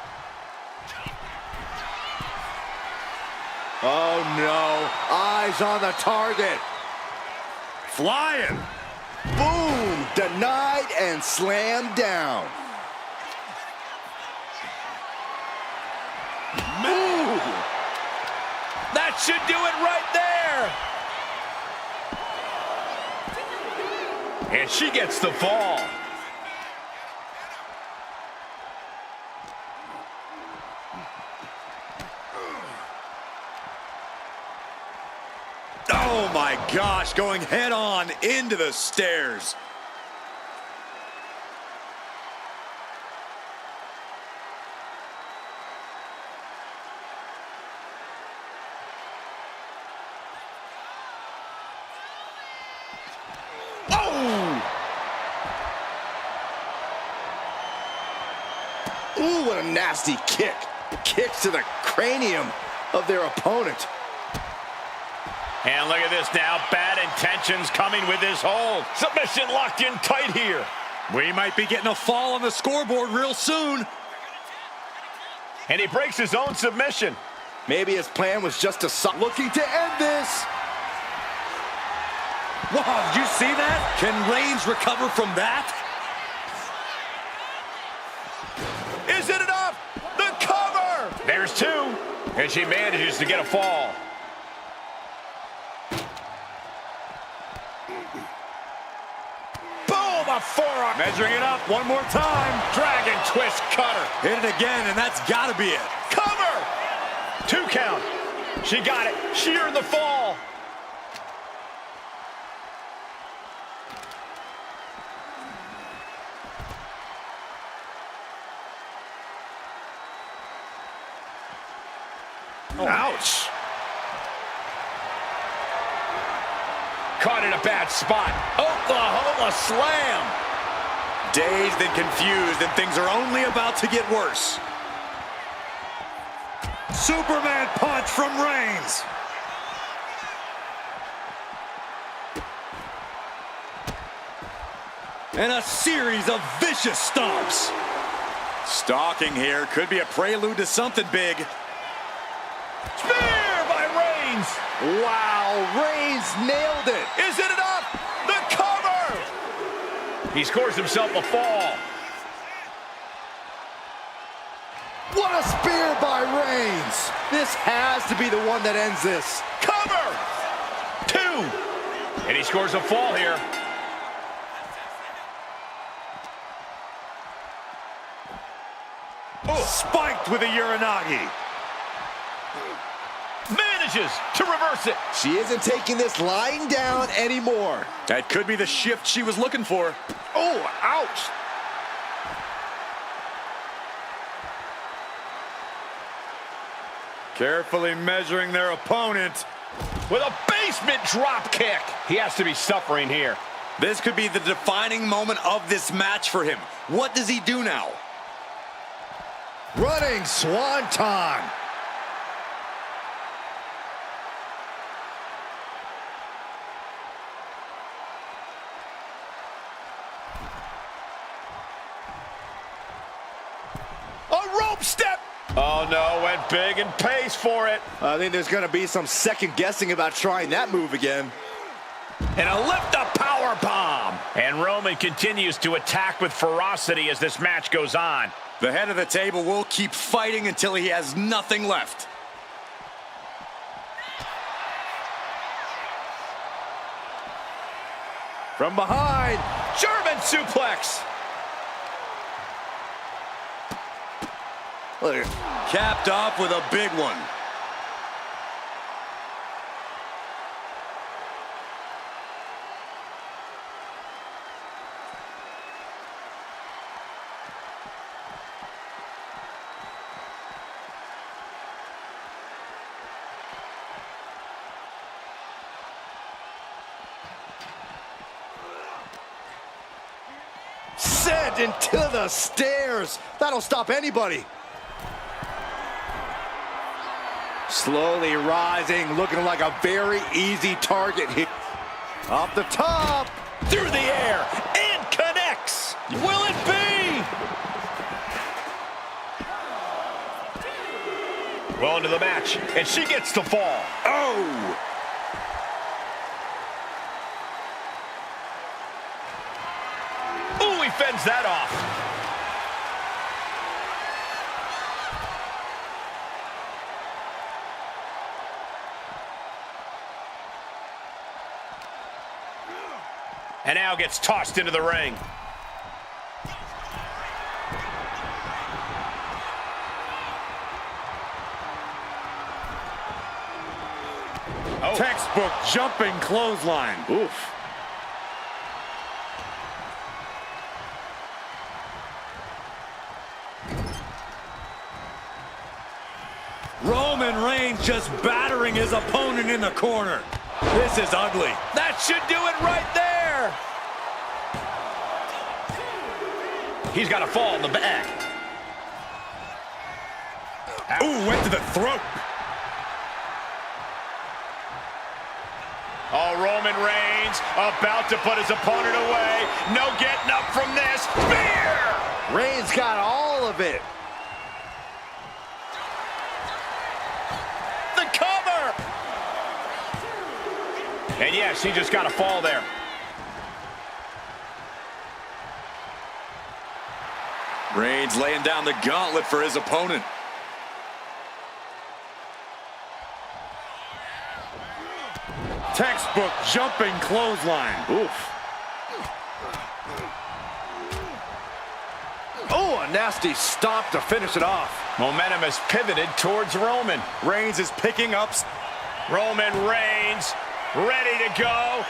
[SPEAKER 2] Oh, no. Eyes on the target.
[SPEAKER 3] Flying.
[SPEAKER 2] Boom. Denied and slammed down.
[SPEAKER 1] Ooh. That should do it right there. And she gets the fall.
[SPEAKER 3] Oh my gosh, going head on into the stairs.
[SPEAKER 2] Oh! Ooh, what a nasty kick. Kicks to the cranium of their opponent.
[SPEAKER 1] And look at this now. Bad intentions coming with this hold. Submission locked in tight here.
[SPEAKER 3] We might be getting a fall on the scoreboard real soon.
[SPEAKER 1] And he breaks his own submission.
[SPEAKER 2] Maybe his plan was just to suck. Looking to end this.
[SPEAKER 3] Wow, did you see that? Can Reigns recover from that?
[SPEAKER 1] Is it enough? The cover! There's two. And she manages to get a fall. Boom! A forearm.
[SPEAKER 3] Measuring it up one more time.
[SPEAKER 1] Dragon twist cutter.
[SPEAKER 3] Hit it again, and that's got to be it.
[SPEAKER 1] Cover! 2 count. She got it. She earned the fall. Oh. Ouch. Caught in a bad spot. Oklahoma slam.
[SPEAKER 3] Dazed and confused, and things are only about to get worse. Superman punch from Reigns. And a series of vicious stomps. Stalking here could be a prelude to something big.
[SPEAKER 1] Spear by Reigns.
[SPEAKER 2] Wow, Reigns nailed it.
[SPEAKER 1] Is it enough? The cover. He scores himself a fall.
[SPEAKER 2] What a spear by Reigns. This has to be the one that ends this.
[SPEAKER 1] Cover. 2. And he scores a fall here.
[SPEAKER 3] Oh, spiked with a Uranagi.
[SPEAKER 1] Manages to reverse it.
[SPEAKER 2] She isn't taking this lying down anymore.
[SPEAKER 3] That could be the shift she was looking for.
[SPEAKER 2] Oh, ouch.
[SPEAKER 3] Carefully measuring their opponent.
[SPEAKER 1] With a basement drop kick. He has to be suffering here.
[SPEAKER 3] This could be the defining moment of this match for him. What does he do now?
[SPEAKER 2] Running swanton.
[SPEAKER 1] A rope step. Oh no, went big and pays for it.
[SPEAKER 2] I think there's going to be some second guessing about trying that move again.
[SPEAKER 1] And a lift up power bomb. And Roman continues to attack with ferocity as this match goes on.
[SPEAKER 3] The head of the table will keep fighting until he has nothing left.
[SPEAKER 2] From behind.
[SPEAKER 1] German suplex.
[SPEAKER 2] Look.
[SPEAKER 3] Capped off with a big one.
[SPEAKER 2] Sent into the stairs. That'll stop anybody. Slowly rising, looking like a very easy target here. Off the top.
[SPEAKER 1] Through the air. And connects. Will it be? Well into the match. And she gets the fall. Oh. Ooh, he fends that off. And now gets tossed into the ring.
[SPEAKER 3] Oh. Textbook jumping clothesline.
[SPEAKER 2] Oof.
[SPEAKER 3] Roman Reigns just battering his opponent in the corner. This is ugly.
[SPEAKER 1] That should do it right there. He's got a fall in the back.
[SPEAKER 3] Ooh, went to the throat.
[SPEAKER 1] Oh, Roman Reigns about to put his opponent away. No getting up from this. Spear!
[SPEAKER 2] Reigns got all of it.
[SPEAKER 1] The cover! And yes, he just got a fall there.
[SPEAKER 3] Reigns laying down the gauntlet for his opponent.
[SPEAKER 4] Textbook jumping clothesline.
[SPEAKER 2] Oof. Oh, a nasty stomp to finish it off.
[SPEAKER 1] Momentum has pivoted towards Roman.
[SPEAKER 3] Reigns is picking up.
[SPEAKER 1] Roman Reigns ready to go.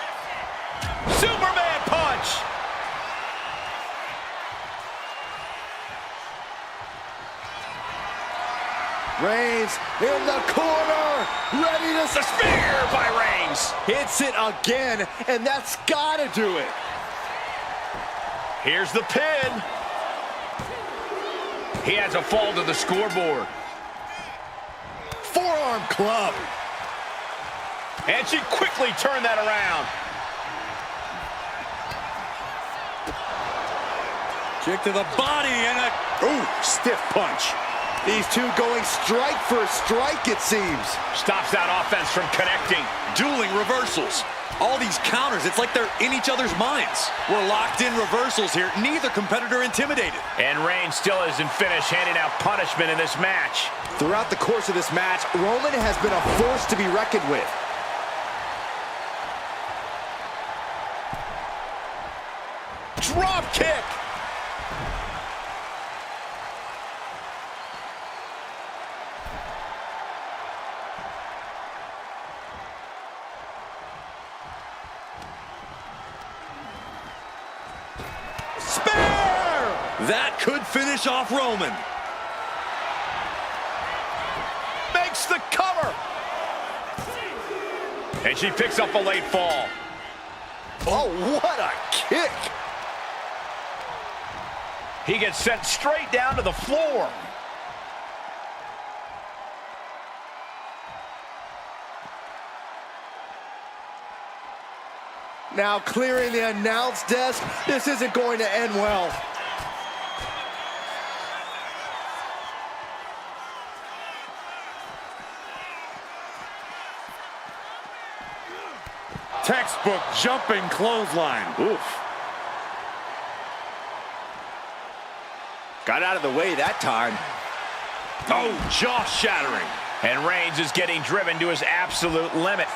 [SPEAKER 1] Superman punch!
[SPEAKER 2] Reigns in the corner, ready to...
[SPEAKER 1] The spear by Reigns.
[SPEAKER 2] Hits it again, and that's gotta do it.
[SPEAKER 1] Here's the pin. He has a fall to the scoreboard.
[SPEAKER 2] Forearm club.
[SPEAKER 1] And she quickly turned that around.
[SPEAKER 3] Kick to the body and a
[SPEAKER 2] Stiff punch. These two going strike for strike, it seems.
[SPEAKER 1] Stops that offense from connecting.
[SPEAKER 3] dueling reversals. All these counters, it's like they're in each other's minds. We're locked in reversals here. Neither competitor intimidated.
[SPEAKER 1] And Reigns still isn't finished handing out punishment in this match.
[SPEAKER 2] Throughout the course of this match, Roman has been a force to be reckoned with.
[SPEAKER 1] Drop kick.
[SPEAKER 3] Spear! That could finish off Roman.
[SPEAKER 1] Makes the cover. And she picks up a late fall.
[SPEAKER 2] Oh, what a kick!
[SPEAKER 1] He gets sent straight down to the floor.
[SPEAKER 2] Now clearing the announce desk. This isn't going to end well.
[SPEAKER 4] Textbook jumping clothesline.
[SPEAKER 2] Oof. Got out of the way that time.
[SPEAKER 1] Oh, jaw-shattering. And Reigns is getting driven to his absolute limit.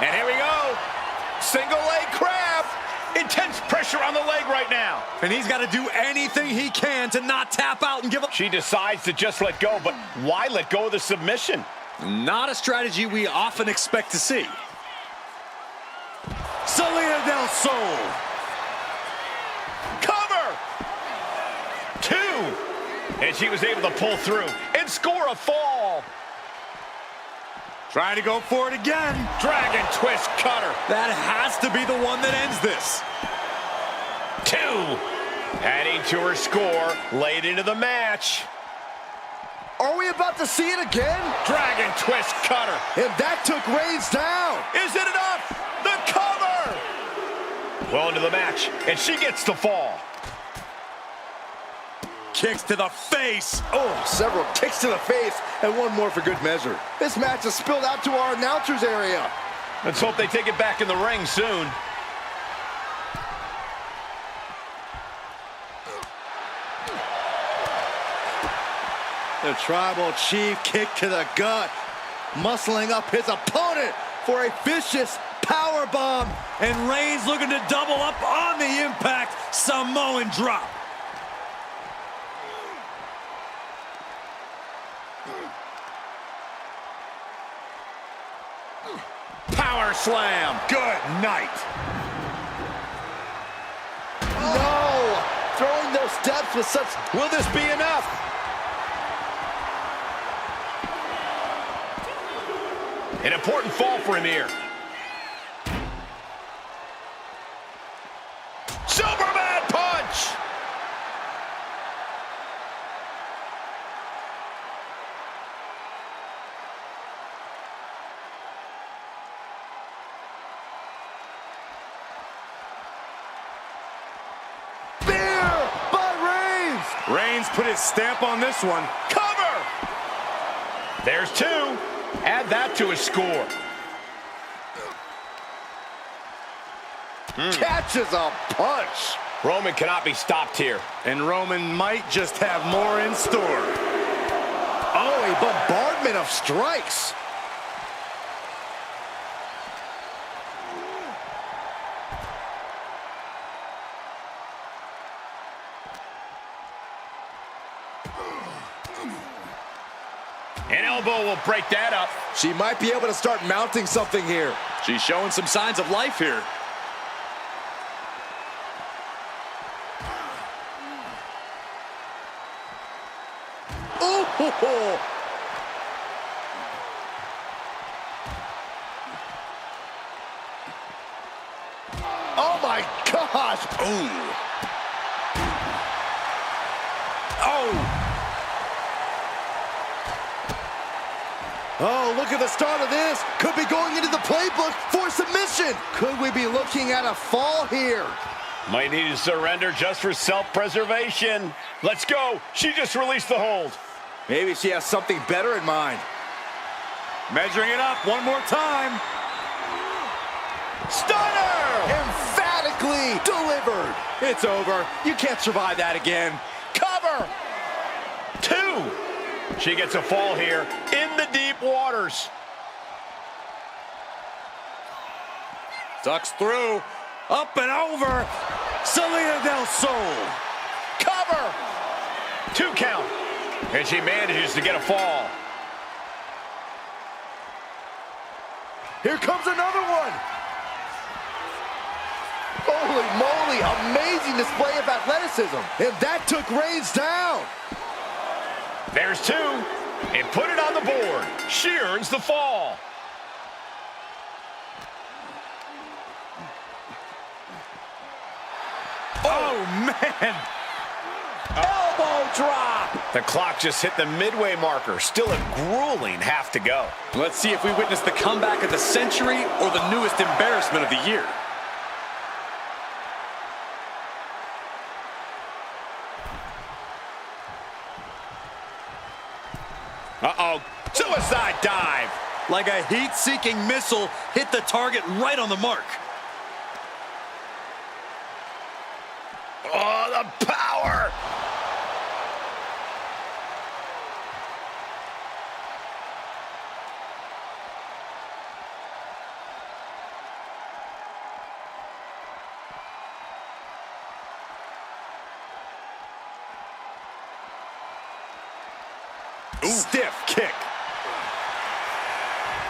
[SPEAKER 1] And here we go. Single leg crab. Intense pressure on the leg right now.
[SPEAKER 3] And he's got to do anything he can to not tap out and give up.
[SPEAKER 1] She decides to just let go, but why let go of the submission?
[SPEAKER 3] Not a strategy we often expect to see. Salida del Sol.
[SPEAKER 1] Cover. 2. And she was able to pull through and score a fall.
[SPEAKER 3] Trying to go for it again.
[SPEAKER 1] Dragon twist cutter.
[SPEAKER 3] That has to be the one that ends this.
[SPEAKER 1] 2. Adding to her score late into the match.
[SPEAKER 2] Are we about to see it again?
[SPEAKER 1] Dragon twist cutter.
[SPEAKER 2] And that took Reigns down.
[SPEAKER 1] Is it enough? The cover. Well into the match, and she gets the fall.
[SPEAKER 3] Kicks to the face.
[SPEAKER 2] Oh, several kicks to the face, and one more for good measure. This match has spilled out to our announcers area.
[SPEAKER 1] Let's hope they take it back in the ring soon.
[SPEAKER 2] The Tribal Chief kick to the gut, muscling up his opponent for a vicious power bomb.
[SPEAKER 3] And Reigns looking to double up on the impact. Samoan drop.
[SPEAKER 1] Power slam. Good night.
[SPEAKER 2] No! Throwing those steps with such...
[SPEAKER 1] Will this be enough? An important fall for him here. Superman punch!
[SPEAKER 4] Reigns put his stamp on this one.
[SPEAKER 1] Cover! There's 2. Add that to his score.
[SPEAKER 2] Catches a punch.
[SPEAKER 1] Roman cannot be stopped here.
[SPEAKER 4] And Roman might just have more in store.
[SPEAKER 2] Oh, a bombardment of strikes.
[SPEAKER 1] An elbow will break that up.
[SPEAKER 2] She might be able to start mounting something here.
[SPEAKER 3] She's showing some signs of life here.
[SPEAKER 2] Ooh. Oh my gosh!
[SPEAKER 3] Ooh. Oh!
[SPEAKER 2] Oh, look at the start of this. Could be going into the playbook for submission. Could we be looking at a fall here?
[SPEAKER 1] Might need to surrender just for self-preservation. Let's go. She just released the hold.
[SPEAKER 2] Maybe she has something better in mind.
[SPEAKER 4] Measuring it up one more time.
[SPEAKER 2] Stunner! Emphatically delivered. It's over. You can't survive that again.
[SPEAKER 1] Cover! 2. She gets a fall here in the deep waters.
[SPEAKER 3] Ducks through. Up and over.
[SPEAKER 4] Selena del Sol.
[SPEAKER 1] Cover! 2 count. And she manages to get a fall.
[SPEAKER 2] Here comes another one. Holy moly, amazing display of athleticism. And that took Reigns down.
[SPEAKER 1] There's 2. And put it on the board. She earns the fall.
[SPEAKER 4] Oh, man.
[SPEAKER 2] Elbow drop.
[SPEAKER 1] The clock just hit the midway marker. Still a grueling half to go.
[SPEAKER 3] Let's see if we witness the comeback of the century or the newest embarrassment of the year.
[SPEAKER 1] Uh-oh. Suicide dive.
[SPEAKER 3] Like a heat-seeking missile, hit the target right on the mark.
[SPEAKER 1] Oh, the power.
[SPEAKER 2] Stiff kick.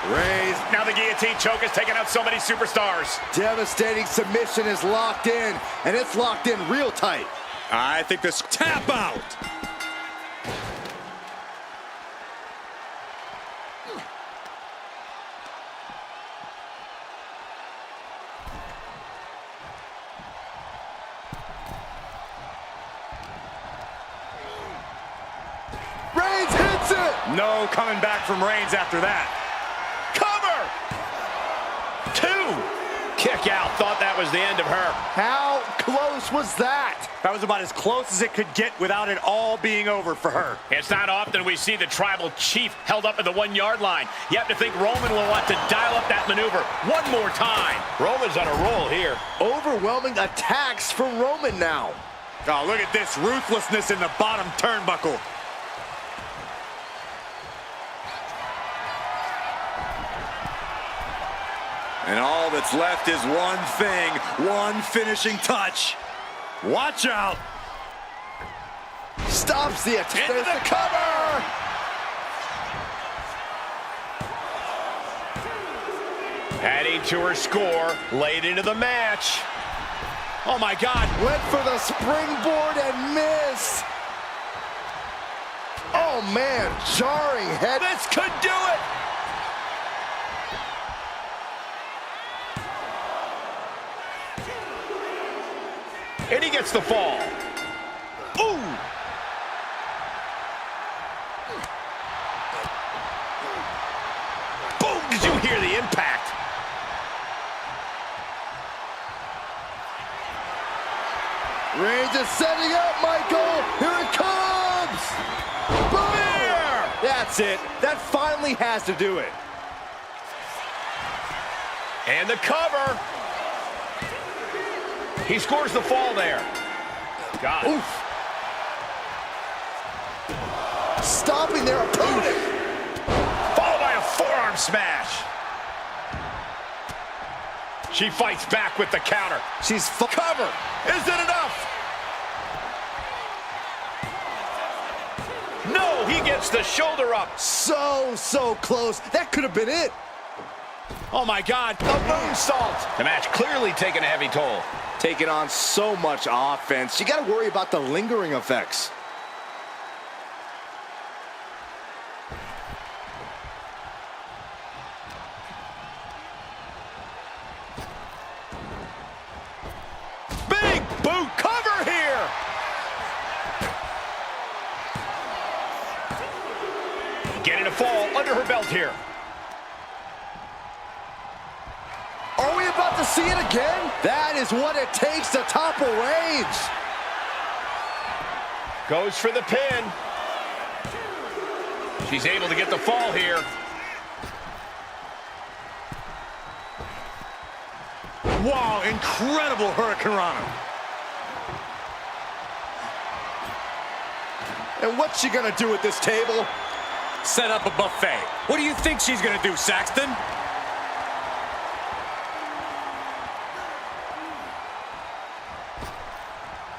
[SPEAKER 2] Reigns.
[SPEAKER 1] Now the guillotine choke has taken out so many superstars.
[SPEAKER 2] Devastating submission is locked in, and it's locked in real tight.
[SPEAKER 3] I think this tap out.
[SPEAKER 2] Reigns hits it.
[SPEAKER 4] No coming back from Reigns after that.
[SPEAKER 1] Cover. 2. Kick out. Thought that was the end of her.
[SPEAKER 2] How close was that?
[SPEAKER 4] That was about as close as it could get without it all being over for her.
[SPEAKER 1] It's not often we see the tribal chief held up at the 1-yard line. You have to think Roman will want to dial up that maneuver one more time. Roman's on a roll here.
[SPEAKER 2] Overwhelming attacks from Roman now.
[SPEAKER 4] Oh, look at this ruthlessness in the bottom turnbuckle.
[SPEAKER 3] And all that's left is one thing, one finishing touch. Watch out.
[SPEAKER 2] Stops the attack.
[SPEAKER 1] Into the cover. Adding to her score late into the match. Oh my God.
[SPEAKER 2] Went for the springboard and miss. Oh man, jarring head.
[SPEAKER 1] This could do it. And he gets the fall. Ooh! Boom! Did you hear the impact?
[SPEAKER 2] Reigns is setting up, Michael. Here it comes. That's it. That finally has to do it.
[SPEAKER 1] And the cover. He scores the fall there. Got it.
[SPEAKER 2] Oof. Stopping their opponent.
[SPEAKER 1] Followed by a forearm smash. She fights back with the counter.
[SPEAKER 2] She's
[SPEAKER 1] Cover. Is it enough? No, he gets the shoulder up.
[SPEAKER 2] so close. That could have been it.
[SPEAKER 1] Oh, my God. The moonsault. The match clearly taking a heavy toll.
[SPEAKER 2] Taking on so much offense. You got to worry about the lingering effects.
[SPEAKER 1] Big boot cover here. Getting a fall under her belt here.
[SPEAKER 2] Are we about to see it again? That is what it takes to topple Reigns.
[SPEAKER 1] Goes for the pin. She's able to get the fall here.
[SPEAKER 4] Wow, incredible hurricanrana.
[SPEAKER 2] And what's she gonna do at this table?
[SPEAKER 3] Set up a buffet. What do you think she's gonna do, Saxton?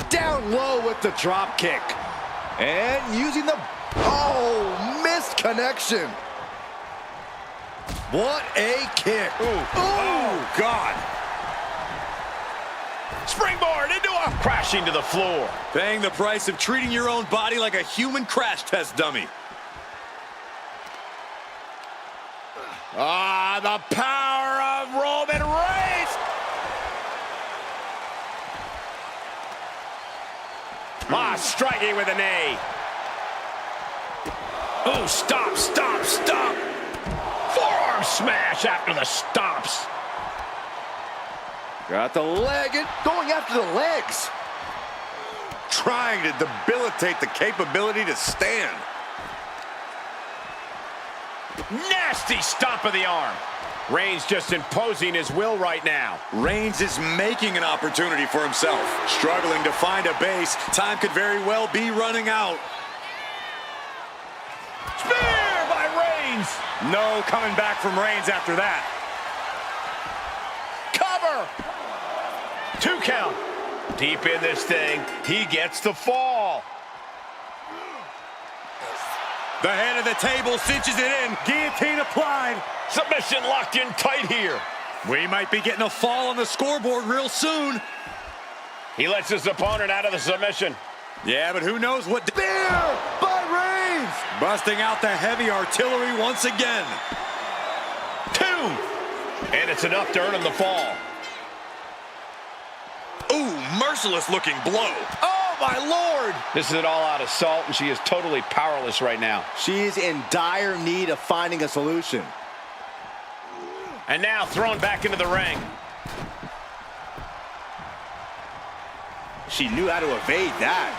[SPEAKER 2] Down low with the drop kick. And using the... Oh, missed connection. What a kick.
[SPEAKER 1] Ooh.
[SPEAKER 3] Oh, God.
[SPEAKER 1] Springboard into a... Crashing to the floor.
[SPEAKER 3] Paying the price of treating your own body like a human crash test dummy.
[SPEAKER 1] Ah, the power of Roman Reigns. Ah, striking with a knee. Oh, stop. Forearm smash after the stops.
[SPEAKER 2] Got the leg and going after the legs.
[SPEAKER 3] Trying to debilitate the capability to stand.
[SPEAKER 1] Nasty stomp of the arm. Reigns just imposing his will right now.
[SPEAKER 3] Reigns is making an opportunity for himself. Struggling to find a base. Time could very well be running out.
[SPEAKER 1] Spear by Reigns.
[SPEAKER 4] No coming back from Reigns after that.
[SPEAKER 1] Cover. 2 count. Deep in this thing. He gets the fall.
[SPEAKER 3] The head of the table cinches it in.
[SPEAKER 4] Guillotine applied.
[SPEAKER 1] Submission locked in tight here.
[SPEAKER 3] We might be getting a fall on the scoreboard real soon.
[SPEAKER 1] He lets his opponent out of the submission.
[SPEAKER 3] Yeah, but who knows what...
[SPEAKER 2] Spear by Reigns.
[SPEAKER 3] Busting out the heavy artillery once again.
[SPEAKER 1] 2. And it's enough to earn him the fall.
[SPEAKER 3] Ooh, merciless looking blow.
[SPEAKER 1] Oh, my Lord. This is an all-out assault, and she is totally powerless right now.
[SPEAKER 2] She's in dire need of finding a solution.
[SPEAKER 1] And now thrown back into the ring.
[SPEAKER 2] She knew how to evade that.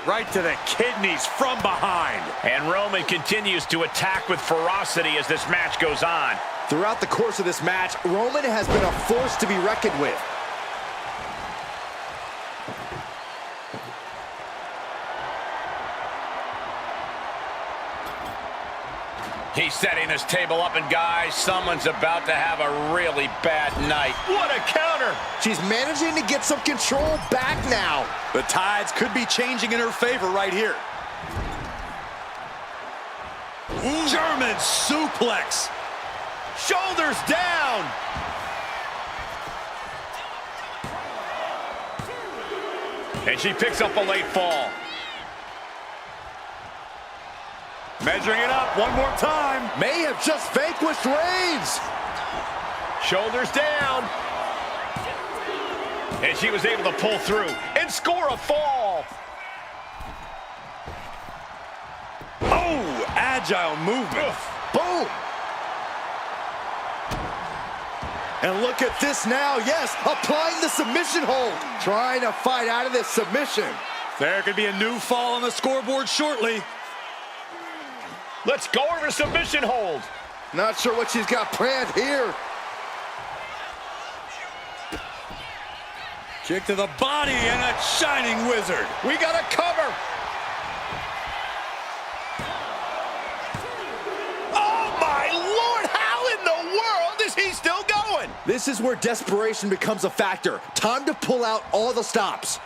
[SPEAKER 4] Right to the kidneys from behind.
[SPEAKER 1] And Roman continues to attack with ferocity as this match goes on.
[SPEAKER 2] Throughout the course of this match, Roman has been a force to be reckoned with.
[SPEAKER 1] He's setting this table up, and guys, someone's about to have a really bad night. What a counter!
[SPEAKER 2] She's managing to get some control back now.
[SPEAKER 3] The tides could be changing in her favor right here. German suplex.
[SPEAKER 1] Shoulders down! And she picks up a late fall.
[SPEAKER 4] Measuring it up one more time.
[SPEAKER 2] May have just vanquished Reigns.
[SPEAKER 1] Shoulders down. And she was able to pull through and score a fall.
[SPEAKER 3] Oh, agile movement.
[SPEAKER 2] Boom. And look at this now. Yes, applying the submission hold. Trying to fight out of this submission.
[SPEAKER 3] There could be a new fall on the scoreboard shortly.
[SPEAKER 1] Let's go over submission hold.
[SPEAKER 2] Not sure what she's got planned here.
[SPEAKER 3] Kick to the body and a shining wizard.
[SPEAKER 1] We got a cover. Oh, my Lord. How in the world is he still going?
[SPEAKER 2] This is where desperation becomes a factor. Time to pull out all the stops.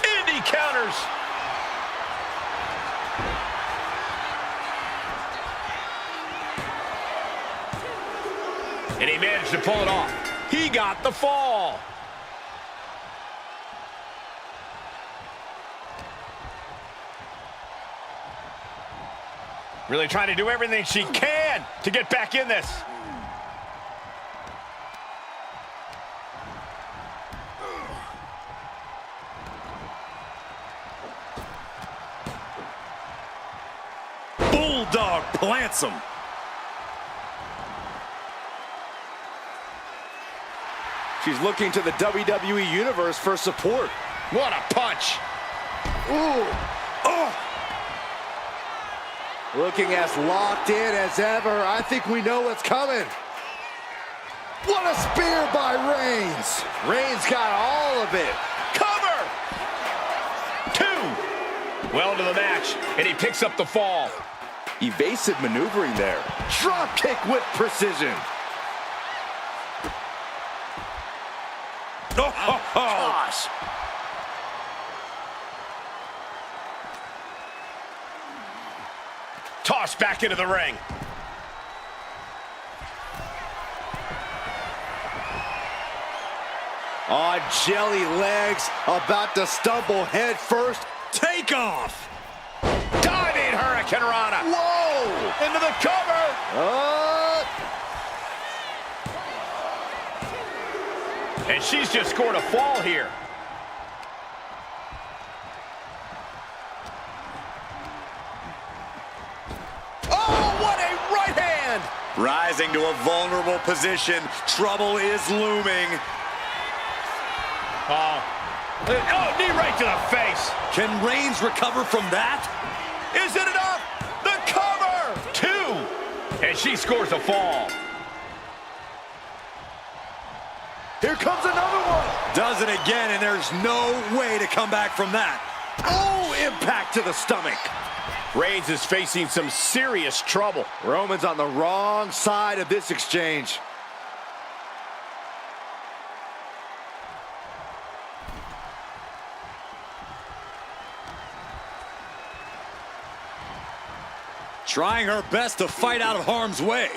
[SPEAKER 1] Indy counters. And he managed to pull it off. He got the fall. Really trying to do everything she can to get back in this.
[SPEAKER 3] Bulldog plants him.
[SPEAKER 2] She's looking to the WWE Universe for support.
[SPEAKER 1] What a punch.
[SPEAKER 2] Ooh. Oh. Looking as locked in as ever. I think we know what's coming. What a spear by Reigns. Reigns got all of it.
[SPEAKER 1] Cover. 2. Well into the match, and he picks up the fall.
[SPEAKER 2] Evasive maneuvering there. Drop kick with precision.
[SPEAKER 3] Oh,
[SPEAKER 2] Gosh.
[SPEAKER 1] Tossed back into the ring.
[SPEAKER 2] On jelly legs, about to stumble head first.
[SPEAKER 3] take off.
[SPEAKER 1] Diving Hurricane Rana.
[SPEAKER 2] Whoa!
[SPEAKER 1] Into the cover. And she's just scored a fall here. Oh, what a right hand!
[SPEAKER 3] Rising to a vulnerable position. Trouble is looming.
[SPEAKER 1] Oh, knee right to the face.
[SPEAKER 3] Can Reigns recover from that?
[SPEAKER 1] Is it enough? The cover! 2. And she scores a fall.
[SPEAKER 2] Here comes another one.
[SPEAKER 3] Does it again, and there's no way to come back from that.
[SPEAKER 2] Oh, impact to the stomach.
[SPEAKER 1] Reigns is facing some serious trouble.
[SPEAKER 2] Roman's on the wrong side of this exchange.
[SPEAKER 3] Trying her best to fight out of harm's way.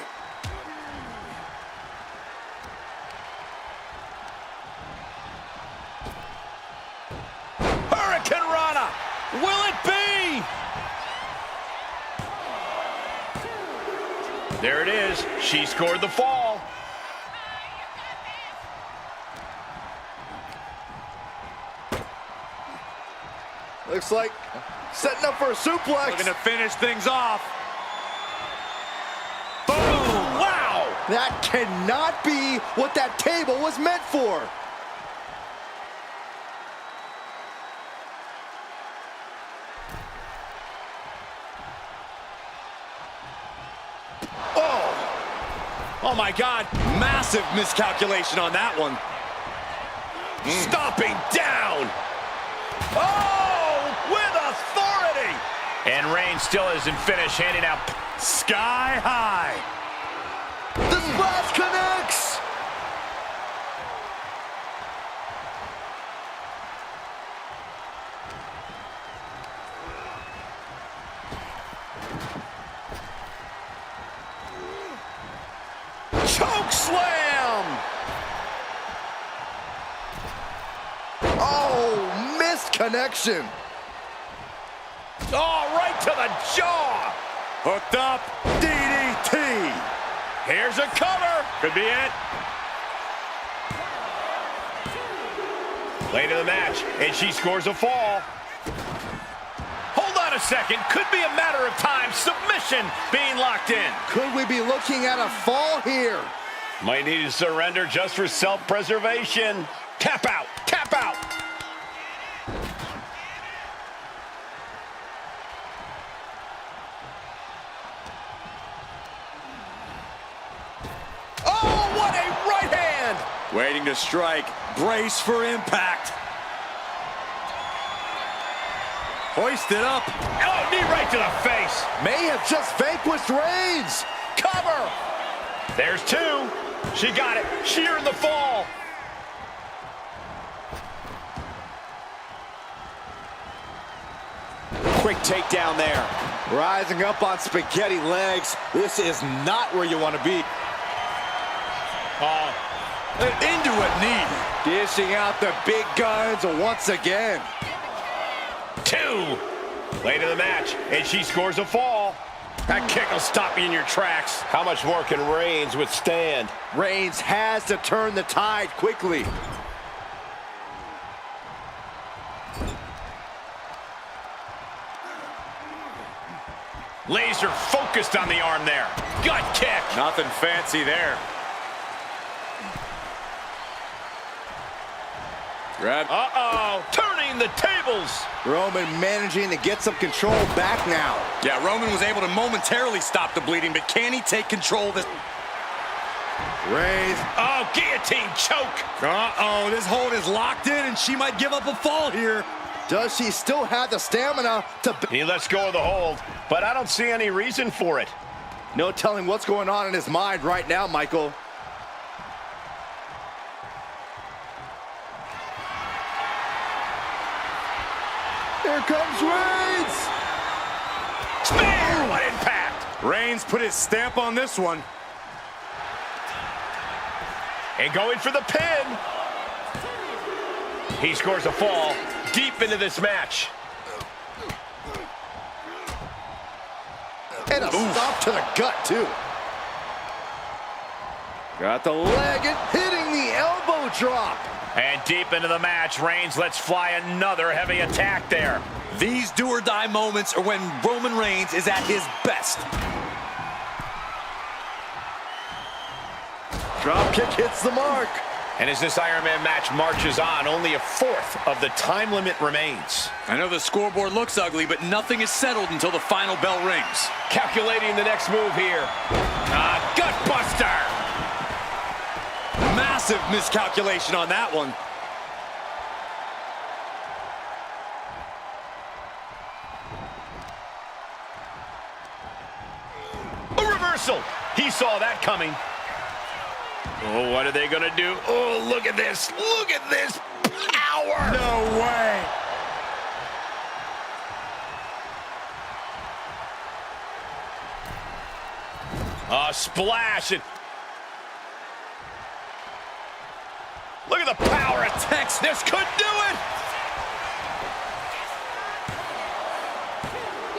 [SPEAKER 1] Hurricane Rana! Will it be? There it is. She scored the fall.
[SPEAKER 2] Looks like setting up for a suplex.
[SPEAKER 3] Looking to finish things off.
[SPEAKER 1] Boom! Wow!
[SPEAKER 2] That cannot be what that table was meant for.
[SPEAKER 1] Oh my God!
[SPEAKER 3] Massive miscalculation on that one.
[SPEAKER 1] Stomping down! Oh! With authority! And Reigns still isn't finished, handing out
[SPEAKER 3] Sky high.
[SPEAKER 2] The splash connects.
[SPEAKER 1] choke slam!
[SPEAKER 2] Oh, missed connection.
[SPEAKER 1] Oh, right to the jaw!
[SPEAKER 3] Hooked up. DDT.
[SPEAKER 1] Here's a cover. Could be it. Late in the match, and she scores a fall. Hold on a second. Could be a matter of time. Submission being locked in.
[SPEAKER 2] Could we be looking at a fall here?
[SPEAKER 1] Might need to surrender just for self-preservation. Tap out, tap out.
[SPEAKER 2] Oh, what a right hand!
[SPEAKER 3] Waiting to strike. Brace for impact. Hoisted up.
[SPEAKER 1] Oh, knee right to the face.
[SPEAKER 2] May have just vanquished Reigns. Cover!
[SPEAKER 1] There's two. She got it. Sheer in the fall.
[SPEAKER 2] Quick takedown there. Rising up on spaghetti legs. This is not where you want to be.
[SPEAKER 3] Into a knee.
[SPEAKER 2] Dishing out the big guns once again.
[SPEAKER 1] Two. Late in the match, and she scores a fall. That kick will stop you in your tracks. How much more can Reigns withstand?
[SPEAKER 2] Reigns has to turn the tide quickly.
[SPEAKER 1] Laser focused on the arm there. Gut kick.
[SPEAKER 3] Nothing fancy there. Grab.
[SPEAKER 1] Uh-oh. Turning the tables.
[SPEAKER 2] Roman managing to get some control back now.
[SPEAKER 3] Yeah, Roman was able to momentarily stop the bleeding, but can he take control of this?
[SPEAKER 2] Reigns.
[SPEAKER 1] Oh, guillotine choke.
[SPEAKER 3] Uh-oh, this hold is locked in, and she might give up a fall here.
[SPEAKER 2] Does she still have the stamina to...
[SPEAKER 1] He lets go of the hold, but I don't see any reason for it.
[SPEAKER 2] No telling what's going on in his mind right now, Michael. Here comes Reigns!
[SPEAKER 1] Spear! What impact!
[SPEAKER 4] Reigns put his stamp on this one.
[SPEAKER 1] And going for the pin. He scores a fall deep into this match.
[SPEAKER 2] And a stop to the gut, too. Got the leg and hitting the elbow drop.
[SPEAKER 1] And deep into the match, Reigns lets fly another heavy attack there.
[SPEAKER 3] These do-or-die moments are when Roman Reigns is at his best.
[SPEAKER 2] Drop kick hits the mark.
[SPEAKER 1] And as this Iron Man match marches on, only a fourth of the time limit remains.
[SPEAKER 3] I know the scoreboard looks ugly, but nothing is settled until the final bell rings.
[SPEAKER 1] Calculating the next move here. Gut buster.
[SPEAKER 3] Massive miscalculation on that one.
[SPEAKER 1] A reversal. He saw that coming. Oh, what are they going to do? Oh, look at this. Look at this power.
[SPEAKER 4] No way.
[SPEAKER 1] A splash. And look at the power attacks. This could do it.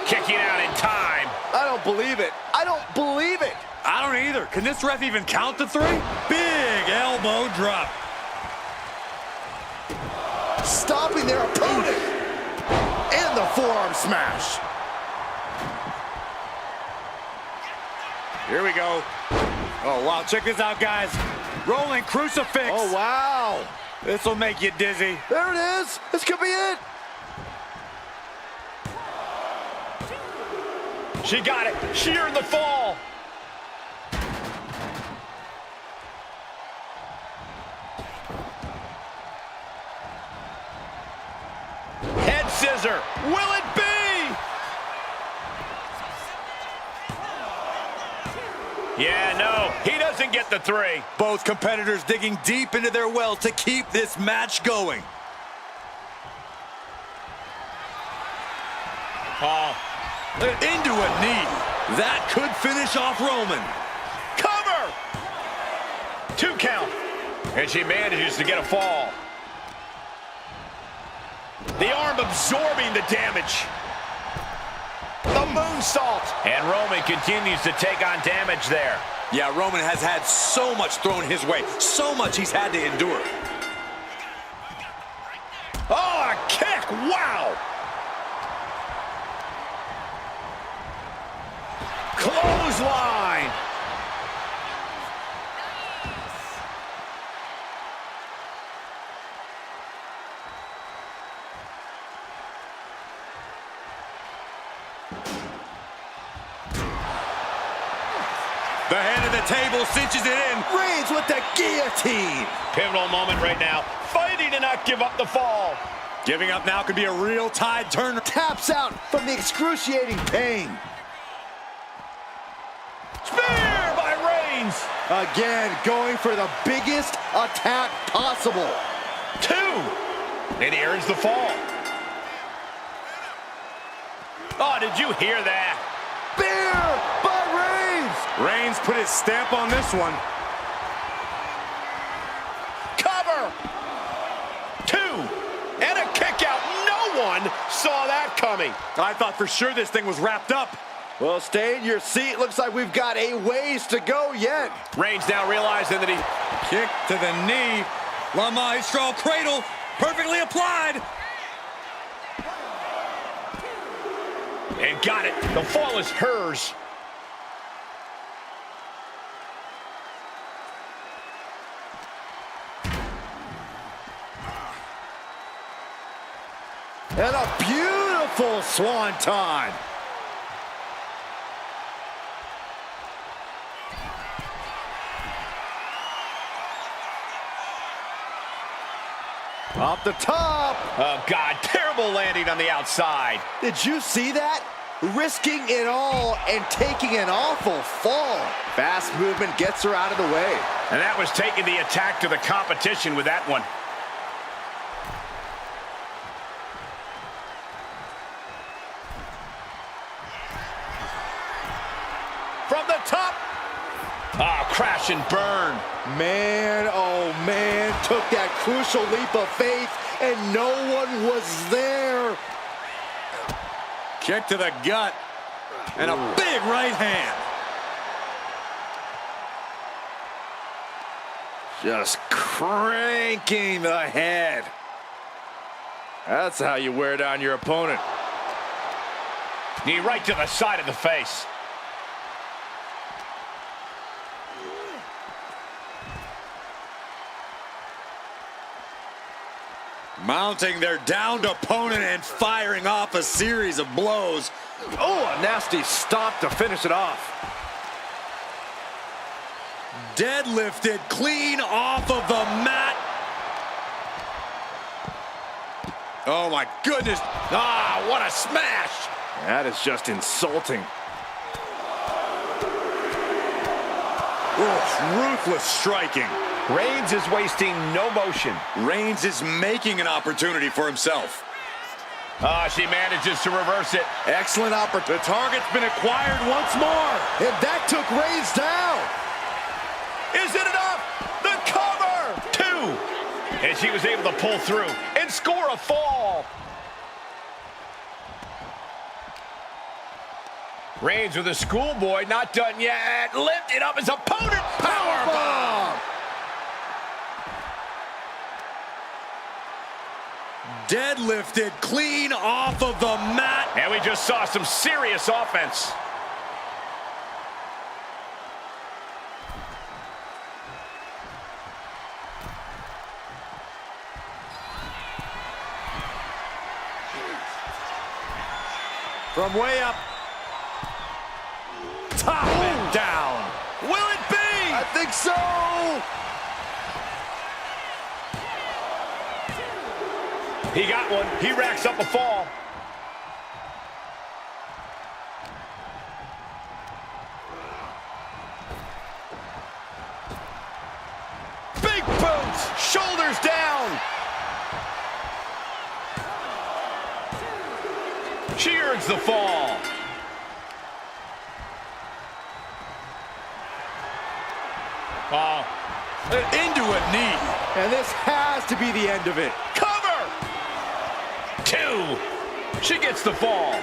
[SPEAKER 1] Kicking out in time.
[SPEAKER 2] I don't believe it. I don't believe it.
[SPEAKER 4] I don't either. Can this ref even count to three? Big elbow drop.
[SPEAKER 2] Stopping their opponent. And the forearm smash.
[SPEAKER 4] Here we go. Oh, wow. Check this out, guys. Rolling crucifix.
[SPEAKER 2] Oh, wow.
[SPEAKER 4] This will make you dizzy.
[SPEAKER 2] There it is. This could be it.
[SPEAKER 1] She got it. Sheer in the fall. Head scissor. Will it be? Yeah, no. He doesn't get the three.
[SPEAKER 3] Both competitors digging deep into their well to keep this match going.
[SPEAKER 1] Oh.
[SPEAKER 3] Into a knee. That could finish off Roman.
[SPEAKER 1] Cover! 2 count. And she manages to get a fall. The arm absorbing the damage. The moonsault. And Roman continues to take on damage there.
[SPEAKER 3] Yeah, Roman has had so much thrown his way. So much he's had to endure.
[SPEAKER 1] Oh, a kick! Wow! Clothesline.
[SPEAKER 3] the table, cinches it in.
[SPEAKER 2] Reigns with the guillotine.
[SPEAKER 1] Pivotal moment right now. Fighting to not give up the fall.
[SPEAKER 3] Giving up now could be a real tide turner.
[SPEAKER 2] Taps out from the excruciating pain.
[SPEAKER 1] Spear by Reigns.
[SPEAKER 2] Again, going for the biggest attack possible.
[SPEAKER 1] 2. And he earns the fall. Oh, did you hear that?
[SPEAKER 2] Spear by Reigns.
[SPEAKER 4] Reigns put his stamp on this one.
[SPEAKER 1] Cover. 2. And a kick out. No one saw that coming.
[SPEAKER 4] I thought for sure this thing was wrapped up.
[SPEAKER 2] Well, stay in your seat. Looks like we've got a ways to go yet.
[SPEAKER 1] Reigns now realizing that he...
[SPEAKER 3] Kick to the knee. La Maestro cradle. Perfectly applied.
[SPEAKER 1] And got it. The fall is hers.
[SPEAKER 2] And a beautiful swanton. Off the top.
[SPEAKER 1] Oh, God. Terrible landing on the outside.
[SPEAKER 2] Did you see that? Risking it all and taking an awful fall. Fast movement gets her out of the way.
[SPEAKER 1] And that was taking the attack to the competition with that one. From the top. Ah, crash and burn.
[SPEAKER 2] Man, oh man, took that crucial leap of faith and no one was there.
[SPEAKER 3] Kick to the gut. And a big right hand.
[SPEAKER 2] Just cranking the head. That's how you wear down your opponent.
[SPEAKER 1] Knee right to the side of the face.
[SPEAKER 3] Mounting their downed opponent and firing off a series of blows.
[SPEAKER 2] Oh, a nasty stop to finish it off.
[SPEAKER 3] Deadlifted clean off of the mat. Oh my goodness.
[SPEAKER 1] Ah, what a smash.
[SPEAKER 2] That is just insulting.
[SPEAKER 3] Ruthless striking.
[SPEAKER 1] Reigns is wasting no motion.
[SPEAKER 3] Reigns is making an opportunity for himself.
[SPEAKER 1] Ah, she manages to reverse it.
[SPEAKER 2] Excellent opportunity.
[SPEAKER 4] The target's been acquired once more.
[SPEAKER 2] And that took Reigns down.
[SPEAKER 1] Is it enough? The cover! 2. And she was able to pull through and score a fall. Reigns with a schoolboy, not done yet. Lifted up his opponent. Powerbomb!
[SPEAKER 3] Deadlifted clean off of the mat.
[SPEAKER 1] And we just saw some serious offense.
[SPEAKER 4] From way up. Top and down.
[SPEAKER 1] Will it be?
[SPEAKER 2] I think so.
[SPEAKER 1] He got one. He racks up a fall. Big boots. Shoulders down. She earns the fall.
[SPEAKER 3] Into a knee.
[SPEAKER 2] And this has to be the end of it.
[SPEAKER 1] Cover. 2. She gets the fall.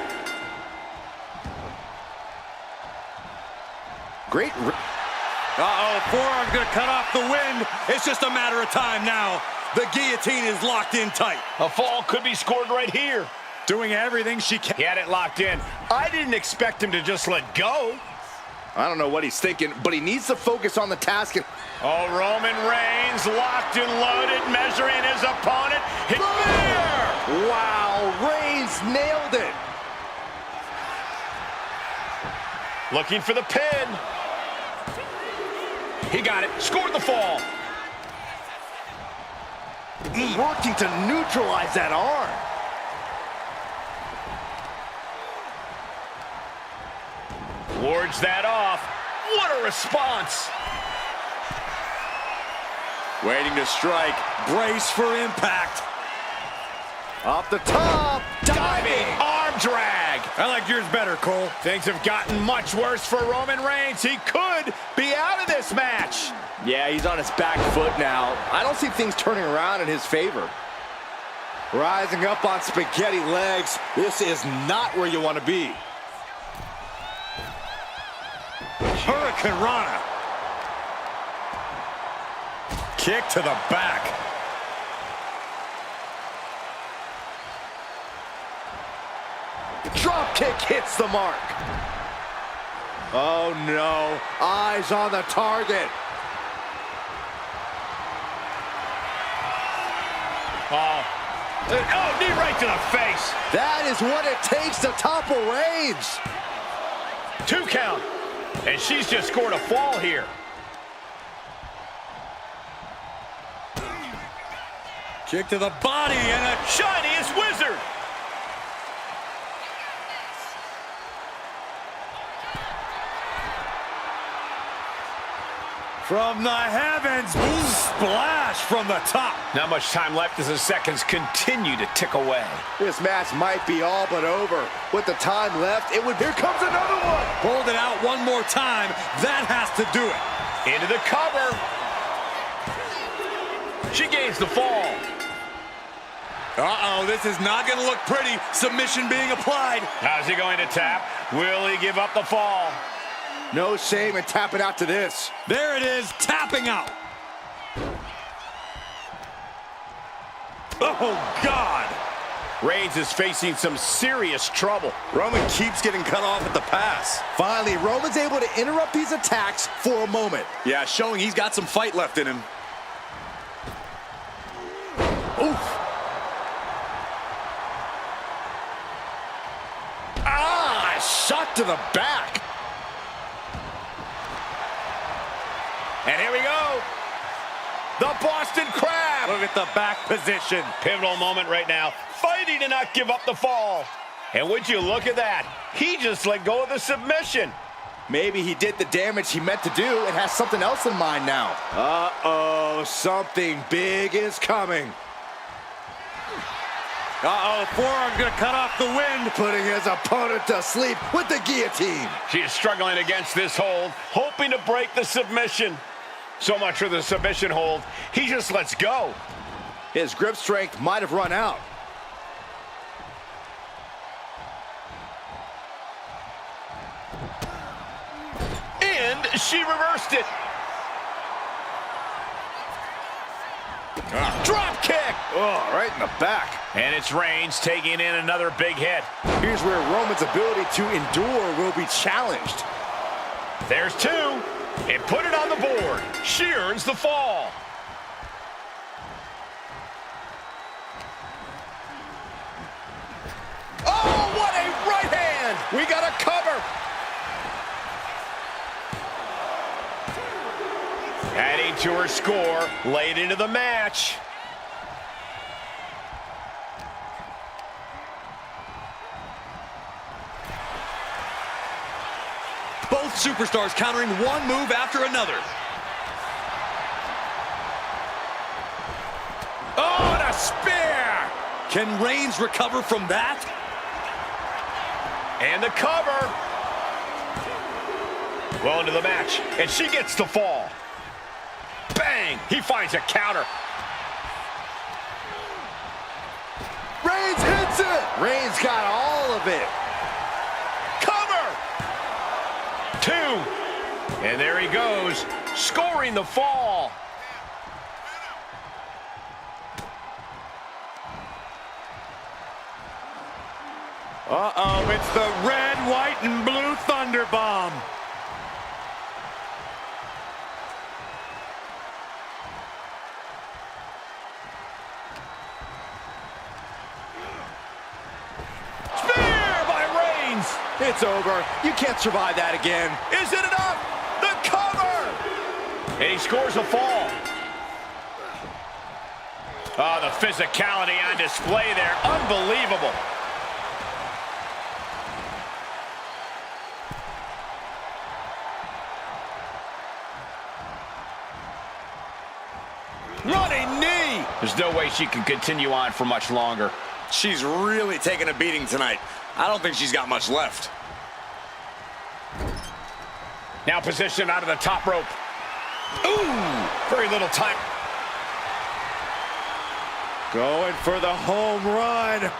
[SPEAKER 2] Great.
[SPEAKER 3] Uh-oh, forearm's gonna cut off the wind. It's just a matter of time now. The guillotine is locked in tight.
[SPEAKER 1] A fall could be scored right here.
[SPEAKER 3] Doing everything she can.
[SPEAKER 1] He had it locked in. I didn't expect him to just let go.
[SPEAKER 2] I don't know what he's thinking, but he needs to focus on the task.
[SPEAKER 1] Oh, Roman Reigns locked and loaded, measuring his opponent.
[SPEAKER 2] Wow, Reigns nailed it.
[SPEAKER 1] Looking for the pin. He got it. Scored the fall.
[SPEAKER 2] Working to neutralize that arm.
[SPEAKER 1] Wards that off. What a response.
[SPEAKER 3] Waiting to strike. Brace for impact.
[SPEAKER 2] Off the top.
[SPEAKER 1] Diving arm drag.
[SPEAKER 4] I like yours better, Cole.
[SPEAKER 1] Things have gotten much worse for Roman Reigns. He could be out of this match.
[SPEAKER 2] Yeah, he's on his back foot now. I don't see things turning around in his favor. Rising up on spaghetti legs. This is not where you want to be.
[SPEAKER 4] Hurricane Rana. Kick to the back.
[SPEAKER 2] Drop kick hits the mark. Oh no, eyes on the target.
[SPEAKER 1] Oh, knee right to the face.
[SPEAKER 2] That is what it takes to topple Reigns.
[SPEAKER 1] 2 count. And she's just scored a fall here.
[SPEAKER 4] Kick to the body and a
[SPEAKER 1] Shiniest wizard.
[SPEAKER 4] from the heavens. Splash from the top.
[SPEAKER 1] Not much time left as the seconds continue to tick away.
[SPEAKER 2] This match might be all but over. With the time left, it would. Here comes another one.
[SPEAKER 3] Hold it out one more time. That has to do it.
[SPEAKER 1] Into the cover. She gains the fall.
[SPEAKER 3] Uh-oh, this is not going to look pretty. Submission being applied.
[SPEAKER 1] How's he going to tap? Will he give up the fall?
[SPEAKER 2] No shame in tapping out to this.
[SPEAKER 3] There it is, tapping out.
[SPEAKER 4] Oh, God.
[SPEAKER 1] Reigns is facing some serious trouble.
[SPEAKER 3] Roman keeps getting cut off at the pass.
[SPEAKER 2] Finally, Roman's able to interrupt these attacks for a moment.
[SPEAKER 3] Yeah, showing he's got some fight left in him.
[SPEAKER 2] Oof. Ah, shot to the back.
[SPEAKER 1] And here we go. The Boston Crab.
[SPEAKER 4] Look at the back position.
[SPEAKER 1] Pivotal moment right now. Fighting to not give up the fall. And would you look at that? He just let go of the submission.
[SPEAKER 2] Maybe he did the damage he meant to do and has something else in mind now. Uh-oh, something big is coming.
[SPEAKER 4] Uh-oh, forearm's gonna cut off the wind.
[SPEAKER 2] Putting his opponent to sleep with the guillotine.
[SPEAKER 1] She is struggling against this hold, hoping to break the submission. So much for the submission hold. He just lets go.
[SPEAKER 2] His grip strength might have run out.
[SPEAKER 1] And she reversed it. Drop kick.
[SPEAKER 2] Oh, right in the back.
[SPEAKER 1] And it's Reigns taking in another big hit.
[SPEAKER 2] Here's where Roman's ability to endure will be challenged.
[SPEAKER 1] There's two. And put it on the board. She earns the fall.
[SPEAKER 2] Oh, what a right hand! We got a cover.
[SPEAKER 1] Adding to her score late into the match.
[SPEAKER 3] Both superstars countering one move after another.
[SPEAKER 1] Oh, and a spear!
[SPEAKER 3] Can Reigns recover from that?
[SPEAKER 1] And the cover. Well into the match, and she gets the fall. Bang! He finds a counter.
[SPEAKER 2] Reigns hits it. Reigns got all of it.
[SPEAKER 1] Cover! Two. And there he goes, scoring the fall.
[SPEAKER 4] Uh-oh, it's the red, white, and blue Thunder Bomb.
[SPEAKER 1] Spear by Reigns.
[SPEAKER 2] It's over. You can't survive that again.
[SPEAKER 1] Is it enough? The cover! And he scores a fall. Oh, the physicality on display there. Unbelievable. Running knee. There's no way she can continue on for much longer.
[SPEAKER 3] She's really taking a beating tonight. I don't think she's got much left.
[SPEAKER 1] Now positioned out of the top rope. Ooh, very little time.
[SPEAKER 2] Going for the home run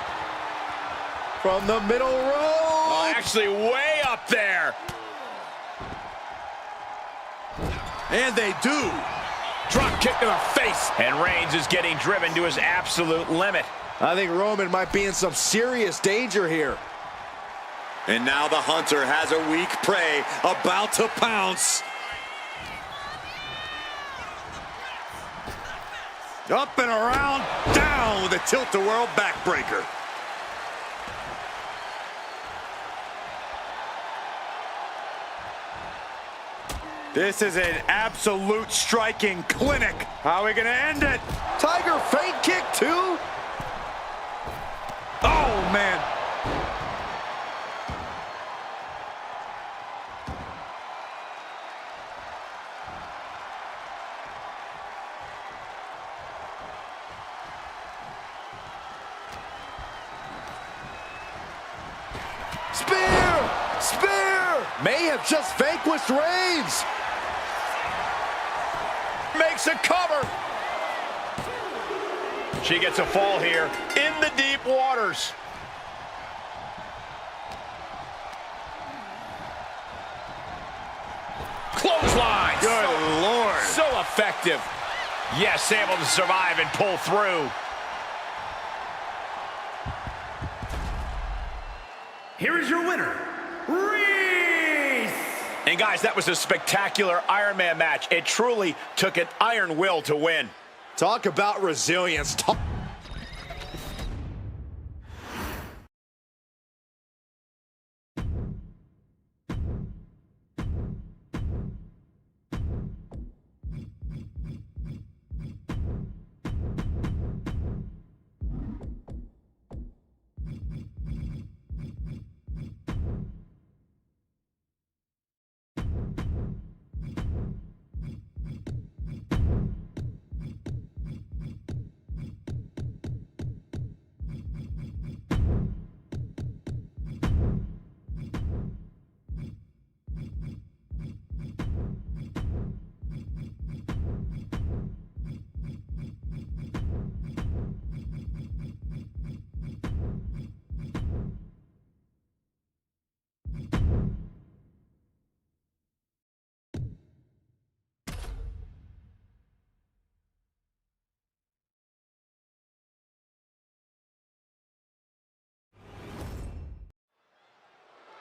[SPEAKER 2] from the middle row.
[SPEAKER 1] Oh, actually way up there.
[SPEAKER 2] And they do.
[SPEAKER 1] Drop kick to the face. And Reigns is getting driven to his absolute limit.
[SPEAKER 2] I think Roman might be in some serious danger here.
[SPEAKER 3] And now the hunter has a weak prey about to pounce. Up and around, down with a tilt-a-whirl backbreaker. This is an absolute striking clinic. How are we gonna end it?
[SPEAKER 2] Tiger feint kick too.
[SPEAKER 3] Oh, man.
[SPEAKER 2] Spear! Spear! May have just vanquished Reigns.
[SPEAKER 1] Makes a cover. She gets a fall here in the deep waters. Clothesline.
[SPEAKER 3] Good Lord.
[SPEAKER 1] So effective. Yes, able to survive and pull through.
[SPEAKER 5] Here is your winner, Reigns!
[SPEAKER 1] And guys, that was a spectacular Iron Man match. It truly took an iron will to win.
[SPEAKER 2] Talk about resilience.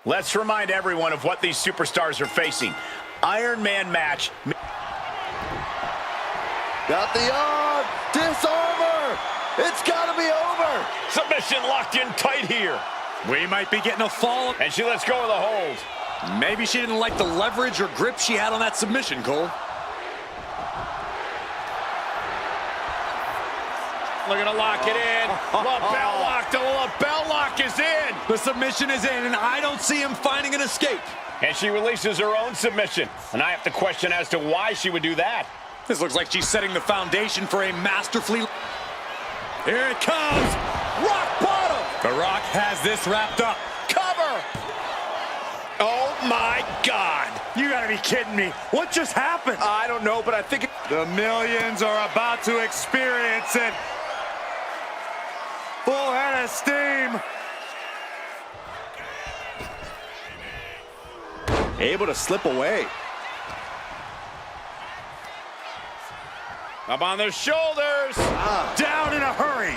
[SPEAKER 1] Let's remind everyone of what these superstars are facing. Iron Man match.
[SPEAKER 2] Got the arm. Disarmer. It's got to be over.
[SPEAKER 1] Submission locked in tight here.
[SPEAKER 3] We might be getting a fall.
[SPEAKER 1] And she lets go of the hold.
[SPEAKER 3] Maybe she didn't like the leverage or grip she had on that submission, Cole.
[SPEAKER 1] Looking to lock it in. Lapel lock. The lapel lock is in.
[SPEAKER 3] The submission is in, and I don't see him finding an escape.
[SPEAKER 1] And she releases her own submission. And I have to question as to why she would do that.
[SPEAKER 3] This looks like she's setting the foundation for a masterfully... Here it comes. Rock bottom. The Rock has this wrapped up.
[SPEAKER 1] Cover. Oh, my God.
[SPEAKER 3] You gotta be kidding me. What just happened?
[SPEAKER 1] I don't know, but I think...
[SPEAKER 3] The millions are about to experience it. Full head of steam.
[SPEAKER 2] Able to slip away.
[SPEAKER 1] Up on their shoulders.
[SPEAKER 3] Down in a hurry.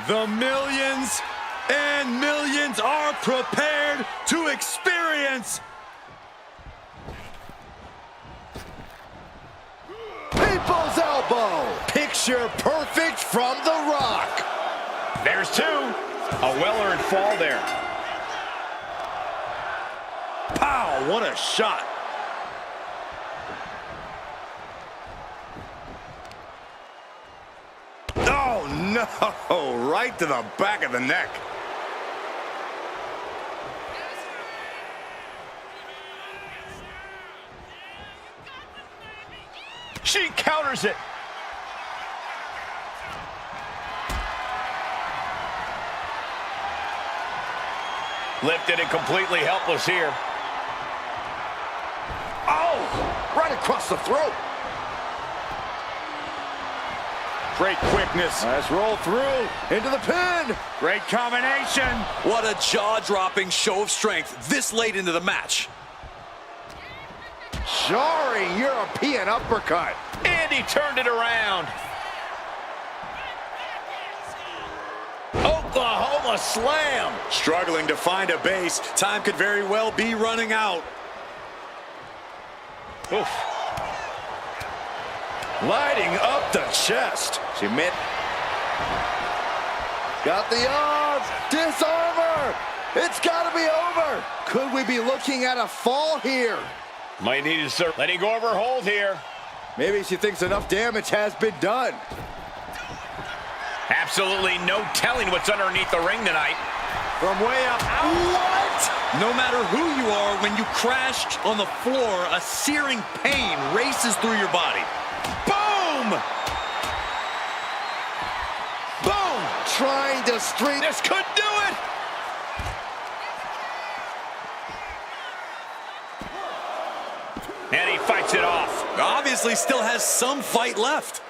[SPEAKER 3] The millions and millions are prepared to experience.
[SPEAKER 2] People's elbow. Picture perfect from The Rock.
[SPEAKER 1] There's two. A well-earned fall there.
[SPEAKER 3] Pow, what a shot.
[SPEAKER 4] Oh, no, right to the back of the neck.
[SPEAKER 1] She counters it. Lifted and completely helpless here.
[SPEAKER 4] Oh, right across the throat. Great quickness.
[SPEAKER 2] Let's roll through into the pin.
[SPEAKER 4] Great combination.
[SPEAKER 3] What a jaw-dropping show of strength this late into the match.
[SPEAKER 2] Jarring European uppercut.
[SPEAKER 1] And he turned it around. Oklahoma slam.
[SPEAKER 3] Struggling to find a base. Time could very well be running out.
[SPEAKER 1] Oof.
[SPEAKER 2] Lighting up the chest. She met. Got the arms. Disarmer. It's got to be over. Could we be looking at a fall here?
[SPEAKER 1] Might need to start letting go of her hold here.
[SPEAKER 2] Maybe she thinks enough damage has been done.
[SPEAKER 1] Absolutely no telling what's underneath the ring tonight.
[SPEAKER 4] From way up.
[SPEAKER 3] What? No matter who you are, when you crash on the floor, a searing pain races through your body.
[SPEAKER 1] Boom!
[SPEAKER 2] Boom! Trying to string.
[SPEAKER 1] This could do it! And he fights it off.
[SPEAKER 3] Obviously still has some fight left.